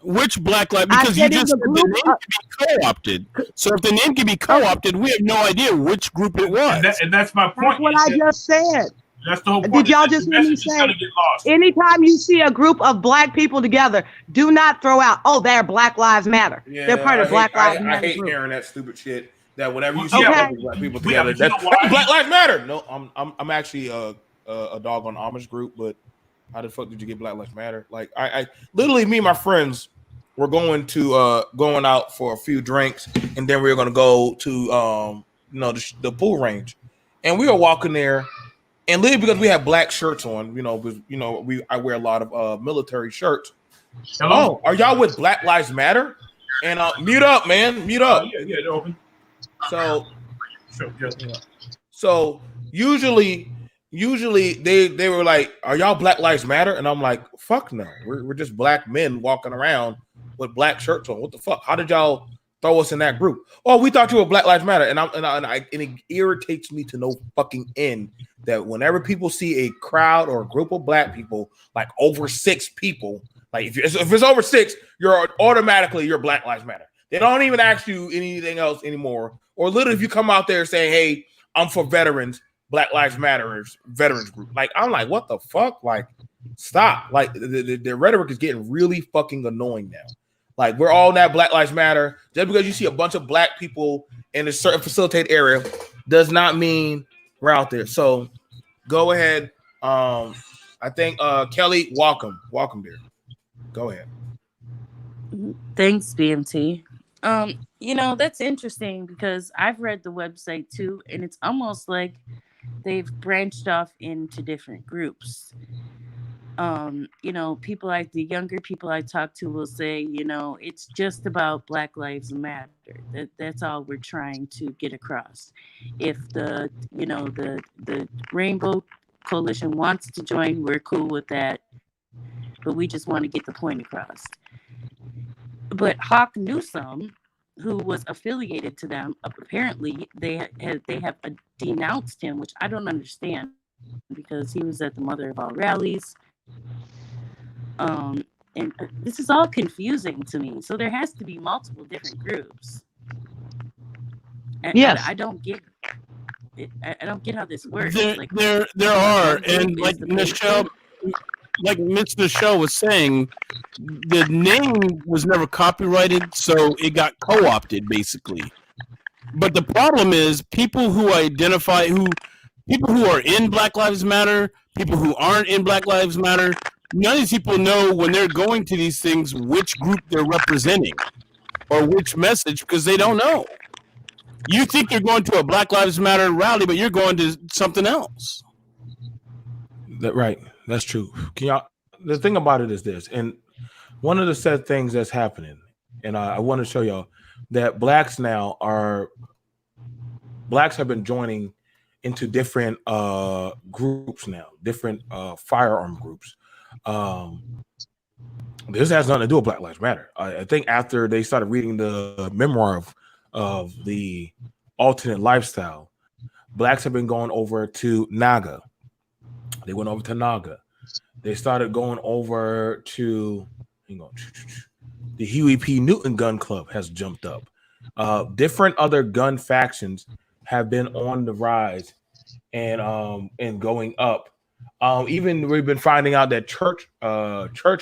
Speaker 8: which Black Lives, because you just said the name can be co-opted. So if the name can be co-opted, we have no idea which group it was.
Speaker 15: And that's my point.
Speaker 4: That's what I just said.
Speaker 15: That's the whole point.
Speaker 4: Did y'all just hear me say, anytime you see a group of black people together, do not throw out, oh, they're Black Lives Matter.
Speaker 13: Yeah,
Speaker 4: they're part of Black Lives Matter.
Speaker 13: I hate
Speaker 4: group.
Speaker 13: hearing that stupid shit. That whenever you see black people together, that's Black Lives Matter. No, I'm actually a dog on Amish group, but how the fuck did you get Black Lives Matter? Like I literally, me and my friends were going out for a few drinks, and then we were gonna go to the pool range, and we were walking there. And literally because we have black shirts on, I wear a lot of military shirts.
Speaker 15: Hello?
Speaker 13: Oh, are y'all with Black Lives Matter? And mute up, man, mute up.
Speaker 15: Yeah, they're open.
Speaker 13: So usually they were like, "Are y'all Black Lives Matter?" And I'm like, "Fuck no, we're just black men walking around with black shirts on. What the fuck? How did y'all throw us in that group? Oh, we thought you were Black Lives Matter." And it irritates me to no fucking end that whenever people see a crowd or a group of black people, like over 6 people, like if it's over 6, you're Black Lives Matter. They don't even ask you anything else anymore. Or literally, if you come out there saying, "Hey, I'm for veterans, Black Lives Matter veterans group," like I'm like, what the fuck? Like, stop! Like the rhetoric is getting really fucking annoying now. Like we're all in that Black Lives Matter. Just because you see a bunch of black people in a certain facilitated area does not mean we're out there. So go ahead. I think Kelly, welcome there. Go ahead.
Speaker 16: Thanks, BMT. That's interesting because I've read the website too, and it's almost like they've branched off into different groups. You know, people like the younger people I talk to will say, you know, it's just about Black Lives Matter. That's all we're trying to get across. If the, you know, the Rainbow Coalition wants to join, we're cool with that. But we just want to get the point across. But Hawk Newsome, who was affiliated to them, apparently they have denounced him, which I don't understand, because he was at the Mother of All rallies. And this is all confusing to me. So there has to be multiple different groups. And
Speaker 4: yes,
Speaker 16: I don't get it. I don't get how this works.
Speaker 8: There are, and like Michelle, like Miss Michelle was saying, the name was never copyrighted, so it got co-opted basically. But the problem is people who are in Black Lives Matter, people who aren't in Black Lives Matter, none of these people know when they're going to these things which group they're representing or which message, because they don't know. You think you're going to a Black Lives Matter rally, but you're going to something else.
Speaker 13: Right. That's true. The thing about it is this, and one of the sad things that's happening, and I want to show y'all that blacks have been joining into different groups now, different firearm groups. This has nothing to do with Black Lives Matter. I think after they started reading the memoir of the alternate lifestyle, blacks have been going over to NAGA. They went over to NAGA. They started going over to the Huey P. Newton Gun Club has jumped up. Different other gun factions have been on the rise and going up. Even we've been finding out that church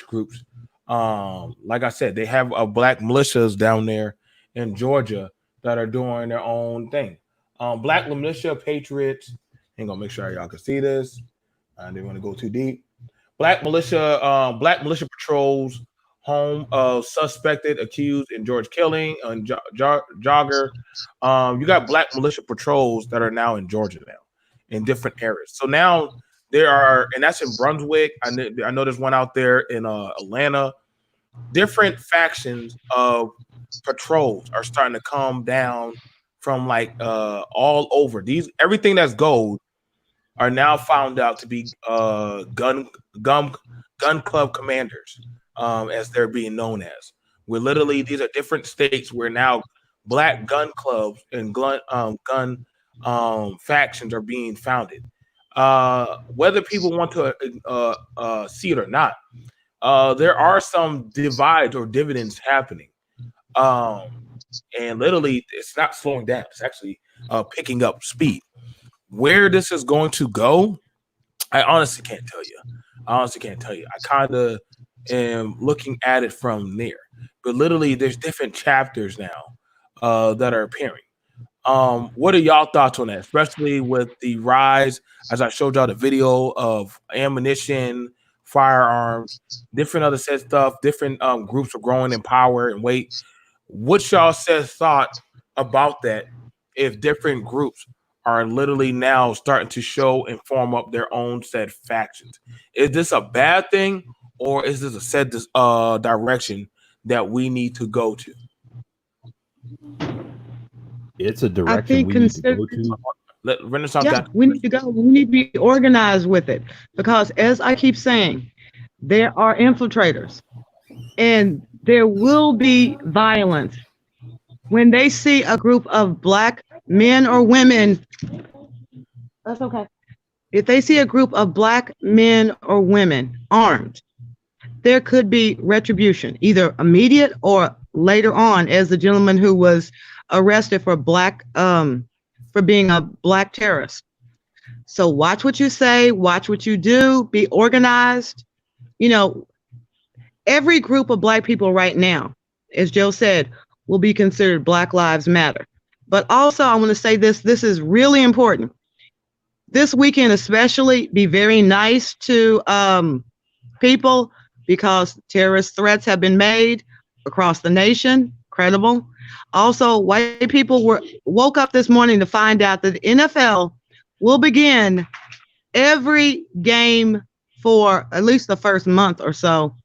Speaker 13: groups, like I said, they have black militias down there in Georgia that are doing their own thing. Black militia patriots. I'm gonna make sure y'all can see this. I didn't want to go too deep. Black militia patrols home of suspected accused in George killing and jogger. You got black militia patrols that are now in Georgia now in different areas. So now there are, and that's in Brunswick. I know there's one out there in Atlanta. Different factions of patrols are starting to come down from like all over. Everything that's gold are now found out to be gun club commanders, as they're being known as. We're literally, these are different states where now black gun clubs and gun factions are being founded. Whether people want to see it or not, there are some divides or dividends happening. And literally, it's not slowing down. It's actually picking up speed. Where this is going to go, I honestly can't tell you. I kind of am looking at it from there. But literally, there's different chapters now that are appearing. What are y'all thoughts on that? Especially with the rise, as I showed y'all the video of ammunition, firearms, different other set stuff, different groups are growing in power and weight. What y'all thought about that if different groups are literally now starting to show and form up their own set factions? Is this a bad thing, or is this a set direction that we need to go to?
Speaker 5: It's a direction we need to go to.
Speaker 4: We need to go. We need to be organized with it, because as I keep saying, there are infiltrators and there will be violence. When they see a group of black men or women, that's okay. If they see a group of black men or women armed, there could be retribution, either immediate or later on, as the gentleman who was arrested for being a black terrorist. So watch what you say, watch what you do, be organized. You know, every group of black people right now, as Joe said, will be considered Black Lives Matter. But also, I want to say this is really important. This weekend especially, be very nice to people, because terrorist threats have been made across the nation, credible. Also, white people woke up this morning to find out that the NFL will begin every game for at least the first month or so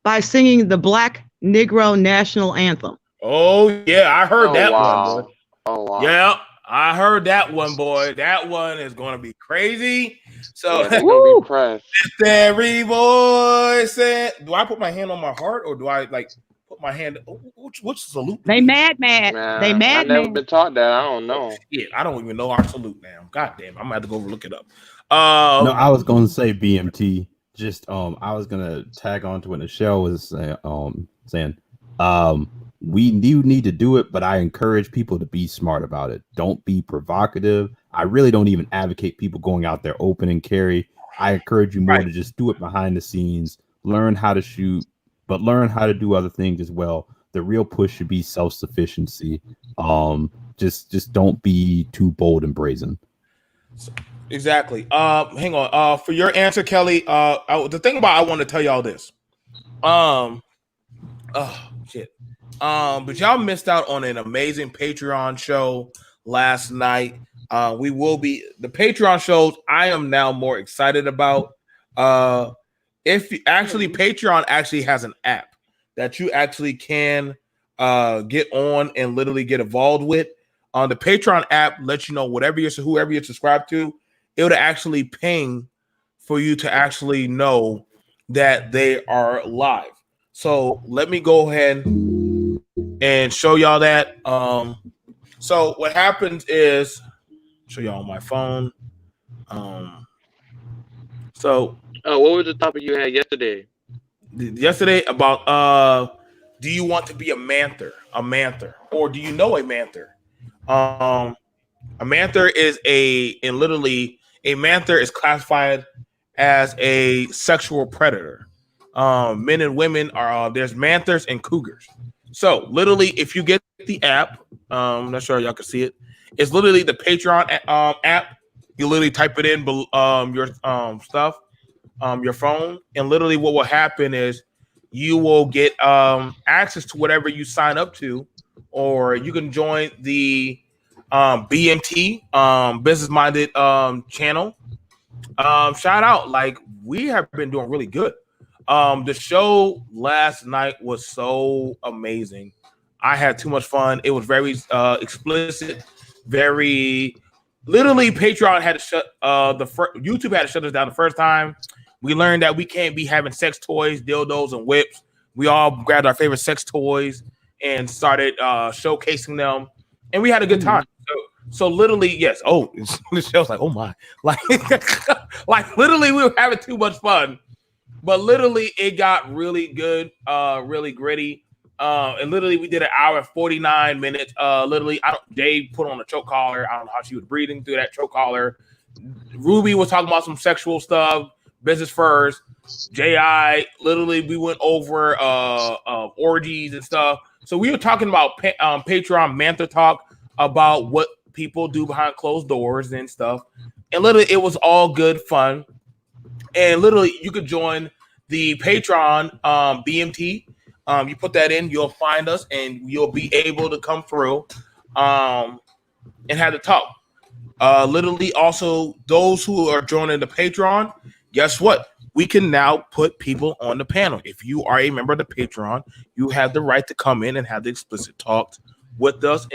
Speaker 4: by singing the Black Negro National Anthem.
Speaker 13: Oh yeah, I heard that one, boy.
Speaker 17: Oh wow.
Speaker 13: Yeah, I heard that one, boy. That one is gonna be crazy. So
Speaker 17: Yeah, they're gonna be pressed.
Speaker 13: every voice. Do I put my hand on my heart or do I like put my hand? Which salute?
Speaker 16: They mad.
Speaker 17: Man,
Speaker 16: They mad.
Speaker 17: I never been taught that. I don't know.
Speaker 13: Shit, I don't even know our salute now. God damn, I'm gonna have to go look it up.
Speaker 5: No, I was gonna say BMT. Just I was gonna tag on to what Michelle was saying. We do need to do it, but I encourage people to be smart about it. Don't be provocative. I really don't even advocate people going out there open and carry. I encourage you more to just do it behind the scenes, learn how to shoot, but learn how to do other things as well. The real push should be self-sufficiency. Just don't be too bold and brazen.
Speaker 13: Exactly. Hang on. For your answer, Kelly. The thing about I want to tell y'all this. Oh shit. But y'all missed out on an amazing Patreon show last night. We will be the Patreon shows. I am now more excited about. If you, actually Patreon actually has an app that you actually can get on and literally get involved with. On the Patreon app, lets you know whoever you're subscribed to, it would actually ping for you to actually know that they are live. So let me go ahead and show y'all that. So what happens is, show y'all on my phone. So
Speaker 17: what was the topic you had yesterday?
Speaker 13: Yesterday about do you want to be a manther, or do you know a manther? A manther is a manther is classified as a sexual predator. Men and women are there's manthers and cougars. So literally, if you get the app, I'm not sure y'all can see it. It's literally the Patreon app. You literally type it in your stuff, your phone, and literally what will happen is you will get access to whatever you sign up to, or you can join the BMT business minded channel. Shout out, like we have been doing really good. The show last night was so amazing. I had too much fun. It was very explicit, very literally. Patreon had to shut YouTube had to shut us down the first time. We learned that we can't be having sex toys, dildos, and whips. We all grabbed our favorite sex toys and started showcasing them, and we had a good time. So literally, yes. Oh, the show's like, oh my, like literally, we were having too much fun. But literally, it got really good, really gritty. And literally, we did an hour and 49 minutes. Literally, Dave put on a choke collar. I don't know how she was breathing through that choke collar. Ruby was talking about some sexual stuff, business first. J.I., literally, we went over orgies and stuff. So we were talking about Patreon Mantha Talk about what people do behind closed doors and stuff. And literally, it was all good fun. And literally, you could join the Patreon BMT. You put that in, you'll find us, and you'll be able to come through and have the talk. Literally, also, those who are joining the Patreon, guess what? We can now put people on the panel. If you are a member of the Patreon, you have the right to come in and have the explicit talks with us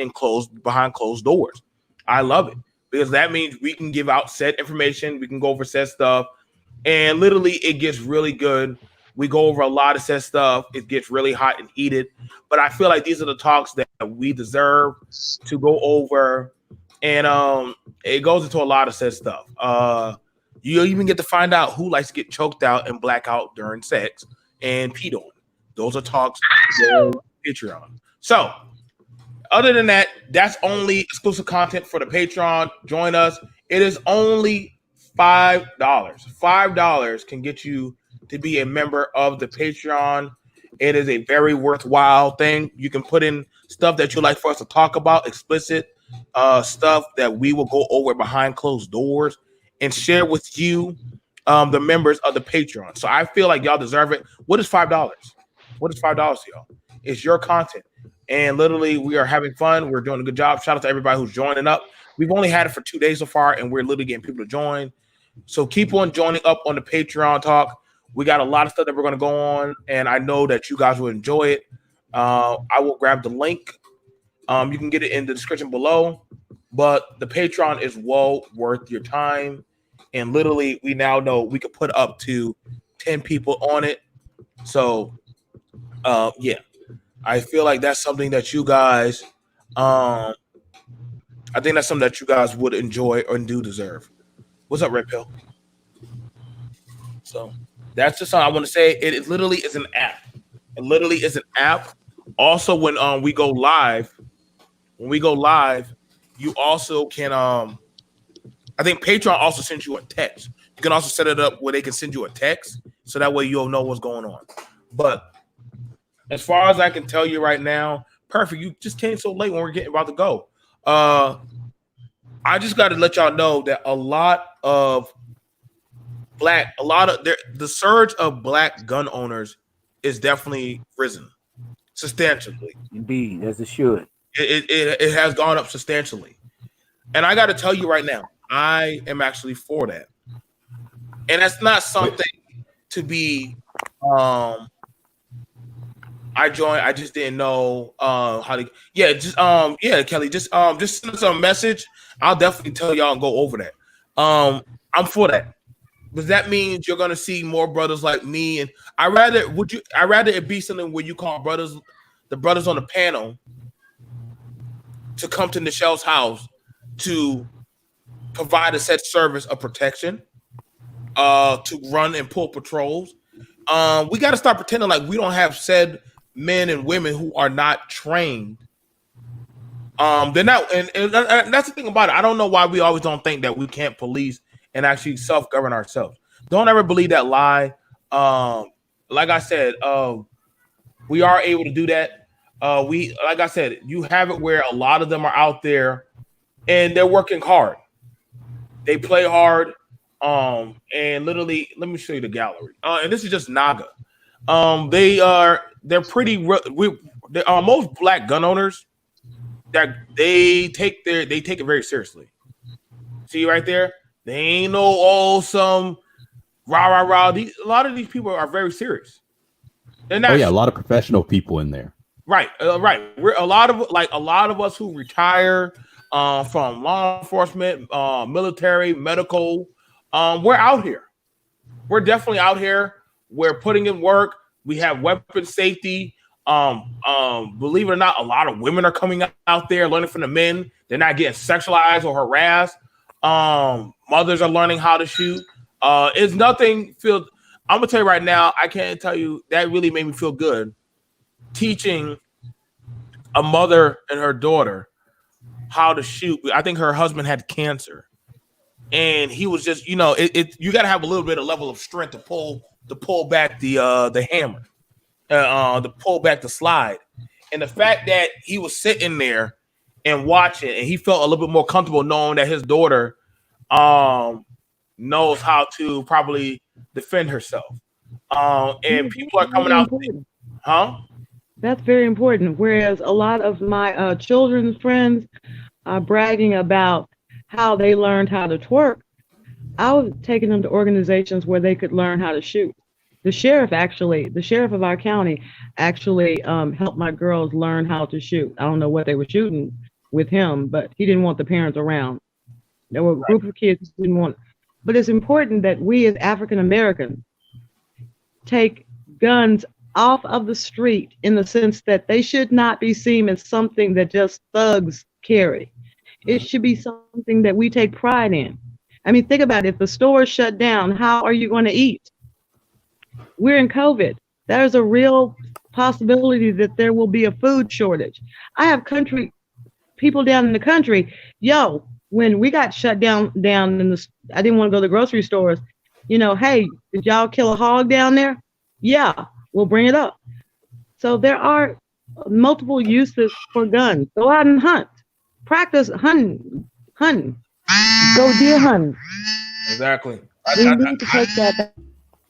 Speaker 13: behind closed doors. I love it because that means we can give out said information. We can go over said stuff. And literally, it gets really good. We go over a lot of said stuff. It gets really hot and heated. But I feel like these are the talks that we deserve to go over. And it goes into a lot of said stuff. You even get to find out who likes to get choked out and black out during sex and peed on. Those are talks on Patreon. So, other than that, that's only exclusive content for the Patreon. Join us. It is only $5. $5 can get you to be a member of the Patreon. It is a very worthwhile thing. You can put in stuff that you like for us to talk about, explicit stuff that we will go over behind closed doors and share with you, the members of the Patreon. So I feel like y'all deserve it. What is $5? What is $5 to y'all? It's your content. And literally, we are having fun. We're doing a good job. Shout out to everybody who's joining up. We've only had it for 2 days so far, and we're literally getting people to join. So keep on joining up on the Patreon talk. We got a lot of stuff that we're going to go on, and I know that you guys will enjoy it. I will grab the link. You can get it in the description below, but the Patreon is well worth your time. And literally, we now know we could put up to 10 people on it. So, yeah, I feel like that's something that you guys, I think that's something that you guys would enjoy or do deserve. What's up, Red Pill? So that's just something I want to say. It literally is an app. It literally is an app. Also, when we go live, you also can I think Patreon also sends you a text. You can also set it up where they can send you a text, so that way you'll know what's going on. But as far as I can tell you right now, perfect. You just came so late when we're getting about to go. I just got to let y'all know that the surge of black gun owners is definitely risen substantially.
Speaker 18: Indeed, as it should.
Speaker 13: It has gone up substantially. And I got to tell you right now, I am actually for that. And that's not something to be I just didn't know how to Kelly, just send us a message. I'll definitely tell y'all and go over that. I'm for that. But that means you're gonna see more brothers like me, and I'd rather it be something where you call the brothers on the panel to come to Nichelle's house to provide a set service of protection, to run and pull patrols. We got to stop pretending like we don't have said men and women who are not trained. They're not, and that's the thing about it. I don't know why we always don't think that we can't police and actually self-govern ourselves. Don't ever believe that lie. Like I said, we are able to do that. Like I said, you have it where a lot of them are out there and they're working hard. They play hard. And literally, let me show you the gallery. And this is just Naga. They're pretty. Most black gun owners that they take it very seriously. See right there, they ain't no awesome rah. A lot of these people are very serious. They're not.
Speaker 5: Oh yeah, a lot of professional people in there.
Speaker 13: Right. We're a lot of us who retire from law enforcement, military, medical. We're out here. We're definitely out here. We're putting in work. We have weapon safety. Believe it or not, a lot of women are coming out there learning from the men. They're not getting sexualized or harassed. Mothers are learning how to shoot. It's nothing. I'm gonna tell you right now. I can't tell you that really made me feel good. Teaching a mother and her daughter how to shoot. I think her husband had cancer. And he was just, you got to have a little bit of level of strength to pull back the hammer, to pull back the slide. And the fact that he was sitting there and watching, and he felt a little bit more comfortable knowing that his daughter knows how to probably defend herself. And people are coming out, huh?
Speaker 4: That's very important. Whereas a lot of my children's friends are bragging about how they learned how to twerk, I was taking them to organizations where they could learn how to shoot. The sheriff of our county actually helped my girls learn how to shoot. I don't know what they were shooting with him, but he didn't want the parents around. There were a group of kids who didn't want. But it's important that we as African Americans take guns off of the street in the sense that they should not be seen as something that just thugs carry. It should be something that we take pride in. I mean, think about it. If the store is shut down, how are you going to eat? We're in COVID. There's a real possibility that there will be a food shortage. I have people down in the country. When we got shut down I didn't want to go to the grocery stores. Hey, did y'all kill a hog down there? Yeah, we'll bring it up. So there are multiple uses for guns. Go out and hunt. Practice hunting. Go deer hunting.
Speaker 13: Exactly.
Speaker 4: We need to take that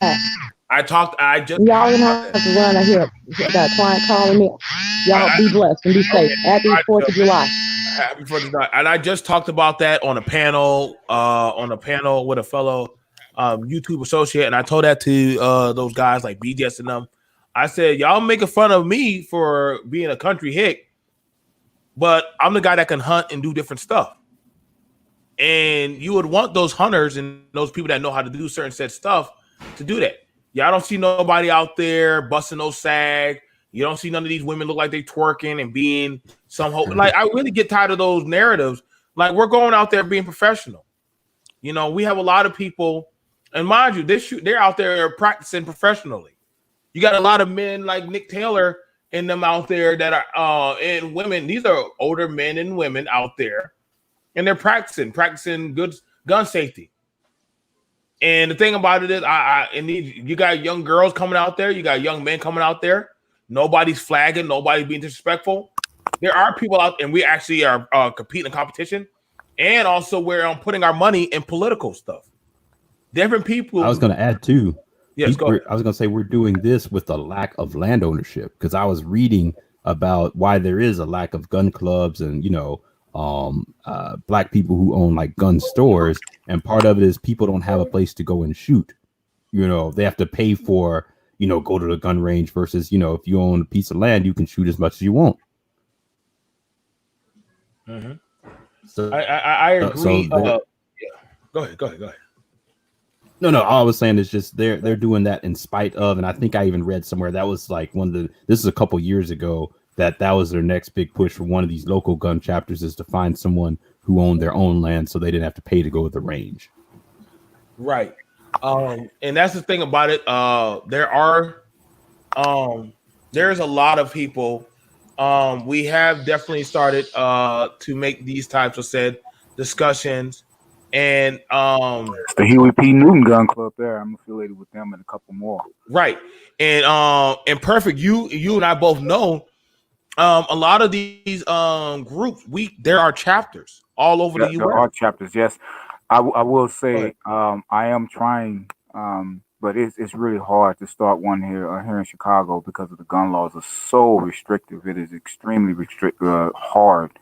Speaker 4: back.
Speaker 13: Y'all
Speaker 4: gonna have to run. I hear that client calling me. Y'all be blessed and be safe. Happy 4th of July.
Speaker 13: Happy 4th of July. And I just talked about that on a panel with a fellow YouTube associate, and I told that to those guys like BDS and them. I said, y'all making fun of me for being a country hick, but I'm the guy that can hunt and do different stuff. And you would want those hunters and those people that know how to do certain set stuff to do that. Y'all don't see nobody out there busting no sag. You don't see none of these women look like they twerking and being like, I really get tired of those narratives. Like, we're going out there being professional. You know, we have a lot of people, and mind you, they're out there practicing professionally. You got a lot of men like Nick Taylor and them out there that are and women. These are older men and women out there, and they're practicing good gun safety. And the thing about it is, you got young girls coming out there, you got young men coming out there. Nobody's flagging, nobody's being disrespectful. There are people out, and we actually are competing in competition, and also we're putting our money in political stuff. Different people.
Speaker 5: I was going to add too.
Speaker 13: Yes, go ahead.
Speaker 5: I was going to say we're doing this with a lack of land ownership, because I was reading about why there is a lack of gun clubs and, you know, black people who own like gun stores, and part of it is people don't have a place to go and shoot. You know, they have to pay for, you know, go to the gun range versus, you know, if you own a piece of land, you can shoot as much as you want.
Speaker 13: Mm-hmm. So I agree. Yeah. Go ahead.
Speaker 5: No, all I was saying is just they're doing that in spite of, and I think I even read somewhere that was like this is a couple years ago, that was their next big push for one of these local gun chapters, is to find someone who owned their own land so they didn't have to pay to go to the range.
Speaker 13: Right. And that's the thing about it. There's a lot of people. We have definitely started to make these types of said discussions. And
Speaker 18: it's the Huey P. Newton Gun Club there. I'm affiliated with them and a couple more.
Speaker 13: Right. And Perfect, you and I both know a lot of these groups, there are chapters all over the U.S.
Speaker 18: There are chapters, yes. I will say I am trying, but it's really hard to start one here in Chicago because of the gun laws are so restrictive. It is extremely hard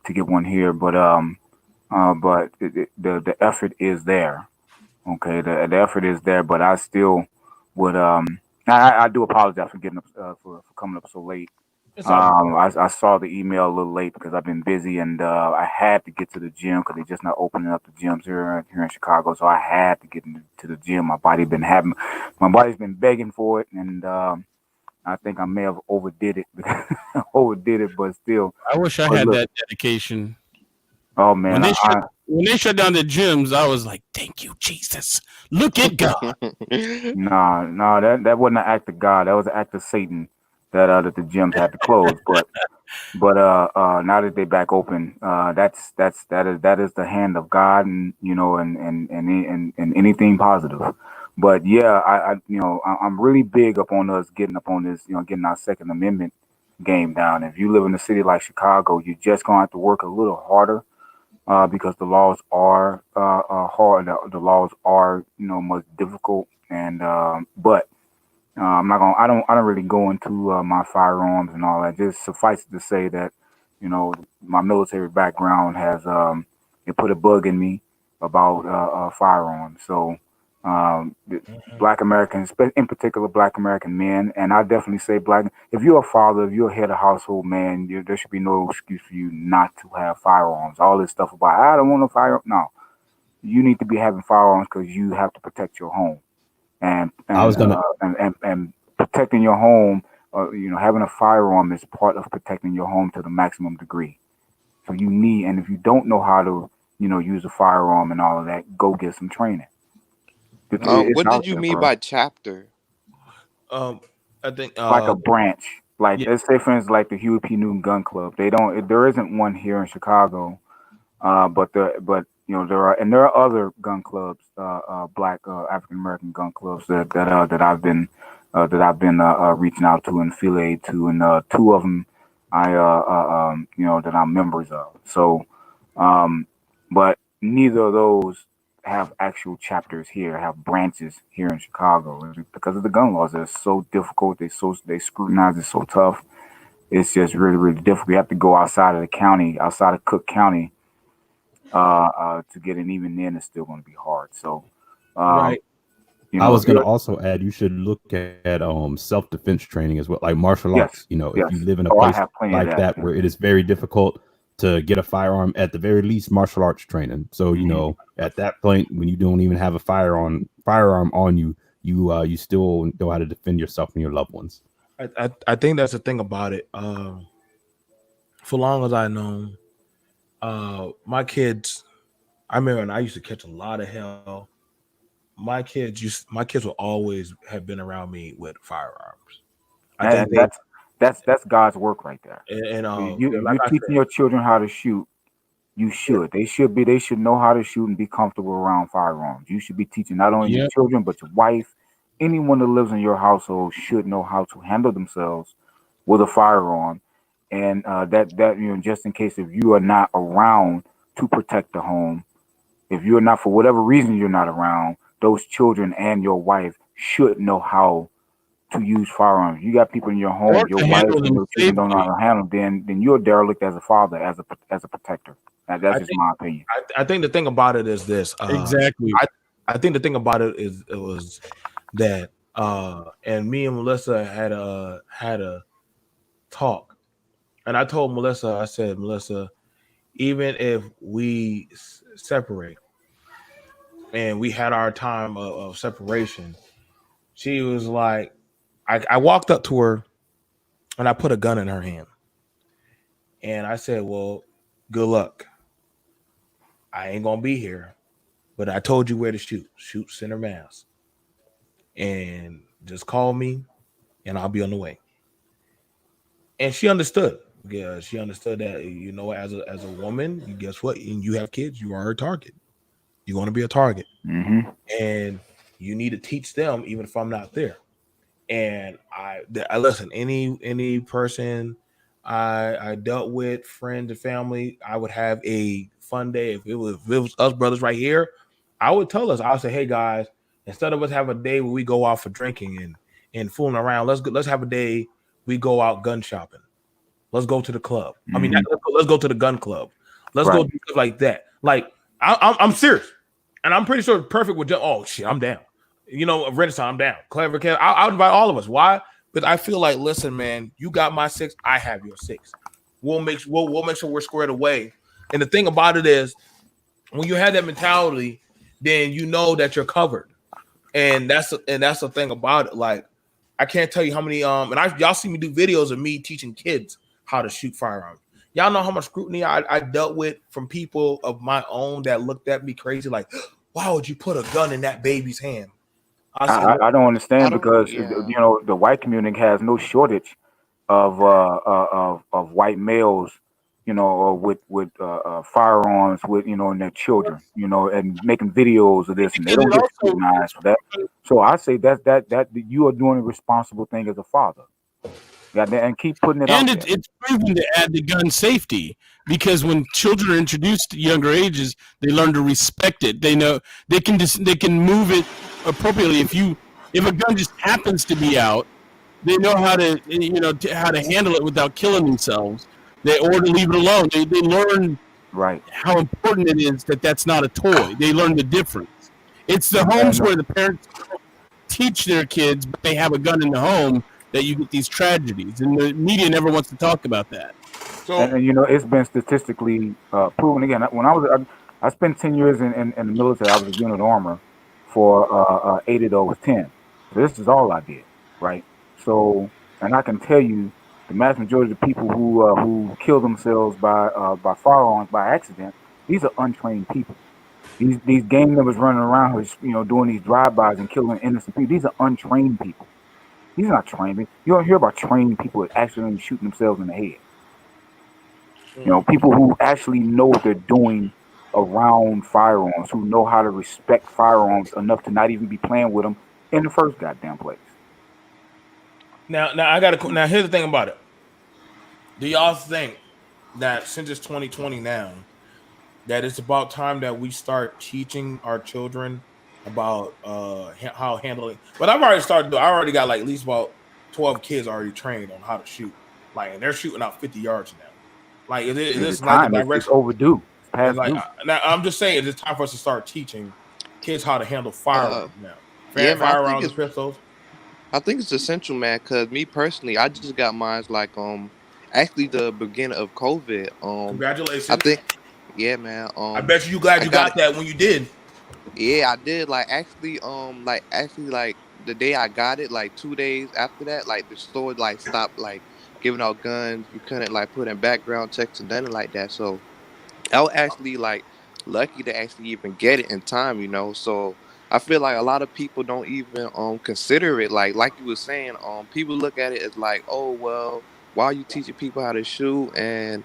Speaker 18: to get one here, but the effort is there. Okay, the effort is there, but I still would I do apologize for getting up for coming up so late. I saw the email a little late because I've been busy, and I had to get to the gym because they're just not opening up the gyms here in Chicago. So I had to get to the gym. My body's been begging for it, and I think I may have overdid it. But still,
Speaker 8: I wish I had that dedication.
Speaker 18: Oh man,
Speaker 8: when they shut down the gyms, I was like, "Thank you, Jesus! Look at God."
Speaker 18: No, that wasn't an act of God. That was an act of Satan. That the gyms had to close, but now that they're back open, that is the hand of God, and you know, and anything positive. But yeah, I'm really big up on us getting up on this, you know, getting our Second Amendment game down. If you live in a city like Chicago, you're just gonna have to work a little harder because the laws are hard. The laws are, you know, much difficult, and but. I'm not gonna. I don't really go into my firearms and all that. Just suffice it to say that, you know, my military background has it put a bug in me about firearms. So, Black Americans, in particular, Black American men, and I definitely say Black. If you're a father, if you're a head of household man, there should be no excuse for you not to have firearms. All this stuff about I don't want no firearm. No, you need to be having firearms because you have to protect your home. And
Speaker 5: I was gonna
Speaker 18: and protecting your home, you know, having a firearm is part of protecting your home to the maximum degree. So you need, and if you don't know how to, you know, use a firearm and all of that, go get some training.
Speaker 9: What did you mean by chapter?
Speaker 13: I think
Speaker 18: like a branch. Like let's say, for instance, like the Huey P. Newton Gun Club. There isn't one here in Chicago, but you know, there are other gun clubs, Black African American gun clubs that I've been reaching out to and affiliated to, and two of them you know, that I'm members of. So, but neither of those have actual chapters here, have branches here in Chicago because of the gun laws. They're so difficult. They scrutinize it so tough. it's just really, really difficult. You have to go outside of the county, outside of Cook County, to get it. Even then, it's still going to be hard. So,
Speaker 13: Right.
Speaker 18: you
Speaker 5: I
Speaker 18: know,
Speaker 5: was going to also add, you should look at self-defense training as well, like martial
Speaker 18: yes,
Speaker 5: arts. You know,
Speaker 18: yes.
Speaker 5: if you live in a
Speaker 18: Oh, I
Speaker 5: place
Speaker 18: have plenty of
Speaker 5: like that
Speaker 18: that.
Speaker 5: where it is very difficult to get a firearm, at the very least, martial arts training. So, you
Speaker 18: Mhm.
Speaker 5: know, at that point, when you don't even have a firearm on you, you still know how to defend yourself and your loved ones.
Speaker 13: I think that's the thing about it. For long as I know, my kids, I remember when I used to catch a lot of hell. My kids will always have been around me with firearms. I think
Speaker 18: And
Speaker 13: they
Speaker 18: that's God's work right there.
Speaker 13: and
Speaker 18: You
Speaker 13: like
Speaker 18: you're
Speaker 13: I
Speaker 18: teaching
Speaker 13: said,
Speaker 18: your children how to shoot. You should. They should know how to shoot and be comfortable around firearms. You should be teaching not only your
Speaker 8: Yep.
Speaker 18: children but your wife. Anyone that lives in your household should know how to handle themselves with a firearm, and that you know, just in case if you are not around to protect the home, if you're not for whatever reason you're not around, those children and your wife should know how to use firearms. You got people in your
Speaker 8: Or
Speaker 18: home, your
Speaker 8: to
Speaker 18: wife
Speaker 8: handle
Speaker 18: and
Speaker 8: them
Speaker 18: your children don't know
Speaker 8: safely.
Speaker 18: how to handle them, then you're derelict as a father, as a protector. Now, that's
Speaker 13: I
Speaker 18: just
Speaker 13: think
Speaker 18: my opinion.
Speaker 13: I think the thing about it is this.
Speaker 8: Exactly.
Speaker 13: I think the thing about it was that and me and Melissa had a talk, and I told Melissa, I said, Melissa, even if we separate and we had our time of separation, she was like, I walked up to her and I put a gun in her hand, and I said, well, good luck. I ain't gonna be here, but I told you where to shoot. Shoot center mass, and just call me, and I'll be on the way. And she understood. Yeah, she understood that, you know, as a woman, you guess what? And you have kids, you are a target. You're going to be a target,
Speaker 18: Hmm.
Speaker 13: and you need to teach them, even if I'm not there. And I listen. Any person I dealt with, friends and family, I would have a fun day. If it was us brothers right here, I would tell us. I would say, hey guys, instead of us have a day where we go out for drinking and fooling around, let's have a day we go out gun shopping. Let's go to the club. I mean,
Speaker 18: Hmm.
Speaker 13: let's go to the gun club. Let's go
Speaker 18: Right.
Speaker 13: do stuff like that. Like I'm serious, and I'm pretty sure Perfect would just. Oh shit, I'm down. You know, Renaissance, I'm down. Clever Kev, I'll invite all of us. Why? Because I feel like, listen, man, you got my 6, I have your 6. We'll make sure we're squared away. And the thing about it is, when you have that mentality, then you know that you're covered. And that's the thing about it. Like, I can't tell you how many y'all see me do videos of me teaching kids how to shoot firearms. Y'all know how much scrutiny I dealt with from people of my own that looked at me crazy, like, why would you put a gun in that baby's hand? I said,
Speaker 18: I don't understand
Speaker 9: I don't.
Speaker 18: because
Speaker 9: Yeah.
Speaker 18: you know the white community has no shortage of white males, you know, with firearms with you know and their children, you know, and making videos of this, and they
Speaker 8: Because
Speaker 18: don't
Speaker 8: it
Speaker 18: get
Speaker 8: also
Speaker 18: scrutinized for that. So I say that you are doing a responsible thing as a father. Yeah, and keep putting it
Speaker 8: and
Speaker 18: out there.
Speaker 8: it's proven to add to gun safety because when children are introduced to younger ages, they learn to respect it. They know they can move it appropriately. If a gun just happens to be out, they know how to how to handle it without killing themselves. Or to leave it alone. They learn
Speaker 18: Right.
Speaker 8: how important it is that that's not a toy. They learn the difference. It's the homes
Speaker 18: And
Speaker 8: where the parents teach their kids, but they have a gun in the home that you get these tragedies, and the media never wants to talk about that.
Speaker 13: so
Speaker 18: you know it's been statistically proven again. When I spent 10 years in the military. I was a unit armor for 8 of those 10. So this is all I did, right? So, and I can tell you, the mass majority of the people who kill themselves by firearms by accident, these are untrained people. These gang members running around who's you know doing these drive-bys and killing innocent people. These are untrained people. These are not trained. You don't hear about trained people that accidentally shooting themselves in the head. You know, people who actually know what they're doing around firearms, who know how to respect firearms enough to not even be playing with them in the first goddamn place.
Speaker 13: now here's the thing about it. Do y'all think that since it's 2020 now, that it's about time that we start teaching our children about how handling? But I've already started. I already got like at least about 12 kids already trained on how to shoot. Like they're shooting out 50 yards now. Like is
Speaker 18: It's
Speaker 13: this like
Speaker 18: time.
Speaker 13: the
Speaker 18: It's
Speaker 13: direction?
Speaker 18: overdue. It's past
Speaker 13: Like
Speaker 18: due.
Speaker 13: now, I'm just saying, it's time for us to start teaching kids how to handle firearms now.
Speaker 9: Yeah, man.
Speaker 13: Firearms and pistols.
Speaker 9: I think it's essential, man. Cause me personally, I just got mine like actually the beginning of COVID.
Speaker 13: Congratulations.
Speaker 9: I think, yeah, man.
Speaker 13: I bet you glad you got that when you did.
Speaker 9: Yeah, I did. Like actually, like the day I got it, like 2 days after that, like the store like stopped like giving out guns. You couldn't like put in background checks and nothing like that. So I was actually like lucky to actually even get it in time, you know. So I feel like a lot of people don't even consider it like you were saying. People look at it as like, oh well, why are you teaching people how to shoot and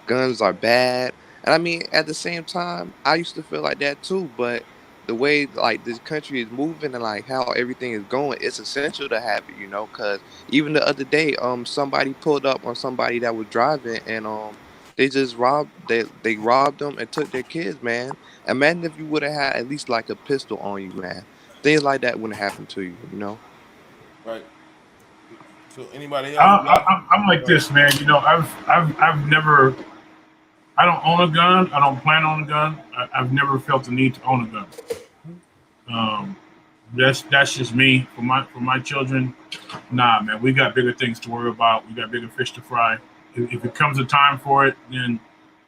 Speaker 9: guns are bad? And I mean, at the same time, I used to feel like that too. But the way like this country is moving and like how everything is going, it's essential to have it, you know. Because even the other day, somebody pulled up on somebody that was driving and they just they robbed them and took their kids, man. Imagine if you would have had at least like a pistol on you, man. Things like that wouldn't happen to you, you know.
Speaker 13: Right. So anybody else?
Speaker 15: I'm like this, man. You know, I've never. I don't own a gun. I don't plan on a gun. I've never felt the need to own a gun. That's just me. For my children, nah, man. We got bigger things to worry about. We got bigger fish to fry. If it comes a time for it, then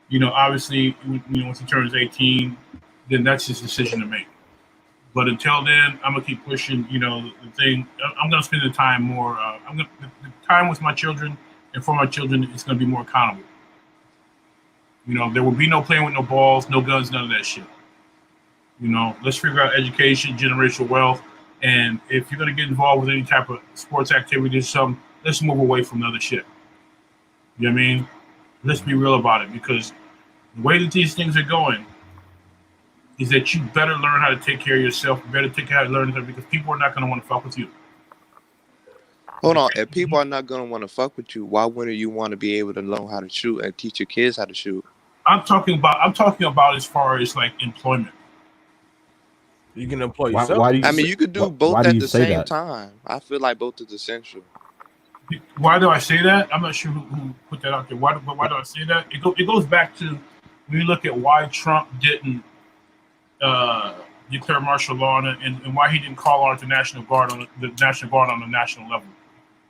Speaker 15: you know, obviously, you know, once he turns 18, then that's his decision to make. But until then, I'm gonna keep pushing. You know, the thing. I'm gonna spend the time more. The time with my children and for my children. It's gonna be more accountable. You know, there will be no playing with no balls, no guns, none of that shit. You know, let's figure out education, generational wealth, and if you're gonna get involved with any type of sports activity or something, let's move away from the other shit. You know what I mean? Let's be real about it, because the way that these things are going is that you better learn how to take care of yourself. You better take care of learning, because people are not going to want to fuck with you.
Speaker 9: Hold on, if people are not going to want to fuck with you, why wouldn't you want to be able to learn how to shoot and teach your kids how to shoot?
Speaker 15: I'm talking about as far as like employment.
Speaker 13: You can employ yourself.
Speaker 9: I mean, you could do both at the same time. I feel like both is essential.
Speaker 15: Why do I say that? I'm not sure who put that out there. Why do I say that? It goes back to when you look at why Trump didn't declare martial law and why he didn't call on the National Guard on the national level.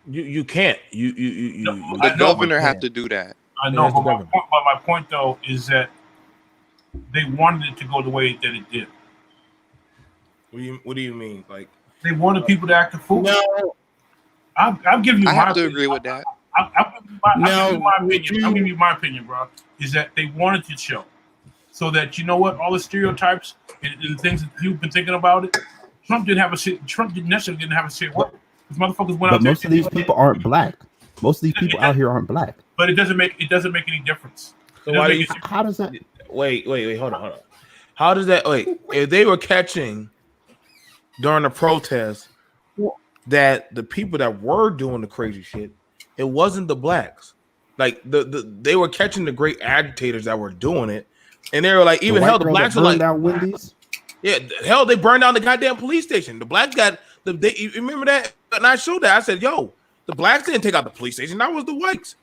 Speaker 13: You can't.
Speaker 9: The governor have to do that.
Speaker 15: I know, but my point though is that they wanted it to go the way that it did.
Speaker 13: What do you mean? Like
Speaker 15: they wanted people to act a fool? No. I'm giving you.
Speaker 9: I have to agree with that.
Speaker 15: I'm giving you my opinion, bro. Is that they wanted to show, so that you know what, all the stereotypes and the things that you've been thinking about it. Trump necessarily didn't have a say. What? These motherfuckers went out there.
Speaker 5: But most of these people aren't black. Most of these people out here aren't black.
Speaker 15: But it doesn't make any difference.
Speaker 13: So why do you?
Speaker 5: How does that?
Speaker 13: Wait, hold on. How does that? Wait, if they were catching during the protest that the people that were doing the crazy shit, it wasn't the blacks. Like they were catching the great agitators that were doing it, and they were like, even hell, the blacks were like,
Speaker 5: down Wendy's.
Speaker 13: Yeah, hell, they burned down the goddamn police station. The blacks got you remember that? And I showed that. I said, yo, the blacks didn't take out the police station. That was the whites.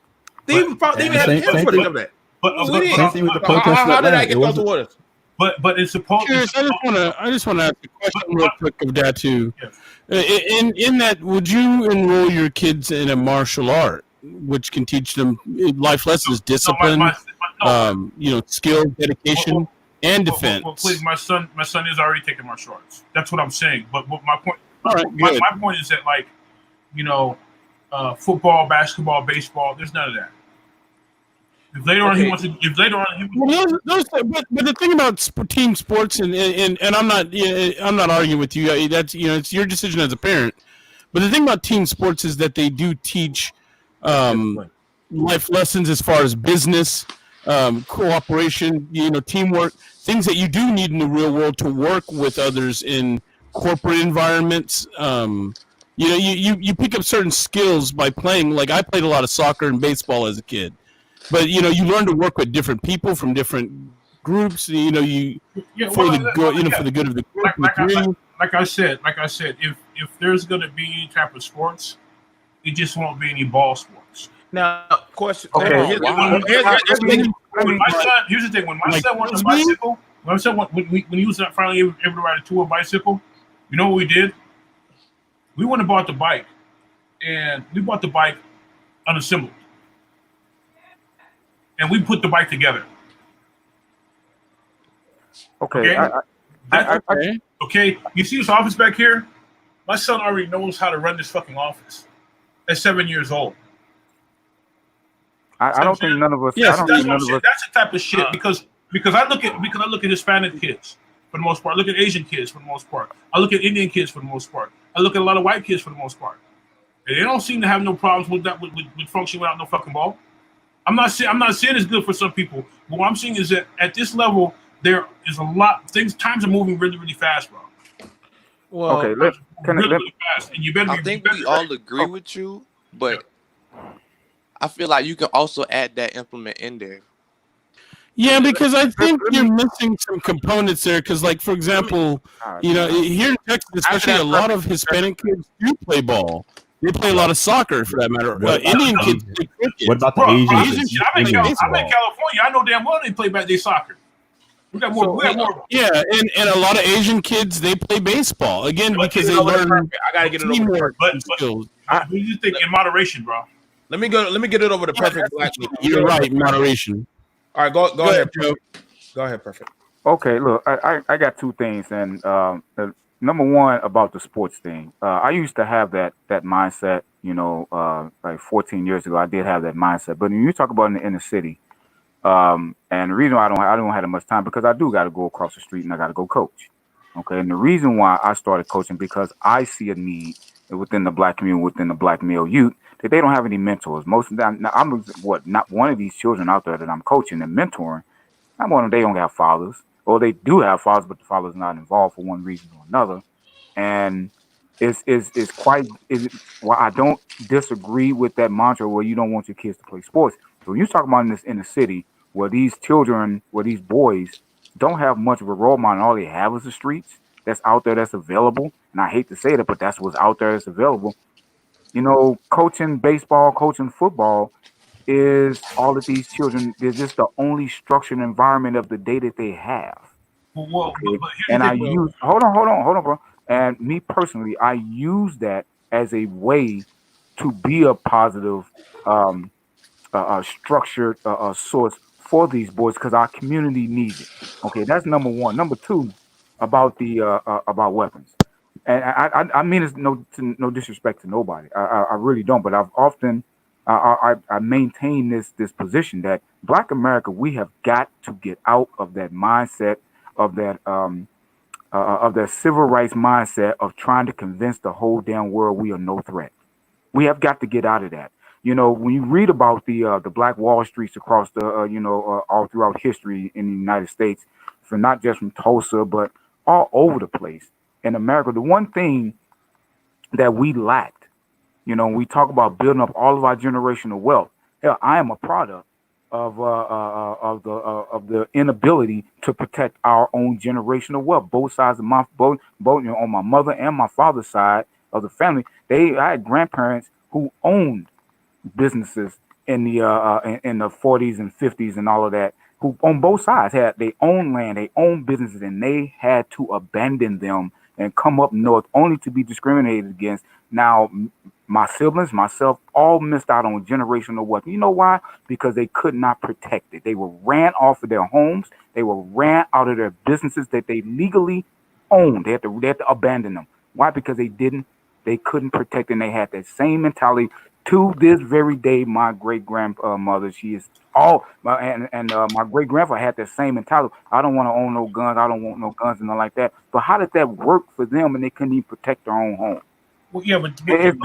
Speaker 13: They even had a footage of that. How did I get those orders?
Speaker 15: But it's supposed.
Speaker 8: I just want to ask a question real quick of that too. In that, would you enroll your kids in a martial art, which can teach them life lessons, discipline, skill, dedication, and defense?
Speaker 15: Well, please, my son is already taking martial arts. That's what I'm saying. But my point.
Speaker 8: All right,
Speaker 15: my point is that, like, football, basketball, baseball, there's none of that. If later on he wants to,
Speaker 8: but the thing about team sports and I'm not arguing with you. That's it's your decision as a parent. But the thing about team sports is that they do teach life lessons as far as business, cooperation, teamwork, things that you do need in the real world to work with others in corporate environments. You pick up certain skills by playing. Like I played a lot of soccer and baseball as a kid. But you learn to work with different people from different groups. For the good of the group.
Speaker 15: Like I said, if there's going to be any type of sports, it just won't be any ball sports.
Speaker 13: Now, question.
Speaker 15: Okay.
Speaker 13: Here's
Speaker 15: Here's the thing. When my son wanted a bicycle, when he was finally able to ride a tour bicycle, you know what we did? We went and bought the bike, and we bought the bike unassembled, and we put the bike together.
Speaker 18: Okay.
Speaker 15: Okay. You see this office back here? My son already knows how to run this fucking office. At 7 years old.
Speaker 18: I don't think none of us.
Speaker 15: Yes, that's the type of shit because I look at Hispanic kids for the most part. I look at Asian kids for the most part. I look at Indian kids for the most part. I look at a lot of white kids for the most part. And they don't seem to have no problems with that with functioning without no fucking ball. I'm not saying it's good for some people, but what I'm saying is that at this level there is a lot times are moving really, really fast, bro.
Speaker 13: Well,
Speaker 18: okay,
Speaker 15: really fast, and you better.
Speaker 9: I think we all agree with you, but I feel like you can also add that implement in there.
Speaker 8: Yeah, because I think you're missing some components there. Because, like, for example, here in Texas, especially a lot of Hispanic kids do play ball. They play a lot of soccer, for that matter. Indian kids play cricket.
Speaker 5: What about the Asians?
Speaker 15: I'm in California. I know damn well they play soccer. We got more.
Speaker 8: Yeah, and a lot of Asian kids, they play baseball again because they learn.
Speaker 13: I gotta get it over.
Speaker 15: But you just think in moderation, bro.
Speaker 13: Let me get it over to perfect black.
Speaker 8: You're right, moderation.
Speaker 13: All right, go ahead, Joe. Go ahead, perfect.
Speaker 18: Okay, look, I got two things, and number one about the sports thing. I used to have that mindset, like 14 years ago. I did have that mindset, but when you talk about in the inner city. And the reason why I don't have that much time because I do got to go across the street and I got to go coach. Okay. And the reason why I started coaching because I see a need within the black community, within the black male youth that they don't have any mentors. Most of them, I'm not one of these children out there that I'm coaching and mentoring. I'm one of them. They don't have fathers or they do have fathers, but the father's not involved for one reason or another. And it's why I don't disagree with that mantra where you don't want your kids to play sports. So when you talk about in the city, where these children, where these boys don't have much of a role model, all they have is the streets that's out there that's available. And I hate to say that, but that's what's out there that's available. Coaching baseball, coaching football is all of these children. They're just the only structured environment of the day that they have.
Speaker 15: Well,
Speaker 18: okay? And I use hold on, bro. And me personally, I use that as a way to be a positive, structured source for these boys because our community needs it. Okay, that's number one. Number two, about the about weapons, and I mean it's no disrespect to nobody. I really don't, but I've often I maintain this position that Black America, we have got to get out of that mindset of that civil rights mindset of trying to convince the whole damn world we are no threat. We have got to get out of that. When you read about the Black Wall Streets across the all throughout history in the United States, for not just from Tulsa but all over the place in America, the one thing that we lacked, when we talk about building up all of our generational wealth, hell, I am a product of the inability to protect our own generational wealth. Both sides of my both on my mother and my father's side of the family, I had grandparents who owned businesses in the 40s and 50s and all of that, who on both sides had they own land, they own businesses, and they had to abandon them and come up north only to be discriminated against. Now, my siblings, myself, all missed out on generational wealth. You know why? Because they could not protect it. They were ran off of their homes. They were ran out of their businesses that they legally owned. They had to abandon them. Why? Because they couldn't protect it, and they had that same mentality. To this very day, my great grandmother, she is my great grandfather had that same mentality. I don't want to own no guns. I don't want no guns and nothing like that. But how did that work for them? And they couldn't even protect their own home.
Speaker 15: Well, yeah, but
Speaker 18: it's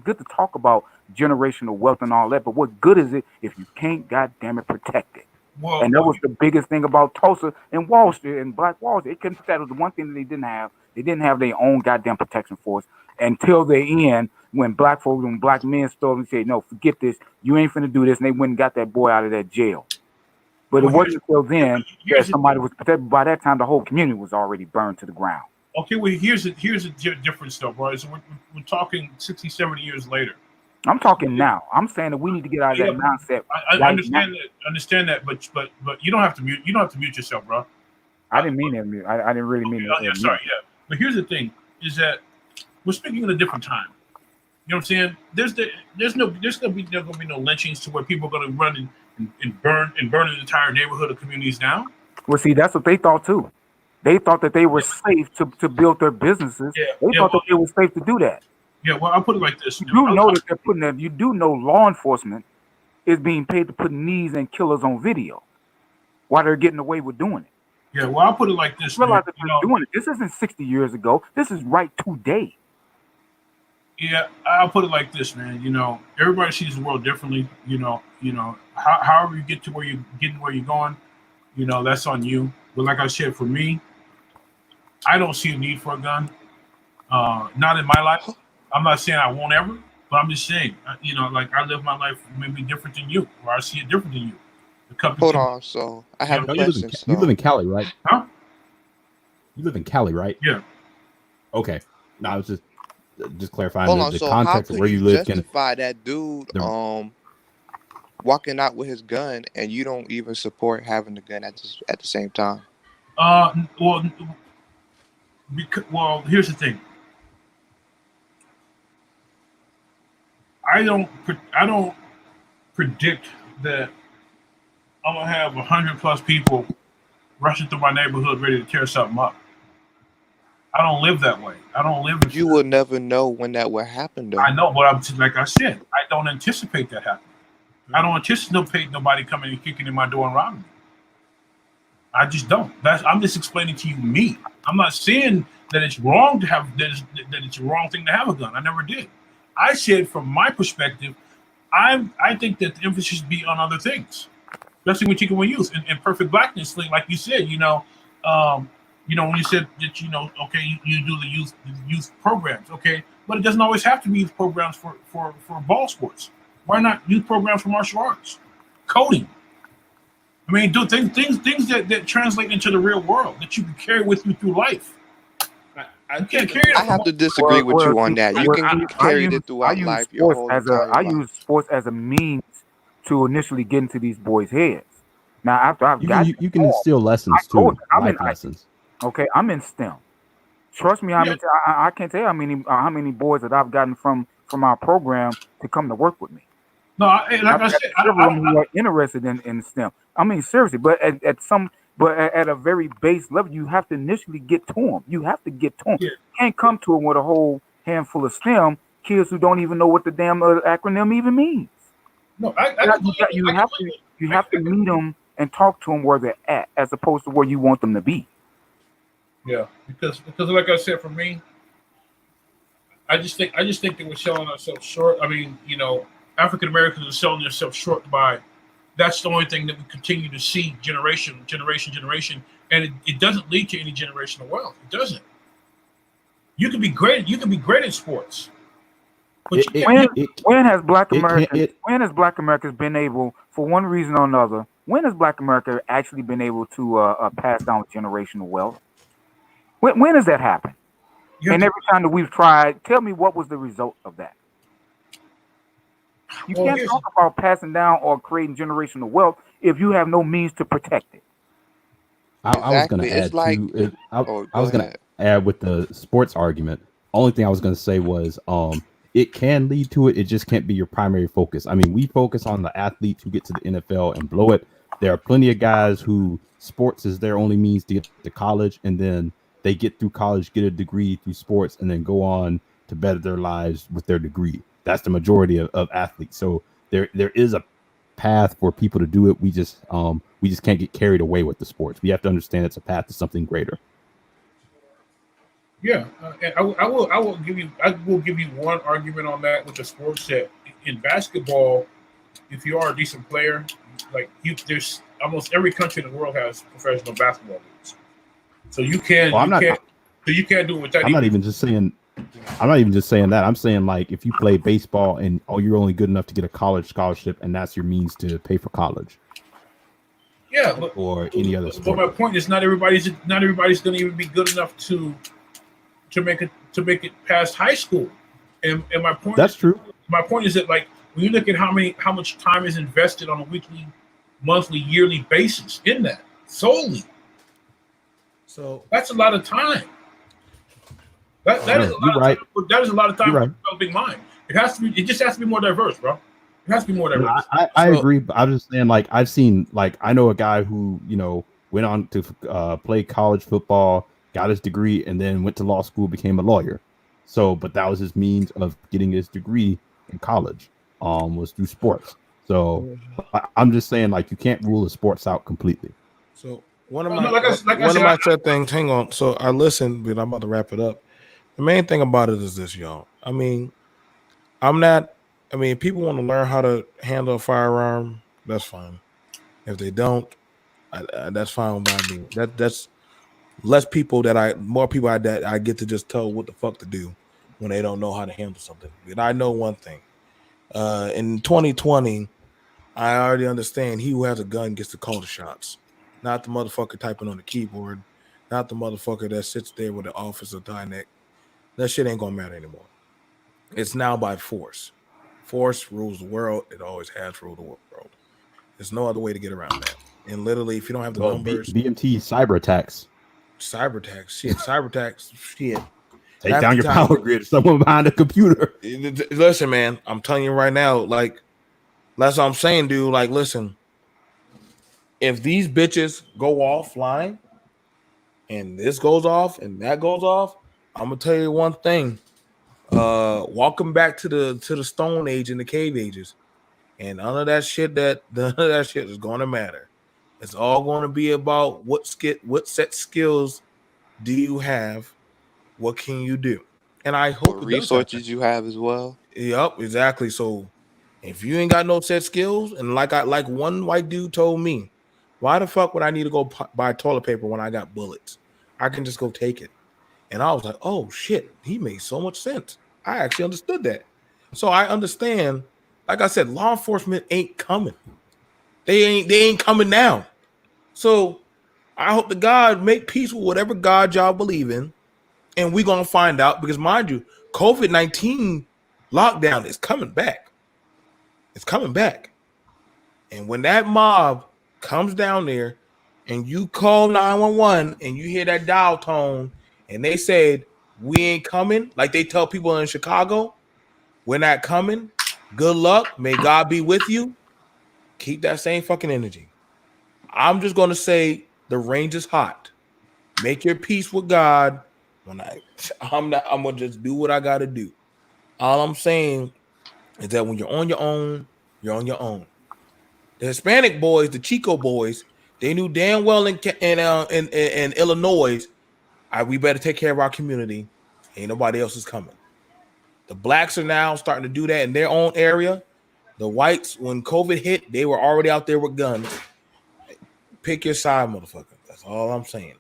Speaker 18: good to talk about generational wealth and all that. But what good is it if you can't, goddamn it, protect it?
Speaker 15: Well,
Speaker 18: and that was the biggest thing about Tulsa and Wall Street and Black Wall Street. They couldn't protect. That was the one thing that they didn't have. They didn't have their own goddamn protection force until the end. When black folks and black men stood up and said, no, forget this, you ain't finna do this, and they went and got that boy out of that jail. But it wasn't until then that somebody was protected. By that time, the whole community was already burned to the ground.
Speaker 15: Okay, well, here's a difference, though, bro. So we're talking 60, 70 years later.
Speaker 18: I'm talking now. I'm saying that we need to get out of that mindset.
Speaker 15: I understand that, but you don't have to mute. You don't have to mute yourself, bro.
Speaker 18: I didn't mean it. I didn't really mean it.
Speaker 15: Yeah, sorry, yeah. But here's the thing: is that we're speaking at a different time. You know what I'm saying? There's gonna be no lynchings to where people are gonna run and burn an entire neighborhood of communities now.
Speaker 18: Well, see, that's what they thought too. They thought that they were safe to build their businesses. They thought that they were safe to do that.
Speaker 15: Yeah, well, I'll put it like this.
Speaker 18: You do know that they're putting that. You do know law enforcement is being paid to put knees and killers on video while they're getting away with doing it.
Speaker 15: Yeah, well, I'll put it like this.
Speaker 18: Realize that they're doing it. This isn't 60 years ago. This is right today.
Speaker 15: Yeah, I'll put it like this, man. You know, everybody sees the world differently. You know, however you get to where you're going, you know, that's on you. But like I said, for me, I don't see a need for a gun. Not in my life. I'm not saying I won't ever, but I'm just saying, you know, like I live my life maybe different than you, or I see it different than you.
Speaker 9: Hold on, so I have a question.
Speaker 5: You live in Cali, right?
Speaker 15: Huh?
Speaker 5: You live in Cali, right?
Speaker 15: Yeah.
Speaker 5: Okay. No, I was just clarifying
Speaker 9: Hold on,
Speaker 5: the
Speaker 9: so
Speaker 5: context
Speaker 9: how
Speaker 5: of where
Speaker 9: could
Speaker 5: you
Speaker 9: you
Speaker 5: live.
Speaker 9: justify that dude walking out with his gun and you don't even support having the gun at the same time?
Speaker 15: Well, here's the thing. I don't predict that I'm gonna have 100+ people rushing through my neighborhood ready to tear something up. I don't live that way. I don't live.
Speaker 9: You will never know when that will happen, though.
Speaker 15: I know, but like I said, I don't anticipate that happening. I don't anticipate nobody coming and kicking in my door and robbing me. I just don't. I'm just explaining to you me. I'm not saying that it's wrong to have that it's a wrong thing to have a gun. I never did. I said from my perspective, I think that the emphasis should be on other things, especially when you youth and perfect blackness. Like you said, when you said that, okay, you do the youth programs, okay, but it doesn't always have to be youth programs for ball sports. Why not youth programs for martial arts, coding? I mean, do things that translate into the real world that you can carry with you through life.
Speaker 9: I have to disagree with you on that. You can carry it throughout life. Your whole entire
Speaker 18: I
Speaker 9: life.
Speaker 18: use sports as a means to initially get into these boys' heads. Now, after I've got
Speaker 5: you can instill lessons too, life lessons.
Speaker 18: Okay, I'm in STEM. Trust me, I can't tell you how many boys that I've gotten from our program to come to work with me.
Speaker 15: No, like I said,
Speaker 18: several of them who are interested in STEM. I mean, seriously, but at a very base level, you have to initially get to them. You have to get to them. Yeah. You can't come to them with a whole handful of STEM kids who don't even know what the damn acronym even means.
Speaker 15: No,
Speaker 18: you have to meet them and talk to them where they're at, as opposed to where you want them to be.
Speaker 15: Yeah, because like I said, for me, I just think that we're selling ourselves short. I mean, African Americans are selling themselves short by. That's the only thing that we continue to see generation, and it doesn't lead to any generational wealth. It doesn't. You can be great. You can be great at sports. But
Speaker 18: when has Black Americans been able, for one reason or another, when has Black America actually been able to pass down generational wealth? When does that happen? And every time that we've tried, tell me what was the result of that. You can't talk about passing down or creating generational wealth if you have no means to protect it.
Speaker 5: I was going to add I was going to add with the sports argument. Only thing I was going to say was it can lead to it. It just can't be your primary focus. I mean, we focus on the athletes who get to the NFL and blow it. There are plenty of guys who sports is their only means to get to college, and then they get through college, get a degree through sports, and then go on to better their lives with their degree. That's the majority of athletes. So there is a path for people to do it. We just can't get carried away with the sports. We have to understand it's a path to something greater.
Speaker 15: Yeah, and I will give you one argument on that with the sports, that in basketball, if you are a decent player, there's almost every country in the world has professional basketball leagues. So you can you can't do it without.
Speaker 5: I'm not even just saying that. I'm saying, like, if you play baseball and you're only good enough to get a college scholarship, and that's your means to pay for college.
Speaker 15: Yeah,
Speaker 5: or any other sport.
Speaker 15: But my point is, not everybody's going to even be good enough to make it past high school And my point.
Speaker 5: That's true.
Speaker 15: My point is that like when you look at how much time is invested on a weekly, monthly, yearly basis in that solely.
Speaker 13: So
Speaker 15: that's a lot of time. That is a lot of time. That is a lot of time for a developing mind. It has to be. It just has to be more diverse, bro. It has to be more diverse.
Speaker 5: I agree, but I'm just saying, like, I've seen, like, I know a guy who, you know, went on to play college football, got his degree, and then went to law school, became a lawyer. So, but that was his means of getting his degree in college, was through sports. So I'm just saying, like, you can't rule the sports out completely.
Speaker 13: So one of my said things, hang on. So I listened, but I'm about to wrap it up. The main thing about it is this, y'all. I mean, people want to learn how to handle a firearm. That's fine. If they don't, that's fine by me. That's more people that I get to just tell what the fuck to do when they don't know how to handle something. And I know one thing. In 2020, I already understand he who has a gun gets to call the shots, not the motherfucker typing on the keyboard, not the motherfucker that sits there with the officer tie neck. That shit ain't gonna matter anymore. It's now by force. Force rules the world. It always has ruled the world. There's no other way to get around that. And literally, if you don't have the numbers,
Speaker 5: BMT cyber attacks.
Speaker 13: Shit.
Speaker 5: Take down your power grid. Someone behind a computer.
Speaker 13: Listen, man, I'm telling you right now, like, that's what I'm saying, dude. Like, listen, if these bitches go offline and this goes off and that goes off, I'm gonna tell you one thing. Welcome back to the Stone Age and the Cave Ages, and none of that shit is gonna matter. It's all gonna be about what set skills do you have, what can you do, and I hope
Speaker 9: what resources you have as well.
Speaker 13: Yep, exactly. So if you ain't got no set skills, and like one white dude told me, why the fuck would I need to go buy toilet paper when I got bullets? I can just go take it. And I was like, oh shit, he made so much sense. I actually understood that. So I understand, like I said, law enforcement ain't coming. They ain't coming now. So I hope to God make peace with whatever God y'all believe in. And we're gonna find out, because mind you, COVID-19 lockdown is coming back. It's coming back. And when that mob comes down there and you call 911 and you hear that dial tone and they said, we ain't coming, like they tell people in Chicago, we're not coming. Good luck. May God be with you. Keep that same fucking energy. I'm just going to say the range is hot. Make your peace with God. I'm going to just do what I got to do. All I'm saying is that when you're on your own, you're on your own. The Hispanic boys, the Chico boys, they knew damn well in Illinois, we better take care of our community. Ain't nobody else is coming. The blacks are now starting to do that in their own area. The whites, when COVID hit, they were already out there with guns. Pick your side, motherfucker. That's all I'm saying.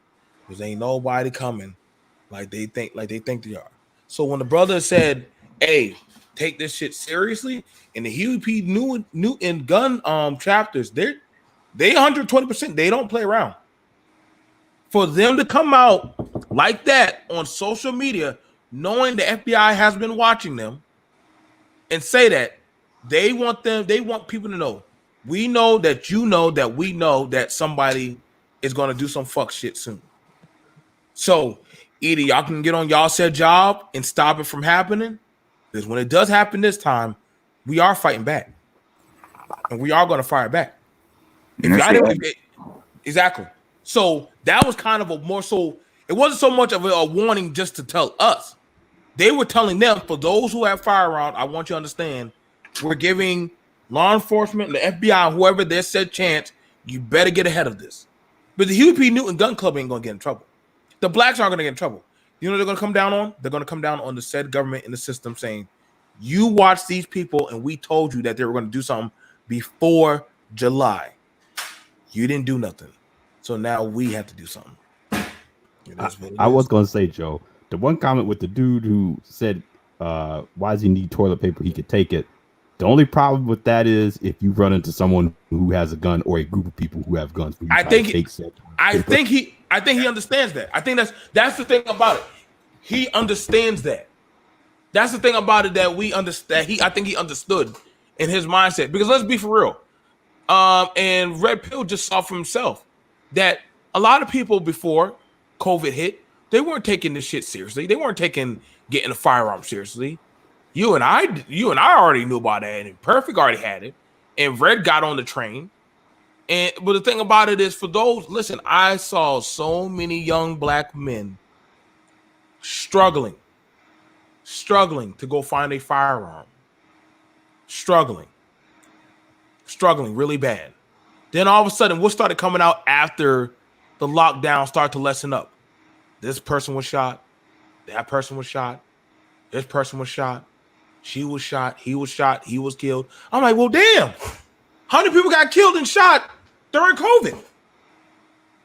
Speaker 13: Because ain't nobody coming like they think they are. So when the brother said, hey, take this shit seriously, and the Huey P. Newton gun chapters, they 120%. They don't play around. For them to come out like that on social media, knowing the FBI has been watching them, and say that they want people to know. We know that you know that we know that somebody is going to do some fuck shit soon. So either y'all can get on y'all said job and stop it from happening, because when it does happen this time, we are fighting back, and we are going to fire back. Exactly. So that was kind of it wasn't so much of a warning just to tell us. They were telling them, for those who have firearms, I want you to understand, we're giving law enforcement, the FBI, whoever their said chance, you better get ahead of this. But the Huey P. Newton gun club ain't going to get in trouble. The blacks aren't going to get in trouble. You know what they're going to come down on? They're going to come down on the said government in the system saying, you watch these people, and we told you that they were going to do something before July. You didn't do nothing. So now we have to do something.
Speaker 5: I was going to say, Joe, the one comment with the dude who said, why does he need toilet paper? He could take it. The only problem with that is if you run into someone who has a gun or a group of people who have guns.
Speaker 13: I think he understands that. I think that's the thing about it. He understands that That's the thing about it that we understand. I think he understood in his mindset, because let's be for real. And Red Pill just saw for himself that a lot of people before COVID hit, they weren't taking this shit seriously. They weren't taking getting a firearm seriously. You and I already knew about that, and Perfect already had it, and Red got on the train. But the thing about it is, for those, listen, I saw so many young black men struggling to go find a firearm, struggling really bad. Then all of a sudden, what started coming out after the lockdown started to lessen up? This person was shot. That person was shot. This person was shot. She was shot. He was shot. He was killed. I'm like, well, damn. How many people got killed and shot during COVID?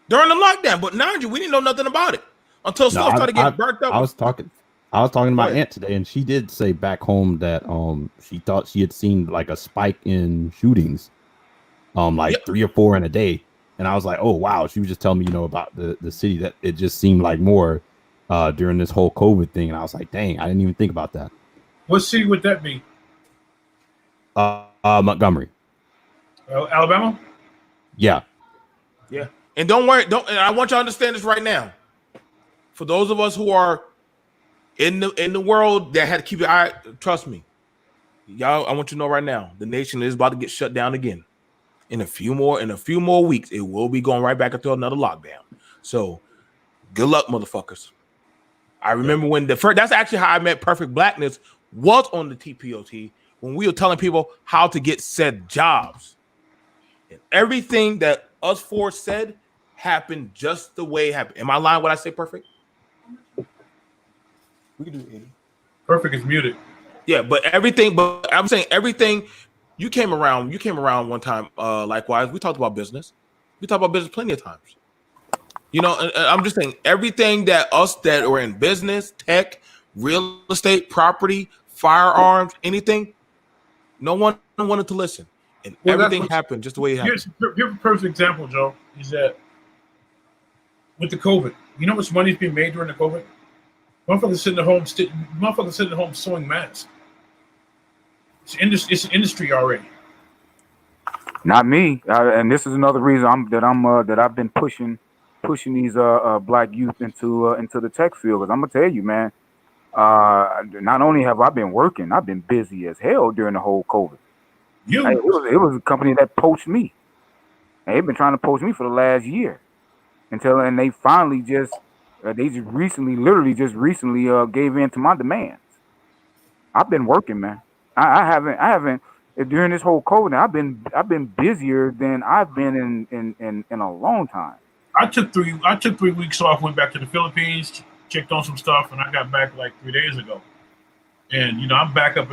Speaker 13: During the lockdown. But now we didn't know nothing about it until stuff started getting burnt up.
Speaker 5: I was talking to my aunt today, and she did say back home that she thought she had seen like a spike in shootings, 3 or 4 in a day. And I was like, oh wow. She was just telling me, about the city, that it just seemed like more during this whole COVID thing. And I was like, dang, I didn't even think about that.
Speaker 15: What city would that be?
Speaker 5: Montgomery.
Speaker 15: Alabama?
Speaker 5: Yeah.
Speaker 13: Yeah. And don't worry, and I want you to understand this right now. For those of us who are in the world that had to keep your eye, trust me, y'all, I want you to know right now, the nation is about to get shut down again. In a few more weeks, it will be going right back into another lockdown. So good luck, motherfuckers. I remember when that's actually how I met Perfect Blackness, was on the TPOT, when we were telling people how to get said jobs. And everything that us four said happened just the way it happened. Am I lying when I say Perfect? We can do it.
Speaker 15: Perfect is muted.
Speaker 13: Yeah, but I'm saying everything. You came around one time. Likewise, we talked about business. We talked about business plenty of times. And I'm just saying everything that us that are in business, tech, real estate, property, firearms, anything, no one wanted to listen. And everything happened just the way it happened.
Speaker 15: Here's a perfect example, Joe, is that with the COVID, you know how much money's being made during the COVID? Motherfuckers sitting at home sewing masks. It's an industry already.
Speaker 18: Not me, and this is another reason that I've been pushing these black youth into the tech field. Because I'm gonna tell you, man, not only have I been working, I've been busy as hell during the whole COVID. It was a company that poached me. They've been trying to poach me for the last year, and they finally literally just recently gave in to my demands. I've been working, man. I haven't during this whole COVID. I've been busier than I've been in a long time.
Speaker 15: I took 3 weeks off, went back to the Philippines, checked on some stuff, and I got back like 3 days ago. And I'm back up.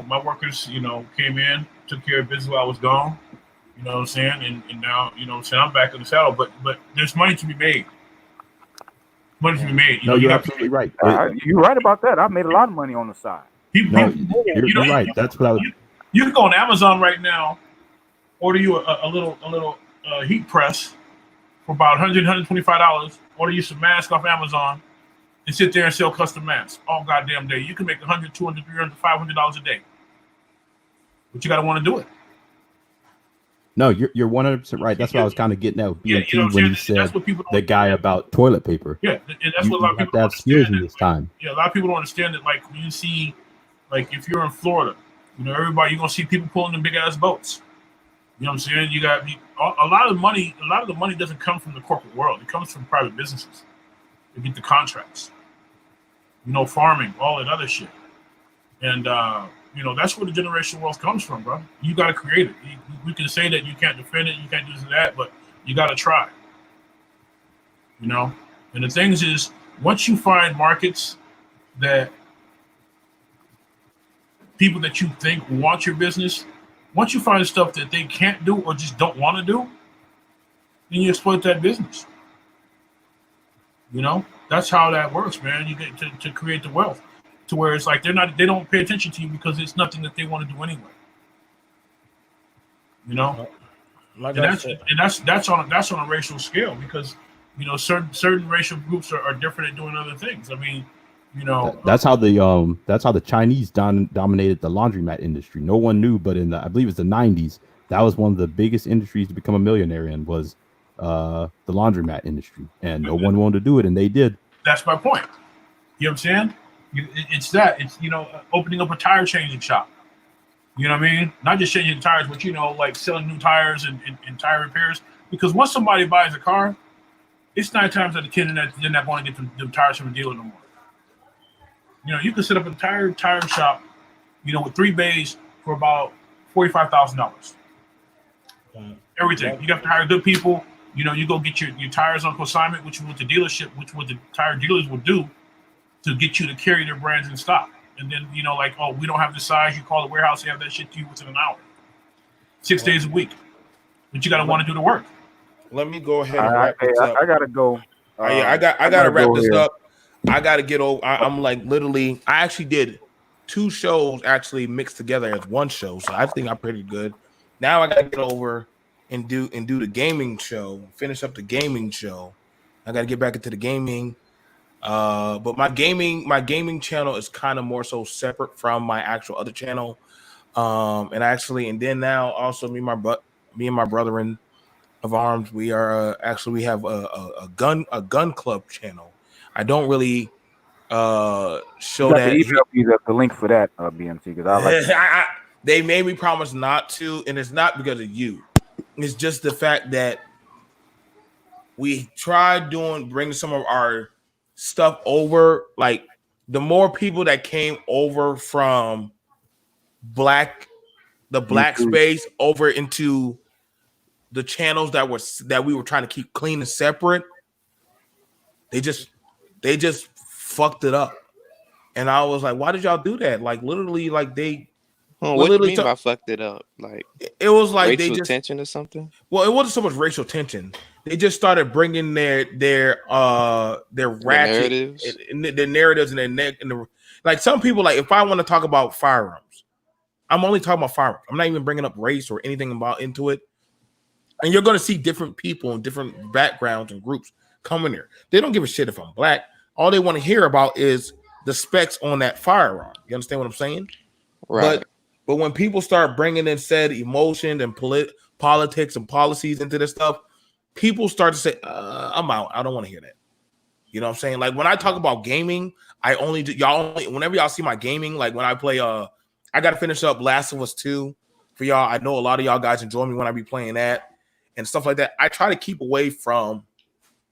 Speaker 15: My workers, came in, took care of business while I was gone. You know what I'm saying? And now, I'm back in the saddle. But there's money to be made. Money to be made.
Speaker 5: You're absolutely right.
Speaker 18: You're right about that. I've made a lot of money on the side.
Speaker 5: You're right. That's what I was.
Speaker 15: You can go on Amazon right now, order you a little heat press for about $100, $125. Order you some masks off Amazon and sit there and sell custom masks all goddamn day. You can make $100, $200, $300, $500 a day. But you got to want to do it.
Speaker 5: No, you're 100% right. That's what I was kind of getting at with BMT when you said the guy about toilet paper.
Speaker 15: Yeah, and that's what a lot of people
Speaker 5: don't understand. In this time.
Speaker 15: Yeah, a lot of people don't understand that. Like when you see, like if you're in Florida, everybody, you're gonna see people pulling in big ass boats. You know what I'm saying? You got a lot of the money. A lot of the money doesn't come from the corporate world. It comes from private businesses. They get the contracts. Farming, all that other shit, and that's where the generational wealth comes from, bro. You got to create it. We can say that you can't defend it, you can't do this and that, but you got to try. And the thing is, once you find markets that people that you think want your business, once you find stuff that they can't do or just don't want to do, then you exploit that business. That's how that works, man. You get to create the wealth to where it's like they don't pay attention to you because it's nothing that they want to do anyway. That's on a racial scale because certain racial groups are different at doing other things. I mean, You know,
Speaker 5: That's how the Chinese dominated the laundromat industry. No one knew, but I believe it's the 90s, that was one of the biggest industries to become a millionaire in, was the laundromat industry, and no one wanted to do it, and they did.
Speaker 15: that's my point. You know what I'm saying? It's that. It's, you know, opening up a tire changing shop. You know what I mean? Not just changing tires, but, you know, like selling new tires and tire repairs. Because once somebody buys a car, it's 9 times out of 10 that they're not going to get the tires from the dealer no more. You know, you can set up a tire shop, you know, with 3 bays for about $45,000. Everything. You have to hire good people. You know, you go get your tires on consignment, which is what the dealership, which what the tire dealers will do to get you to carry their brands in stock. And then, you know, like, oh, we don't have the size. You call the warehouse, they have that shit to you within an hour. 6 days a week. But you got to want to do the work.
Speaker 13: Let me go ahead and wrap this up.
Speaker 18: I gotta go.
Speaker 13: I gotta wrap this up. I gotta get over. I'm like literally. I actually did 2 shows actually mixed together as one show, so I think I'm pretty good. Now I gotta get over and do the gaming show. Finish up the gaming show. I gotta get back into the gaming. But my gaming channel is kind of more so separate from my actual other channel. And then now also me and my brethren of arms, we are we have a gun club channel. I don't really show that.
Speaker 18: Email me the link for that, BMT, because I like
Speaker 13: they made me promise not to, and it's not because of you. It's just the fact that we tried bringing some of our stuff over. Like, the more people that came over from the black space over into the channels that we were trying to keep clean and separate, they just fucked it up. And I was like, why did y'all do that? Like, literally, like they
Speaker 9: what do you mean by fucked it up? Like,
Speaker 13: it was like
Speaker 9: racial tension or something?
Speaker 13: Well, it wasn't so much racial tension. They just started bringing their ratchet narratives and their neck and like some people, like, if I want to talk about firearms, I'm only talking about firearms. I'm not even bringing up race or anything about into it. And you're going to see different people in different backgrounds and groups come in here. They don't give a shit if I'm black. All they want to hear about is the specs on that firearm. You understand what I'm saying?
Speaker 9: Right.
Speaker 13: But when people start bringing in said emotion and politics and policies into this stuff, people start to say, I'm out. I don't want to hear that. You know what I'm saying? Like, when I talk about gaming, whenever y'all see my gaming, like when I play, I got to finish up Last of Us 2 for y'all. I know a lot of y'all guys enjoy me when I be playing that and stuff like that. I try to keep away from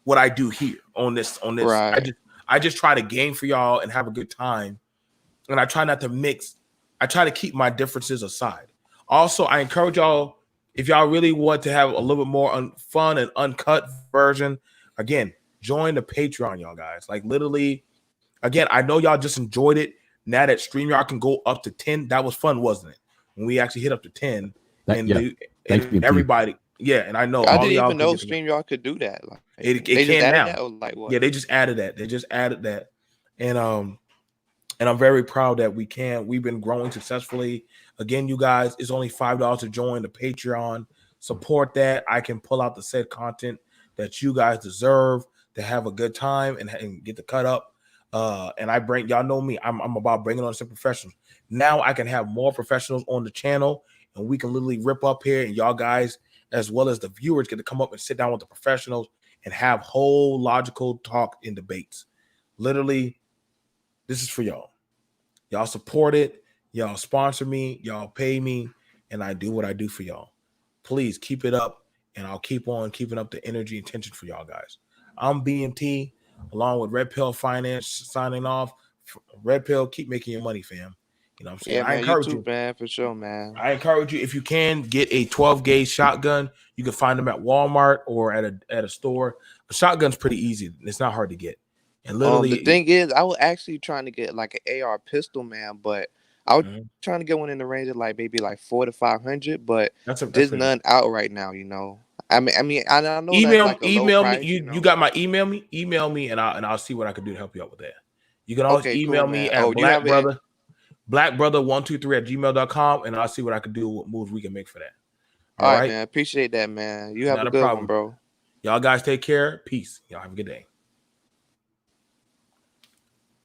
Speaker 13: what I do here on this.
Speaker 9: Right.
Speaker 13: I just try to game for y'all and have a good time. And I try not to mix. I try to keep my differences aside. Also, I encourage y'all, if y'all really want to have a little bit more fun and uncut version, again, join the Patreon, y'all guys. Like, literally, again, I know y'all just enjoyed it. Now that StreamYard can go up to 10, that was fun, wasn't it? When we actually hit up to 10. And everybody, yeah, and I know.
Speaker 9: I didn't even know StreamYard could do that. Like,
Speaker 13: it can now.
Speaker 9: That, or like what?
Speaker 13: Yeah, they just added that. And I'm very proud that we've been growing successfully. Again, you guys, it's only $5 to join the Patreon. Support that. I can pull out the said content that you guys deserve to have a good time and get the cut up. And y'all know me. I'm about bringing on some professionals. Now I can have more professionals on the channel, and we can literally rip up here, and y'all guys, as well as the viewers, get to come up and sit down with the professionals and have whole logical talk and debates. Literally, this is for y'all. Y'all support it. Y'all sponsor me. Y'all pay me. And I do what I do for y'all. Please keep it up. And I'll keep on keeping up the energy and tension for y'all guys. I'm BMT, along with Red Pill Finance, signing off. Red Pill, keep making your money, fam. You know what I'm saying?
Speaker 9: Yeah, man,
Speaker 13: I encourage you,
Speaker 9: man, for sure, man.
Speaker 13: I encourage you, if you can, get a 12-gauge shotgun. You can find them at Walmart or at a store. A shotgun's pretty easy. It's not hard to get. And literally,
Speaker 9: the thing is, I was actually trying to get like an AR pistol, man, but I was trying to get one in the range of like maybe like $400 to $500, but there's none out right now. You know, I mean, I know.
Speaker 13: Email me. You got my email me. Email me, and I'll see what I can do to help you out with that. You can always email me at blackbrother123@gmail.com, and I'll see what I can do, what moves we can make for that.
Speaker 9: All right, man. Appreciate that, man. You have a good one, bro.
Speaker 13: Y'all guys take care. Peace. Y'all have a good day.